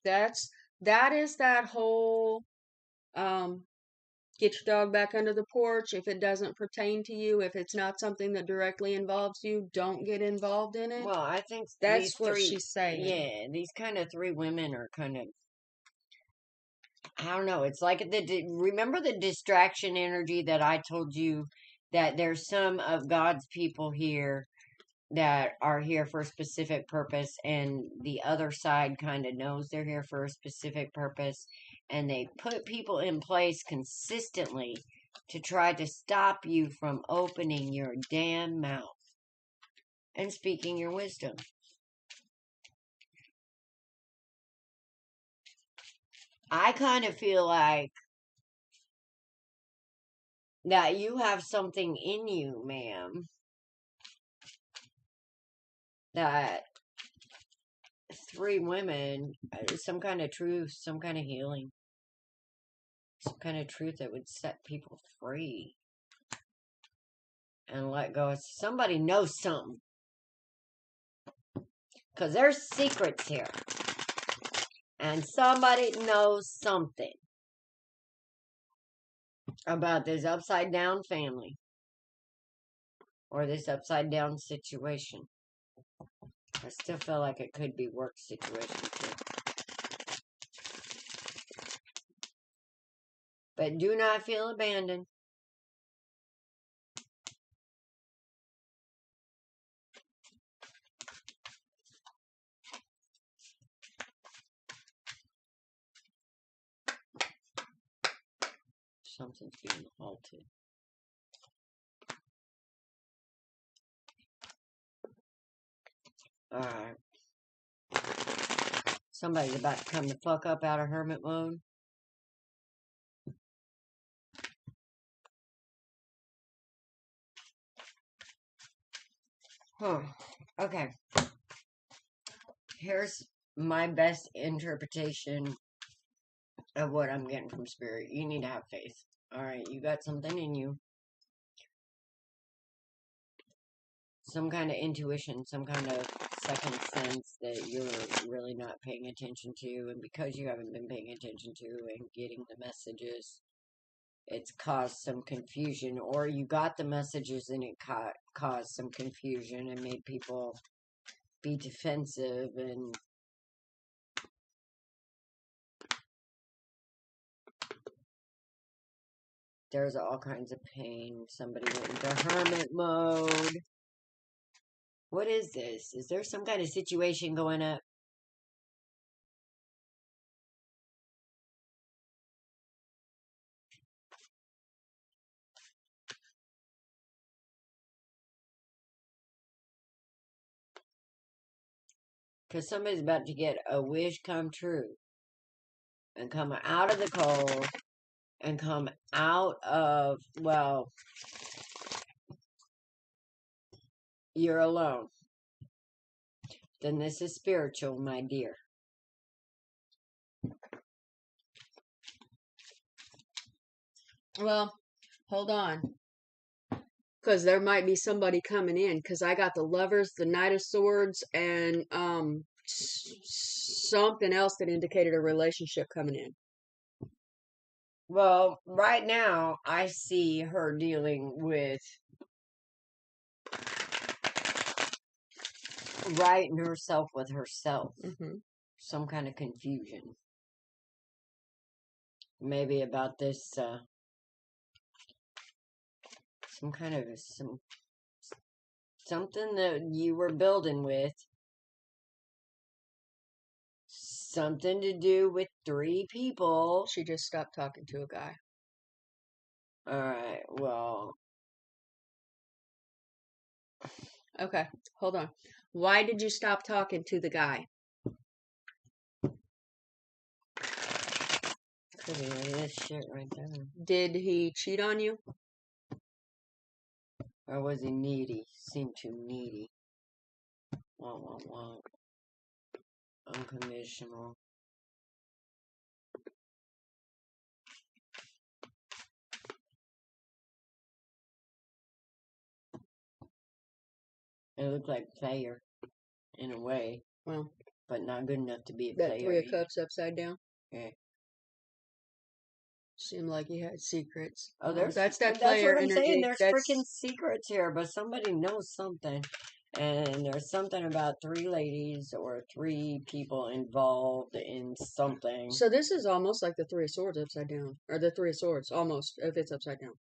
That is that whole get your dog back under the porch. If it doesn't pertain to you, if it's not something that directly involves you, don't get involved in it. Well, I think that's what she's saying. Yeah, these kind of 3 women are kind of, I don't know. It's like remember the distraction energy that I told you, that there's some of God's people here that are here for a specific purpose, and the other side kind of knows they're here for a specific purpose, and they put people in place consistently to try to stop you from opening your damn mouth and speaking your wisdom. I kind of feel like that you have something in you, ma'am, that 3 women, some kind of truth, some kind of healing, some kind of truth that would set people free and let go. Somebody knows something, because there's secrets here, and somebody knows something about this upside down family or this upside down situation. I still feel like it could be work situation too. But do not feel abandoned. Something's being halted. Alright. Somebody's about to come the fuck up out of hermit mode. Huh. Okay. Here's my best interpretation of what I'm getting from Spirit. You need to have faith. Alright, you got something in you. Some kind of intuition, some kind of second sense that you're really not paying attention to, and because you haven't been paying attention to and getting the messages, it's caused some confusion, or you got the messages and it caused some confusion and made people be defensive, and there's all kinds of pain. Somebody went into hermit mode. What is this? Is there some kind of situation going up? Because somebody's about to get a wish come true and come out of the cold and come out of, well, you're alone. Then this is spiritual, my dear. Well, hold on. Because there might be somebody coming in. Because I got the Lovers, the Knight of Swords, and something else that indicated a relationship coming in. Well, right now, I see her dealing with righting herself with herself. Mm-hmm. Some kind of confusion. Maybe about this, some kind of, something that you were building with. Something to do with 3 people. She just stopped talking to a guy. Alright, well. Okay, hold on. Why did you stop talking to the guy? Could be this shit right there. Did he cheat on you? Or was he needy? Seemed too needy. Want. Unconditional. It looked like player, in a way. Well, but not good enough to be a that player. 3 of Cups upside down? Yeah. Seemed like he had secrets. Oh, there's that's that that's player what I'm energy. saying. There's That's freaking secrets here, but somebody knows something. And there's something about 3 ladies or 3 people involved in something. So this is almost like the 3 of Swords upside down. Or the 3 of Swords, almost, if it's upside down.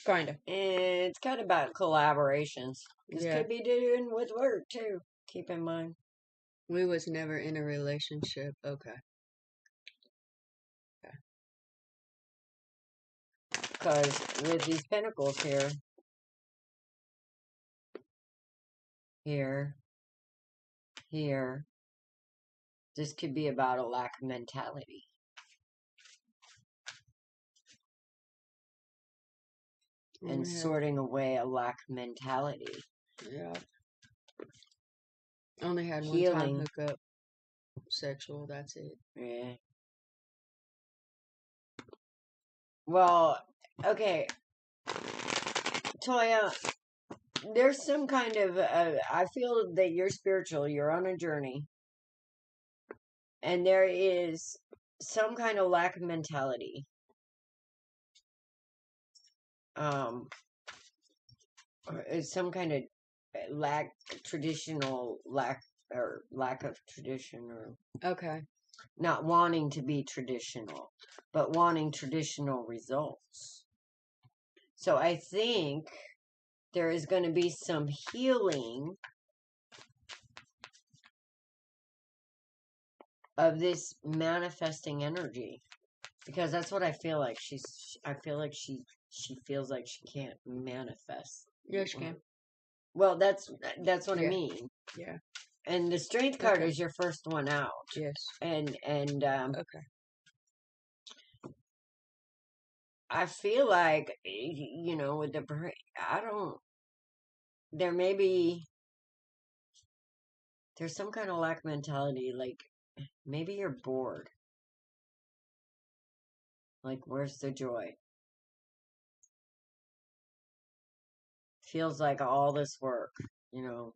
Kinda. And it's kind of about collaborations. This Yeah. could be doing with work, too. Keep in mind. We was never in a relationship. Okay. Because with these pentacles here, this could be about a lack of mentality. And sorting away a lack of mentality. Yeah. Only had Healing. one time hookup. Sexual, that's it. Yeah. Well, okay. Toya, there's some kind of, I feel that you're spiritual, you're on a journey. And there is some kind of lack of mentality. Or is some kind of lack of tradition, or Okay. not wanting to be traditional, but wanting traditional results. So I think there is going to be some healing of this manifesting energy, because that's what I feel like. I feel like she feels like she can't manifest. Yeah, she can. Well, that's what I mean. Yeah. And the Strength card is your first one out. Yes. And okay. I feel like, with the there may be, there's some kind of lack mentality, like maybe you're bored. Like, where's the joy? Feels like all this work, where's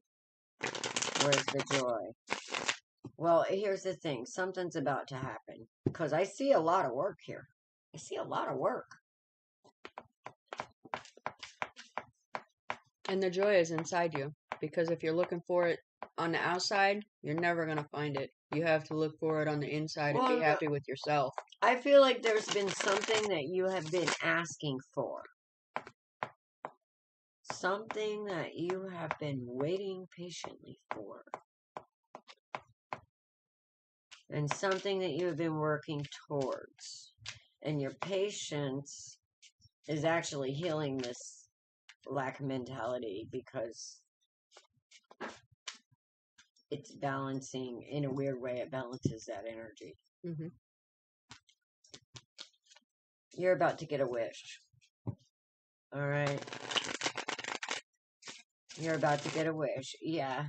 the joy? Well, here's the thing. Something's about to happen. Because I see a lot of work here. I see a lot of work. And the joy is inside you. Because if you're looking for it on the outside, you're never going to find it. You have to look for it on the inside and be happy with yourself. I feel like there's been something that you have been asking for. Something that you have been waiting patiently for. And something that you have been working towards. And your patience is actually healing this lack mentality because it's balancing, in a weird way, it balances that energy. Mm-hmm. You're about to get a wish. Alright? You're about to get a wish. Yeah.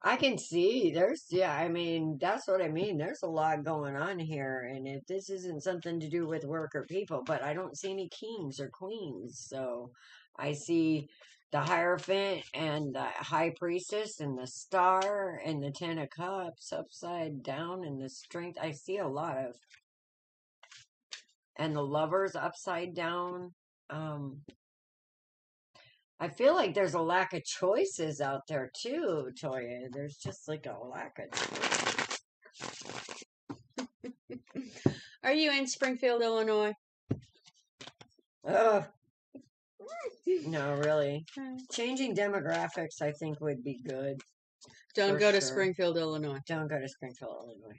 I can see I mean, that's what I mean. There's a lot going on here. And if this isn't something to do with work or people, but I don't see any kings or queens. So I see the Hierophant and the High Priestess and the Star and the Ten of Cups upside down and the Strength. I see a lot of, and the Lovers upside down. I feel like there's a lack of choices out there too, Toya. There's just like a lack of choices. Are you in Springfield, Illinois? Ugh. No, really. Changing demographics, I think, would be good. Don't go to Springfield, Illinois. Don't go to Springfield, Illinois.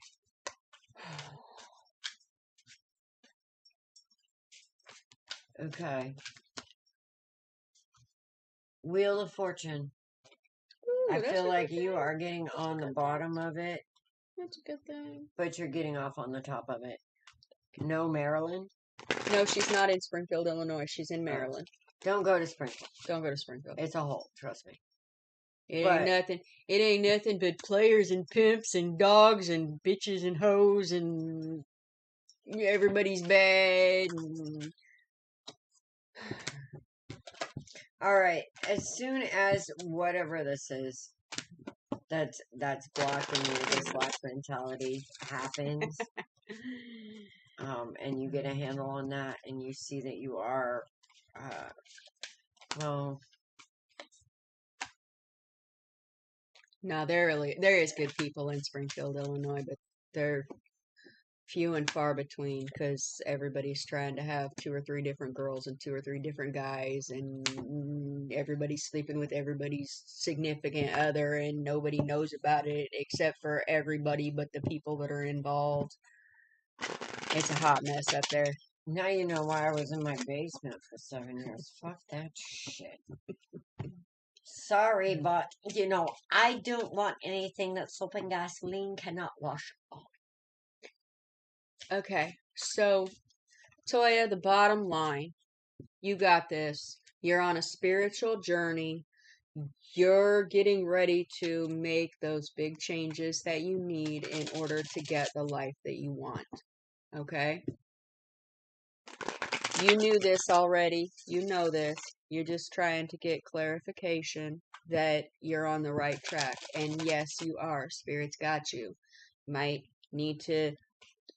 Okay. Wheel of Fortune. Ooh, I feel like you are getting on the bottom of it. That's a good thing. But you're getting off on the top of it. No, Maryland? No, she's not in Springfield, Illinois. She's in Maryland. Don't go to Springfield. Don't go to Springfield. It's a hole, trust me. It ain't nothing but players and pimps and dogs and bitches and hoes and everybody's bad. And... All right. As soon as whatever this is that's blocking you, this lack mentality happens, and you get a handle on that, and you see that you are, well. No, there is good people in Springfield, Illinois, but they're few and far between because everybody's trying to have 2 or 3 different girls and 2 or 3 different guys, and everybody's sleeping with everybody's significant other, and nobody knows about it except for everybody but the people that are involved. It's a hot mess up there. Now you know why I was in my basement for 7 years. Fuck that shit. Sorry, but, I don't want anything that soap and gasoline cannot wash off. Okay, so, Toya, the bottom line, you got this. You're on a spiritual journey. You're getting ready to make those big changes that you need in order to get the life that you want. Okay? You knew this already. You know this. You're just trying to get clarification that you're on the right track. And yes, you are. Spirit's got you. Might need to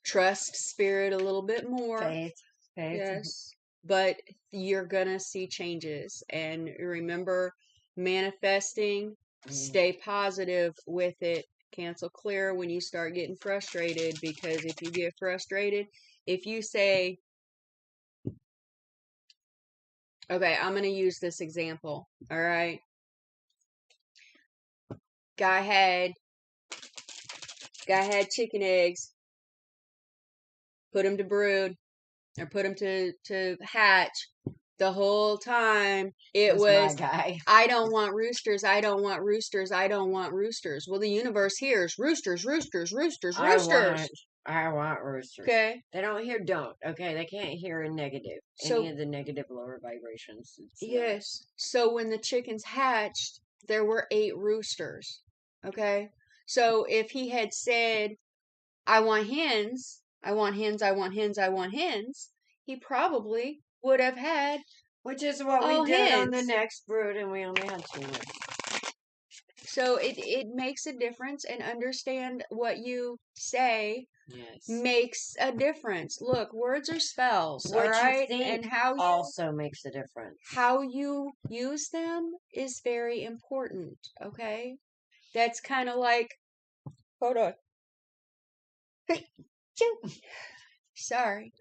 trust Spirit a little bit more. Faith. Yes. But you're going to see changes. And remember, manifesting, stay positive with it. Cancel clear when you start getting frustrated. Because if you get frustrated, if you say, okay, I'm going to use this example. All right. Guy had chicken eggs. Put them to brood, or put them to hatch. The whole time it was, I don't want roosters, I don't want roosters, I don't want roosters. Well, the universe hears roosters, roosters, roosters, roosters. I want roosters. Okay. They don't hear don't. Okay, they can't hear a negative. Any of the negative lower vibrations. Yes. So when the chickens hatched, there were 8 roosters. Okay. So if he had said, I want hens, I want hens, I want hens, I want hens, he probably would have had, which is what we did on the next brood, and we only had 2 left. So it makes a difference, and understand what you say Yes. makes a difference. Look, words are spells, all What you right? think And how also makes a difference. how you use them is very important, okay? That's kind of like, hold on. Hey, choo. Sorry.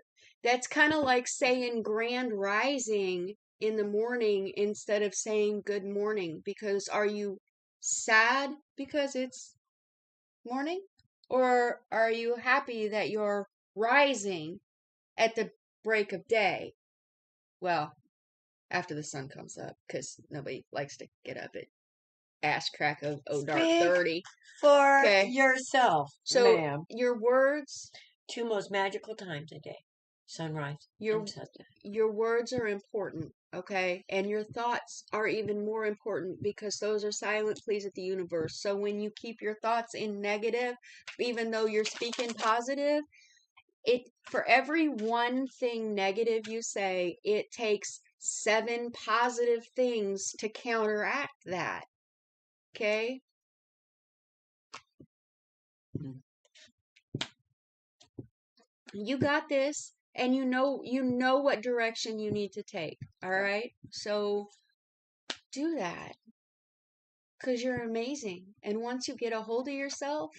That's kind of like saying grand rising in the morning instead of saying good morning, because are you sad because it's morning? Or are you happy that you're rising at the break of day? Well, after the sun comes up, because nobody likes to get up at ass crack of dark Speak 30. for Okay. yourself, So ma'am. your words, 2 most magical times a day. Sunrise and sunset. your words are important, okay? And your thoughts are even more important, because those are silent pleas at the universe. So when you keep your thoughts in negative, even though you're speaking positive, for every one thing negative you say, it takes 7 positive things to counteract that. Okay? You got this, and you know what direction you need to take. All right? So do that, because you're amazing. And once you get a hold of yourself,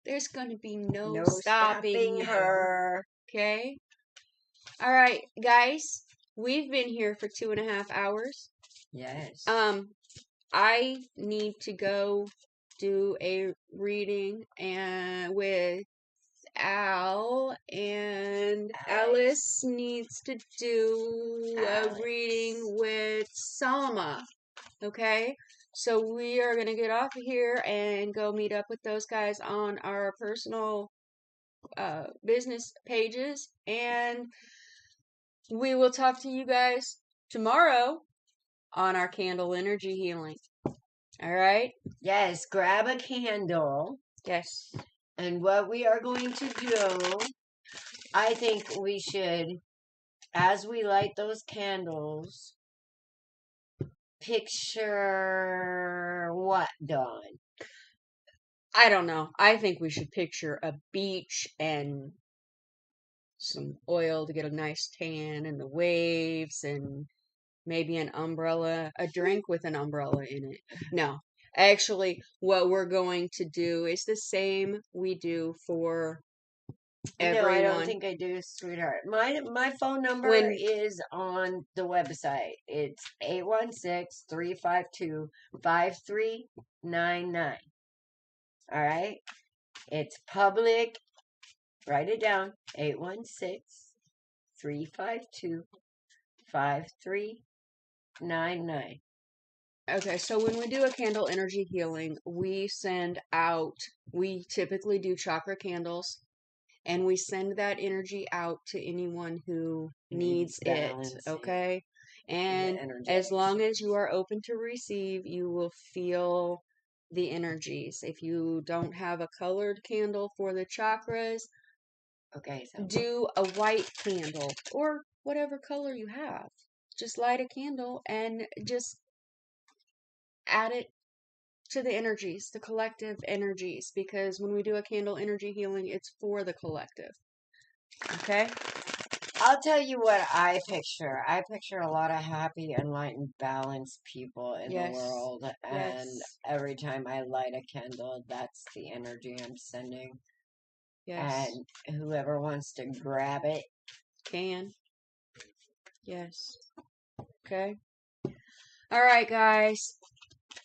there's going to be no stopping her. Okay? All right, guys. We've been here for 2.5 hours. Yes. I need to go do a reading with Al, and Alice needs to do a reading with Salma. Okay? So we are going to get off of here and go meet up with those guys on our personal business pages, and we will talk to you guys tomorrow on our candle energy healing. All right? Yes, grab a candle. Yes. And what we are going to do, I think we should, as we light those candles, picture what, Dawn? I don't know. I think we should picture a beach and some oil to get a nice tan, and the waves, and maybe an umbrella, a drink with an umbrella in it. No. Actually, what we're going to do is the same we do for everyone. No, I don't think I do, sweetheart. My phone number is on the website. It's 816-352-5399. All right? It's public. Write it down. 816-352-5399. Okay, so when we do a candle energy healing, we typically do chakra candles, and we send that energy out to anyone who needs it, okay? And as long as you are open to receive, you will feel the energies. If you don't have a colored candle for the chakras, okay, so do a white candle or whatever color you have. Just light a candle and just add it to the energies, the collective energies, because when we do a candle energy healing, it's for the collective. Okay? I'll tell you what I picture. I picture a lot of happy, enlightened, balanced people in the world. And every time I light a candle, that's the energy I'm sending. Yes. And whoever wants to grab it can. Yes. Okay. All right, guys.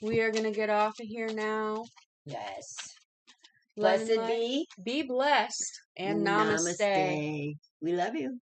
We are going to get off of here now. Yes. Blessed be. Be blessed. And namaste. We love you.